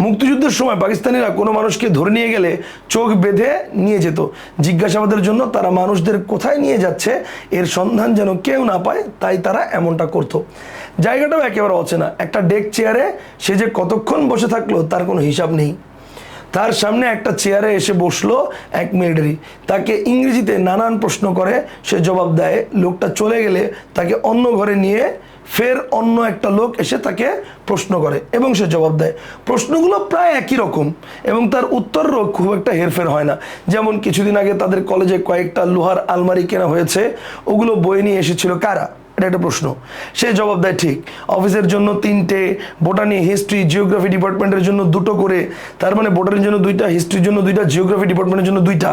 মুক্তিযুদ্ধের সময় পাকিস্তানিরা কোনো মানুষকে ধরে নিয়ে গেলে চোখ বেঁধে নিয়ে যেত, জিজ্ঞাসাবাদের জন্য। তারা মানুষদের কোথায় নিয়ে যাচ্ছে এর সন্ধান যেন কেউ না পায়, তাই তারা এমনটা করত। জায়গাটাও একেবারে অচেনা, একটা ডেক চেয়ারে সে যে কতক্ষণ বসে থাকলো তার কোনো হিসাব নেই। তার সামনে একটা চেয়ারে এসে বসলো এক মিলিটারি, তাকে ইংরেজিতে নানান প্রশ্ন করে, সে জবাব দেয়। লোকটা চলে গেলে তাকে অন্য ঘরে নিয়ে ফের অন্য একটা লোক এসে তাকে প্রশ্ন করে এবং সে জবাব দেয়। প্রশ্নগুলো প্রায় একই রকম এবং তার উত্তরও খুব একটা হেরফের হয় না। যেমন কিছুদিন আগে তাদের কলেজে কয়েকটা লোহার আলমারি কেনা হয়েছে, ওগুলো বয়ে নিয়ে এসেছিল কারা, এটা একটা প্রশ্ন। সে জবাব দেয় ঠিক। অফিসের জন্য 3টে, বোটানি, হিস্ট্রি, জিওগ্রাফি ডিপার্টমেন্টের জন্য 2টো করে, তার মানে বোটানির জন্য 2টা, হিস্ট্রির জন্য 2টা, জিওগ্রাফি ডিপার্টমেন্টের জন্য 2টা,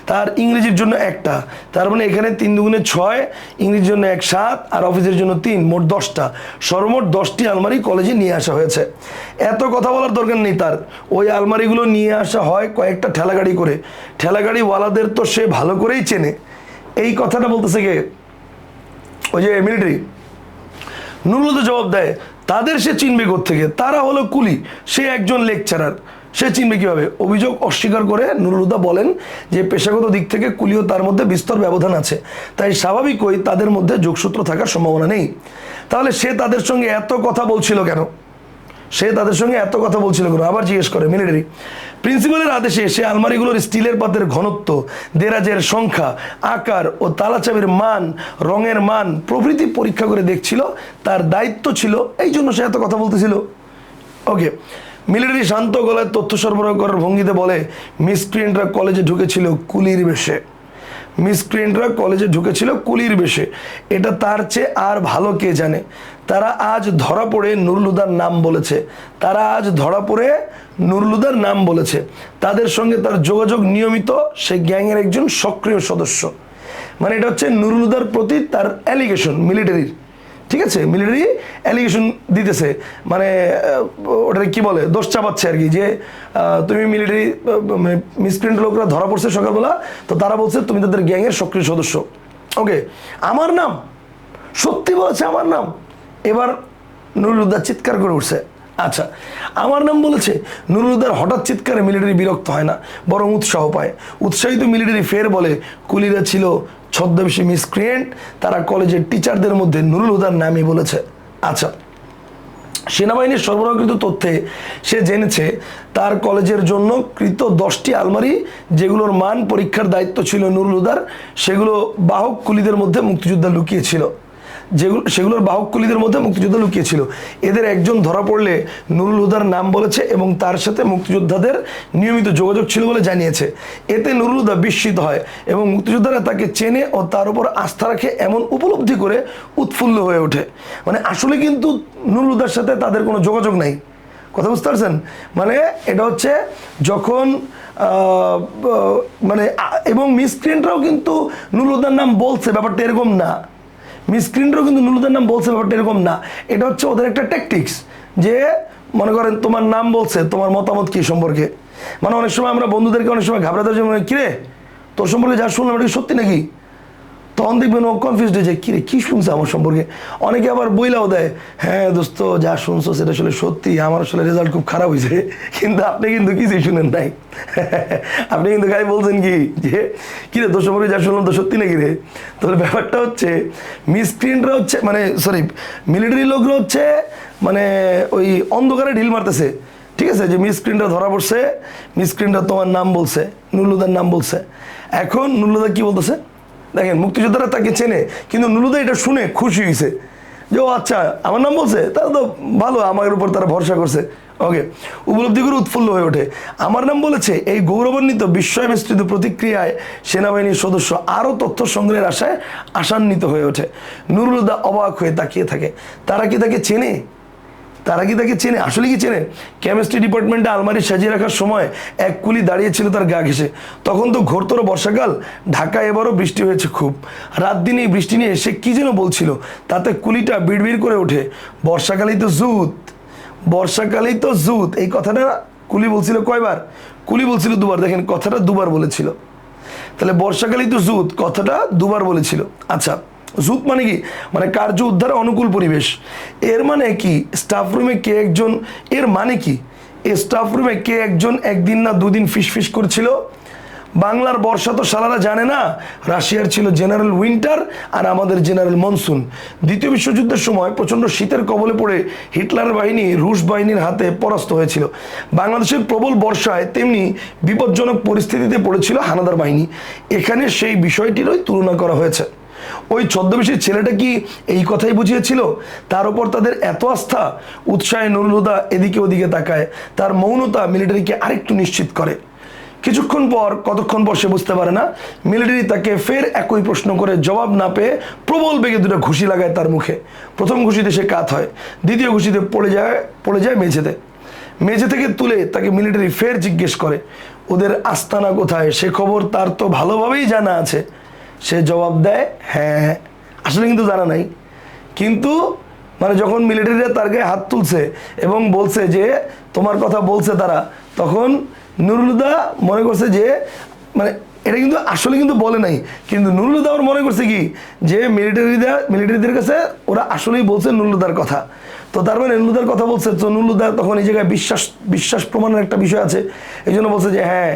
তার ইংরেজির জন্য 1টা, তার মানে এখানে 3 দুগুণে 6, ইংরেজির জন্য 1 7 আর অফিসের জন্য 3, মোট 10টা। সর্বমোট 10টি আলমারি কলেজে নিয়ে আসা হয়েছে। এত কথা বলার দরকার নেই তার, ওই আলমারিগুলো নিয়ে আসা হয় কয়েকটা ঠেলাগাড়ি করে। ঠেলাগাড়িওয়ালাদের তো সে ভালো করেই চেনে। এই কথাটা বলতেছে কে? ওই যে মিলিটারি। নুরুল হুদা জবাব দেয়, তাদের সে চিনবে কোত্থেকে, তারা হলো কুলি, সে একজন লেকচারার, সে চিনবে কীভাবে? অভিযোগ অস্বীকার করে নুরুল হুদা বলেন যে পেশাগত দিক থেকে কুলি ও তার মধ্যে বিস্তর ব্যবধান আছে, তাই স্বাভাবিকই তাদের মধ্যে যোগসূত্র থাকার সম্ভাবনা নেই। তাহলে সে তাদের সঙ্গে এত কথা বলছিল কেন? আবার জিজ্ঞেস করে মিলিটারি। প্রিন্সিপালের আদেশে সে আলমারিগুলোর স্টিলের পাতের ঘনত্ব, দেরাজের সংখ্যা, আকার ও তালাচাবির মান, রঙের মান প্রভৃতি পরীক্ষা করে দেখছিল, তার দায়িত্ব ছিল, এই জন্য সে এত কথা বলতেছিল। ওকে, মিলিটারি শান্ত গলায় তথ্য সরবরাহ করার ভঙ্গিতে বলে, মিসক্রিয়েন্টরা কলেজে ঢুকেছিল কুলির বেশে। এটা তার চেয়ে আর ভালো কে জানে। তারা আজ ধরা পড়ে নুরুল হুদার নাম বলেছে। তাদের সঙ্গে তার যোগাযোগ নিয়মিত, সে গ্যাংয়ের একজন সক্রিয় সদস্য। মানে এটা হচ্ছে নুরুল হুদার প্রতি তার অ্যালিগেশন মিলিটারির। ঠিক আছে, মিলিটারি অ্যালিগেশন দিতেছে, মানে ওটা কি বলে, দোষ চাপাচ্ছে আর কি, যে তুমি মিলিটারি মিসক্রিয়েন্ট লোকরা ধরা পড়ছে সকালবেলা, তো তারা বলছে তুমি তাদের গ্যাংয়ের সক্রিয় সদস্য। ওকে, আমার নাম সত্যি বলেছে, আমার নাম। এবার নুরুল হুদা চিৎকার করে উঠছে। আচ্ছা, আমার নাম বলেছে। নুরুল হুদার হঠাৎ চিৎকারে মিলিটারি বিরক্ত হয় না, বরং উৎসাহ পায়। উৎসাহিত মিলিটারি ফের বলে, কুলিরা ছিল ছদ্মবেশী মিসক্রিয়েন্ট, তারা কলেজের টিচারদের মধ্যে নুরুল হুদার নামই বলেছে। আচ্ছা, সেনাবাহিনীর সরবরাহকৃত তথ্যে সে জেনেছে তার কলেজের জন্য কৃত 10টি আলমারি, যেগুলোর মান পরীক্ষার দায়িত্ব ছিল নুরুল হুদার, সেগুলোর বাহক কুলিদের মধ্যে মুক্তিযোদ্ধা লুকিয়েছিল। এদের একজন ধরা পড়লে নুরুল হুদার নাম বলেছে এবং তার সাথে মুক্তিযোদ্ধাদের নিয়মিত যোগাযোগ ছিল বলে জানিয়েছে। এতে নুরুল হুদা বিস্মিত হয় এবং মুক্তিযোদ্ধারা তাকে চেনে ও তার উপর আস্থা রাখে এমন উপলব্ধি করে উৎফুল্ল হয়ে ওঠে। মানে আসলে কিন্তু নুরুল হুদার সাথে তাদের কোনো যোগাযোগ নাই। কথা বুঝতে পারছেন? মানে এটা হচ্ছে যখন মানে, এবং মিসক্রিয়েন্টরাও কিন্তু নুরুল হুদার নাম বলছে, ব্যাপারটা এরকম না। মিসক্রিয়েন্টরাও কিন্তু নুরুল হুদার নাম বলছে, ব্যাপারটা এরকম না। এটা হচ্ছে ওদের একটা ট্যাকটিক্স, যে মনে করেন তোমার নাম বলছে, তোমার মতামত কি সম্পর্কে। মানে অনেক সময় আমরা বন্ধুদেরকে অনেক সময় ঘাবড়াতে, কিরে তোর সম্পর্কে যা শুনলাম এটা সত্যি নাকি, তখন দেখবেন ও কনফিউজড হয়ে যায়, কিরে কী শুনছে আমার সম্পর্কে। অনেকে আবার বইলাও দেয়, হ্যাঁ দোস্ত যা শুনছো সেটা আসলে সত্যি, আমার আসলে রেজাল্ট খুব খারাপ হয়েছে, কিন্তু আপনি কিন্তু কিছুই শুনেন নাই। আপনি কিন্তু গাই বলছেন কি যে কিরে তোর সম্পর্কে যা শুনলাম তো সত্যি নাকি রে। তাহলে ব্যাপারটা হচ্ছে মিসক্রিয়েন্টরা হচ্ছে মানে সরি মিলিটারি লোকরা হচ্ছে মানে ওই অন্ধকারে ঢিল মারতেছে, ঠিক আছে, যে মিসক্রিয়েন্টরা ধরা পড়ছে, মিসক্রিয়েন্টরা তোমার নাম বলছে, নুরুলহুদার নাম বলছে। এখন নুরুলহুদা কি বলতেছে দেখেন, মুক্তিযোদ্ধারা তাকে চেনে, কিন্তু নুরুলহুদা এটা শুনে খুশি হয়েছে যে ও আচ্ছা আমার নাম বলছে, তাহলে তো ভালো, আমার উপর তারা ভরসা করছে। ওকে, উপলব্ধি করে উৎফুল্ল হয়ে ওঠে, আমার নাম বলেছে। এই গৌরবান্বিত বিস্ময় মিশ্রিত প্রতিক্রিয়ায় সেনাবাহিনীর সদস্য আরও তথ্য সংগ্রহের আশায় আশান্বিত হয়ে ওঠে। নুরুলহুদা অবাক হয়ে তাকিয়ে থাকে, তারা কি তাকে চেনে? তারা কি তাকে চেনে? আসলে কি চেনে? কেমিস্ট্রি ডিপার্টমেন্টে আলমারি সাজিয়ে রাখার সময় এক কুলি দাঁড়িয়েছিল তার গা ঘেঁষে। তখন তো ঘোরতর বর্ষাকাল, ঢাকায় এবারও বৃষ্টি হয়েছে খুব। রাত দিন এই বৃষ্টি নিয়ে সে কী যেন বলছিল, তাতে কুলিটা বিড়বিড় করে ওঠে, বর্ষাকালেই তো জুত, বর্ষাকালেই তো জুত। এই কথাটা কুলি বলছিল কয়বার? কুলি বলছিল দুবার। দেখেন কথাটা দুবার বলেছিল, তাহলে বর্ষাকালেই তো জুত কথাটা দুবার বলেছিল। আচ্ছা, জুত মানে কি? মানে কার্য উদ্ধারে অনুকূল পরিবেশ। এর মানে কি স্টাফ রুমে কে একজন, এর মানে কি এই স্টাফ রুমে কে একজন একদিন না দুদিন ফিসফিস করছিল, বাংলার বর্ষা তো সালারা জানে না, রাশিয়ার ছিল জেনারেল উইন্টার আর আমাদের জেনারেল মনসুন। দ্বিতীয় বিশ্বযুদ্ধের সময় প্রচণ্ড শীতের কবলে পড়ে হিটলারের বাহিনী রুশ বাহিনীর হাতে পরাস্ত হয়েছিল। বাংলাদেশের প্রবল বর্ষায় তেমনি বিপজ্জনক পরিস্থিতিতে পড়েছিল হানাদার বাহিনী। এখানে সেই বিষয়টিরই তুলনা করা হয়েছে। ওই ছদ্মবেশী ছেলেটা কি এই কথাই বুঝিয়েছিল? তার উপর তাদের এত আস্থা। উৎসাহে নুরুলহুদা এদিকে ওদিকে তাকায়, তার মৌনতা মিলিটারিকে আরেকটু নিশ্চিত করে। কিছুক্ষণ পর, কতক্ষণ পর সে বুঝতে পারে না, মিলিটারি তাকে ফের একই প্রশ্ন করে জবাব না পেয়ে প্রবল বেগে দুটো ঘুষি লাগায় তার মুখে। প্রথম ঘুষিতে সে কাত হয়, দ্বিতীয় ঘুষিতে পড়ে যায় মেঝেতে। মেঝে থেকে তুলে তাকে মিলিটারি ফের জিজ্ঞেস করে ওদের আস্তানা কোথায়, সে খবর তার তো ভালোভাবেই জানা আছে। সে জবাব দেয় হ্যাঁ, আসলে কিন্তু জানা নাই। কিন্তু মানে যখন মিলিটারিরা তার গায়ে হাত তুলছে এবং বলছে যে তোমার কথা বলছে তারা, তখন নুরুলহুদা মনে করছে যে মানে এটা কিন্তু আসলে কিন্তু বলে নাই, কিন্তু নুরুলহুদা আবার মনে করছে কি যে মিলিটারিদের কাছে ওরা আসলেই বলছে নুরুলহুদার কথা। তো তার মানে নুরুলহুদার কথা বলছে, তো নুরুলহুদা তখন এই জায়গায় বিশ্বাস প্রমাণের একটা বিষয় আছে, এই জন্য বলছে যে হ্যাঁ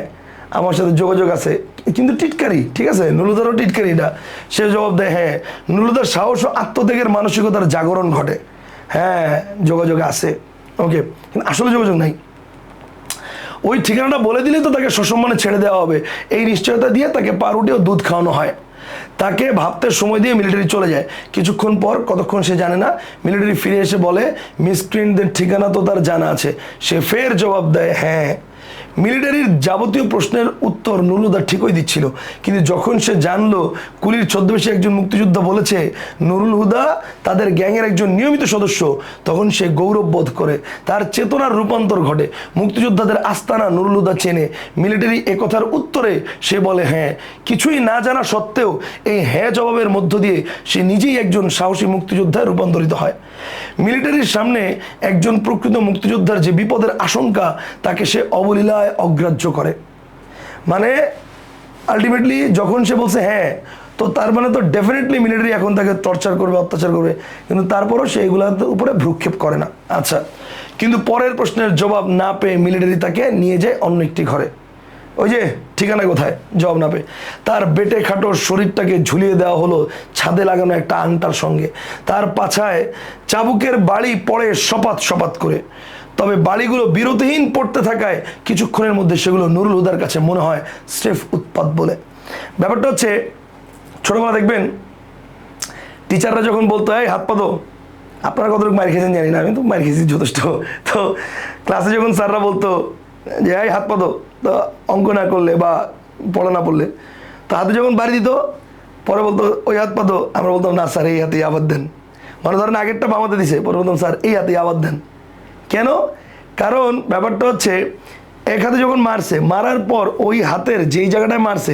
আমার সাথে যোগাযোগ আছে। কিন্তু টিটকারি, ঠিক আছে, নুরুলহুদারও টিটকারি এটা। সে জবাব দেয় হ্যাঁ, নুরুলহুদার সাহস ও আত্মত্যাগের মানসিকতার জাগরণ ঘটে। হ্যাঁ যোগাযোগ আছে, ওকে, কিন্তু আসলে যোগাযোগ নাই। ওই ঠিকানাটা বলে দিলেই তো তাকে সসম্মানে ছেড়ে দেওয়া হবে, এই নিশ্চয়তা দিয়ে তাকে পাউরুটি ও দুধ খাওয়ানো হয়। তাকে ভাবতে সময় দিয়ে মিলিটারি চলে যায়। কিছুক্ষণ পর, কতক্ষণ সে জানে না, মিলিটারি ফিরে এসে বলে মিসক্রিয়েন্টদের ঠিকানা তো তার জানা আছে। সে ফের জবাব দেয় হ্যাঁ। মিলিটারির যাবতীয় প্রশ্নের উত্তর নুরুলহুদা ঠিকই দিচ্ছিল, কিন্তু যখন সে জানলো কুলির ছদ্মবেশী একজন মুক্তিযোদ্ধা বলেছে নুরুলহুদা তাদের গ্যাংয়ের একজন নিয়মিত সদস্য, তখন সে গৌরব বোধ করে, তার চেতনার রূপান্তর ঘটে। মুক্তিযোদ্ধাদের আস্তানা নুরুলহুদা চেনে। মিলিটারি একথার উত্তরে সে বলে হ্যাঁ। কিছুই না জানা সত্ত্বেও এই হ্যাঁ জবাবের মধ্য দিয়ে সে নিজেই একজন সাহসী মুক্তিযোদ্ধায় রূপান্তরিত হয়। মিলিটারির সামনে একজন প্রকৃত মুক্তিযোদ্ধার যে বিপদের আশঙ্কা, তাকে সে অবলীলায় অগ্রাহ্য করে। মানে আলটিমেটলি যখন সে বলছে হ্যাঁ, তো তার মানে তো ডেফিনেটলি মিলিটারি এখন তাকে টর্চার করবে, অত্যাচার করবে, কিন্তু তারপরও সে এগুলোর উপরে ভ্রুক্ষেপ করে না। আচ্ছা, কিন্তু পরের প্রশ্নের জবাব না পেয়ে মিলিটারি তাকে নিয়ে যায় অন্য একটি ঘরে। ওই যে ঠিকানা কোথায় জবাব না পেয়ে তার বেটে খাটো শরীরটাকে ঝুলিয়ে দেওয়া হলো ছাদে লাগানো একটা আংটার সঙ্গে। তার পাছায় চাবুকের বাড়ি পড়ে সপাত সপাত করে। তবে বাড়িগুলো বিরতিহীন পড়তে থাকায় কিছুক্ষণের মধ্যে সেগুলো নুরুলহুদার কাছে মনে হয় স্রেফ উৎপাত বলে। ব্যাপারটা হচ্ছে, ছোটবেলা দেখবেন টিচাররা যখন বলতো এই হাত পা দো, আপনারা কতটুকু মার খেয়েছেন জানি না, আমি তো মার খেয়েছি যথেষ্ট। তো ক্লাসে যখন স্যাররা বলতো যে এই হাত পা দো, তো অঙ্ক না করলে বা পড়া না পড়লে, তো হাতে যখন বাড়ি দিত, পরে বলতো ওই হাত পা দো, আমরা বলতাম না স্যার এই হাতেই আবার দেন। মানে ধরেন আগেরটা বামাতে দিছে, পরে বলতাম স্যার এই হাতেই আবার দেন। কেন? কারণ ব্যাপারটা হচ্ছে এক হাতে যখন মারছে, মারার পর ওই হাতের যেই জায়গাটায় মারছে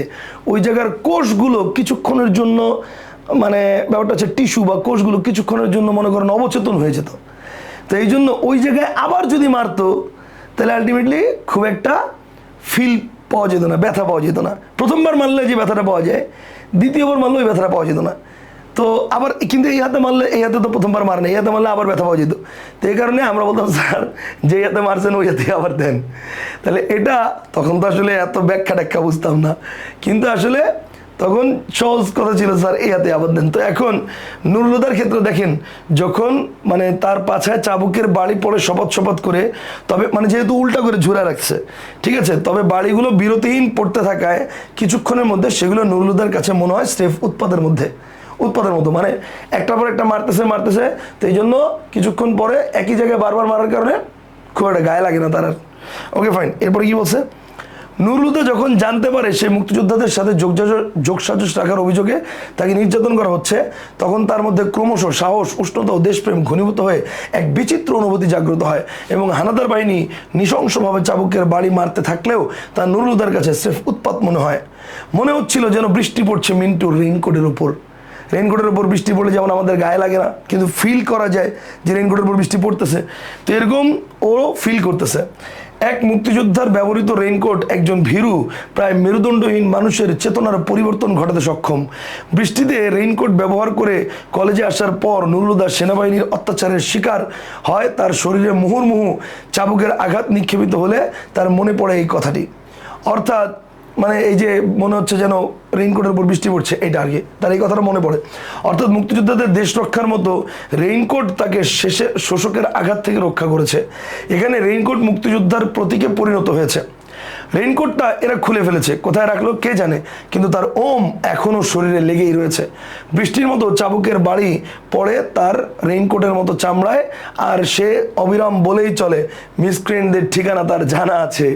ওই জায়গার কোষগুলো কিছুক্ষণের জন্য, মানে ব্যাপারটা হচ্ছে টিস্যু বা কোষগুলো কিছুক্ষণের জন্য মনে করেন অবচেতন হয়ে যেত। তো এই জন্য ওই জায়গায় আবার যদি মারতো তাহলে আলটিমেটলি খুব একটা ফিল পাওয়া যেত না, ব্যথা পাওয়া যেত না। প্রথমবার মারলে যে ব্যথাটা পাওয়া যায়, দ্বিতীয়বার মারলে ওই ব্যথাটা পাওয়া যেত না। তো আবার কিন্তু এই হাতে মারলে, এই হাতে তো প্রথমবার মারে না, এই হাতে মারলে আবার ব্যথা পাওয়া যেত। তো এই কারণে আমরা বলতাম স্যার যে হাতে মারছেন ওই হাতে আবার দেন। তাহলে এটা তখন তো আসলে এত ব্যাখ্যা ট্যাখ্যা বুঝতাম না, কিন্তু আসলে তখন সহজ কথা ছিল স্যার এই হাতে আবার দেন। তো এখন নুরুল হুদার ক্ষেত্রে দেখেন, যখন মানে তার পাছায় চাবুকের বাড়ি পড়ে শপথ শপথ করে, তবে মানে যেহেতু উল্টা করে ঝুরা রাখছে, ঠিক আছে, তবে বাড়িগুলো বিরতিহীন পড়তে থাকায় কিছুক্ষণের মধ্যে সেগুলো নুরুল হুদার কাছে মনে হয় স্রেফ উৎপাদের মতো, মানে একটার পর একটা মারতেছে। তো এই জন্য কিছুক্ষণ পরে একই জায়গায় বারবার মারার কারণে খুব একটা গায়ে লাগে না তার আর। ওকে ফাইন, এরপরে কি বলছে, নুরুল হুদা যখন জানতে পারে সে মুক্তিযোদ্ধাদের সাথে যোগসাজশ রাখার অভিযোগে তাকে নির্যাতন করা হচ্ছে, তখন তার মধ্যে ক্রমশ সাহস, উষ্ণতা ও দেশপ্রেম ঘনীভূত হয়ে এক বিচিত্র অনুভূতি জাগ্রত হয় এবং হানাদার বাহিনী নৃশংসভাবে চাবুকের বাড়ি মারতে থাকলেও তা নুরুল হুদার কাছে স্রেফ উৎপাত মনে হচ্ছিল যেন বৃষ্টি পড়ছে মিন্টুর রেইনকোটের উপর বৃষ্টি পড়লে যেমন আমাদের গায়ে লাগে না, কিন্তু ফিল করা যায় যে রেইনকোটের উপর বৃষ্টি পড়তেছে, তো এরকম ও ফিল করতেছে। এক মুক্তিযোদ্ধার ব্যবহৃত রেইনকোট একজন ভীরু প্রায় মেরুদণ্ডহীন মানুষের চেতনার পরিবর্তন ঘটাতে সক্ষম। বৃষ্টিতে রেইনকোট ব্যবহার করে কলেজে আসার পর নুরুল হুদা সেনাবাহিনীর অত্যাচারের শিকার হয়, তার শরীরে মুহুর্মুহু চাবুকের আঘাত নিক্ষেপিত হলে তার মনে পড়ে এই কথাটি। অর্থাৎ মানে এই যে মনে হচ্ছে যেন রেইনকোটের উপর বৃষ্টি পড়ছে, এটা আর কি তার এই কথাটা মনে পড়ে। অর্থাৎ মুক্তিযোদ্ধাদের দেশ রক্ষার মতো রেইনকোট তাকে শেষে শোষকের আঘাত থেকে রক্ষা করেছে। এখানে রেইনকোট মুক্তিযোদ্ধার প্রতীকে পরিণত হয়েছে। রেইনকোটটা এরা খুলে ফেলেছে, কোথায় রাখলো কে জানে, কিন্তু তার ওম এখনও শরীরে লেগেই রয়েছে। বৃষ্টির মতো চাবুকের বাড়ি পড়ে তার রেইনকোটের মতো চামড়ায়, আর সে অবিরাম বলেই চলে মিসক্রিয়েন্টদের ঠিকানা তার জানা আছে।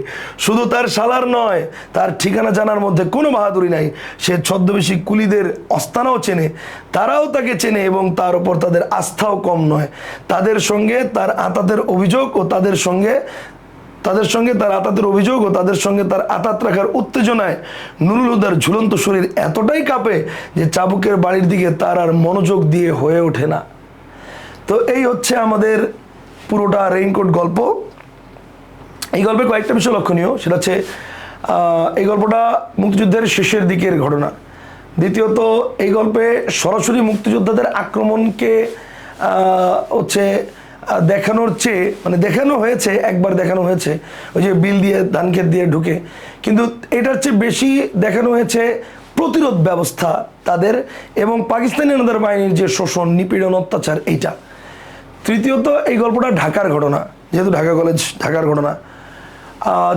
শুধু তার শালার নয়, তার ঠিকানা জানার মধ্যে কোনো বাহাদুরি নাই। সে ছদ্মবেশী কুলিদের অস্তানাও চেনে, তারাও তাকে চেনে এবং তার উপর তাদের আস্থাও কম নয়। তাদের সঙ্গে তার আঁতাতের অভিযোগ ও তাদের সঙ্গে তার আঘাত রাখার উত্তেজনায় নুরুল হুদার ঝুলন্ত শরীর এতটাই কাঁপে যে চাবুকের বাড়ির দিকে তার আর মনোযোগ দিয়ে হয়ে ওঠে না। তো এই হচ্ছে আমাদের পুরোটা রেইনকোট গল্প। এই গল্পে কয়েকটা বিষয় লক্ষণীয়, সেটা হচ্ছে এই গল্পটা মুক্তিযুদ্ধের শেষের দিকের ঘটনা। দ্বিতীয়ত, এই গল্পে সরাসরি মুক্তিযোদ্ধাদের আক্রমণকে হচ্ছে দেখানোর চেয়ে মানে একবার দেখানো হয়েছে ওই যে বিল দিয়ে ধান ক্ষেত দিয়ে ঢুকে, কিন্তু এটার চেয়ে বেশি দেখানো হয়েছে প্রতিরোধ ব্যবস্থা তাদের এবং পাকিস্তানি হানাদার বাহিনীর যে শোষণ, নিপীড়ন, অত্যাচার এইটা। তৃতীয়ত, এই গল্পটা ঢাকার ঘটনা, যেহেতু ঢাকা কলেজ ঢাকার ঘটনা।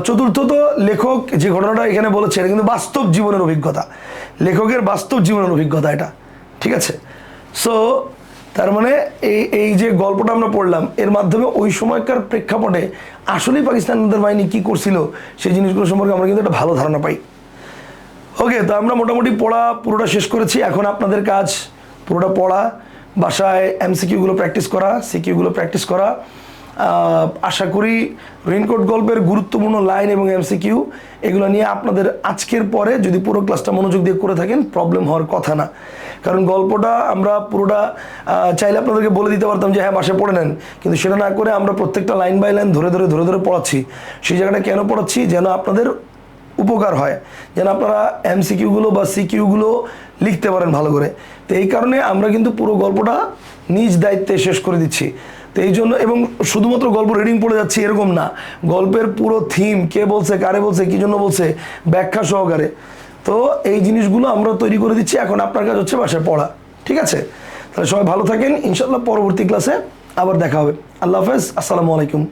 চতুর্থত, লেখক যে ঘটনাটা এখানে বলেছে এটা কিন্তু বাস্তব জীবনের অভিজ্ঞতা, লেখকের বাস্তব জীবনের অভিজ্ঞতা এটা, ঠিক আছে। সো তার মানে এই যে গল্পটা আমরা পড়লাম এর মাধ্যমে ওই সময়কার প্রেক্ষাপটে আসলেই পাকিস্তানিদের বাহিনী কী করছিল সেই জিনিসগুলো সম্পর্কে আমরা কিন্তু একটা ভালো ধারণা পাই। ওকে, তো আমরা মোটামুটি পড়া পুরোটা শেষ করেছি। এখন আপনাদের কাজ পুরোটা পড়া, বাসায় এমসিকিউগুলো প্র্যাকটিস করা, সিকিউগুলো প্র্যাকটিস করা। আশা করি রেইনকোট গল্পের গুরুত্বপূর্ণ লাইন এবং এমসিকিউ এগুলো নিয়ে আপনাদের আজকের পরে যদি পুরো ক্লাসটা মনোযোগ দিয়ে করে থাকেন প্রবলেম হওয়ার কথা না। কারণ গল্পটা আমরা পুরোটা চাইলে আপনাদেরকে বলে দিতে পারতাম যে হ্যাঁ মাসে পড়ে নেন, কিন্তু সেটা না করে আমরা প্রত্যেকটা লাইন বাই লাইন ধরে ধরে পড়াচ্ছি। সেই জায়গাটা কেন পড়াচ্ছি, যেন আপনাদের উপকার হয়, যেন আপনারা এমসিকিউগুলো বা সিকিউগুলো লিখতে পারেন ভালো করে। তো এই কারণে আমরা কিন্তু পুরো গল্পটা নিজ দায়িত্বে শেষ করে দিচ্ছি। তো এই জন্য, এবং শুধুমাত্র গল্প রিডিং পড়ে যাচ্ছি এরকম না, গল্পের পুরো থিম, কে বলছে, কারে বলছে, কী জন্য বলছে, ব্যাখ্যা সহকারে। তো এই জিনিসগুলো আমরা তৈরি করে দিচ্ছি, এখন আপনার কাজ হচ্ছে বাসায় পড়া, ঠিক আছে। তাহলে সবাই ভালো থাকেন, ইনশাল্লাহ পরবর্তী ক্লাসে আবার দেখা হবে। আল্লাহ হাফেজ, আসসালামু আলাইকুম।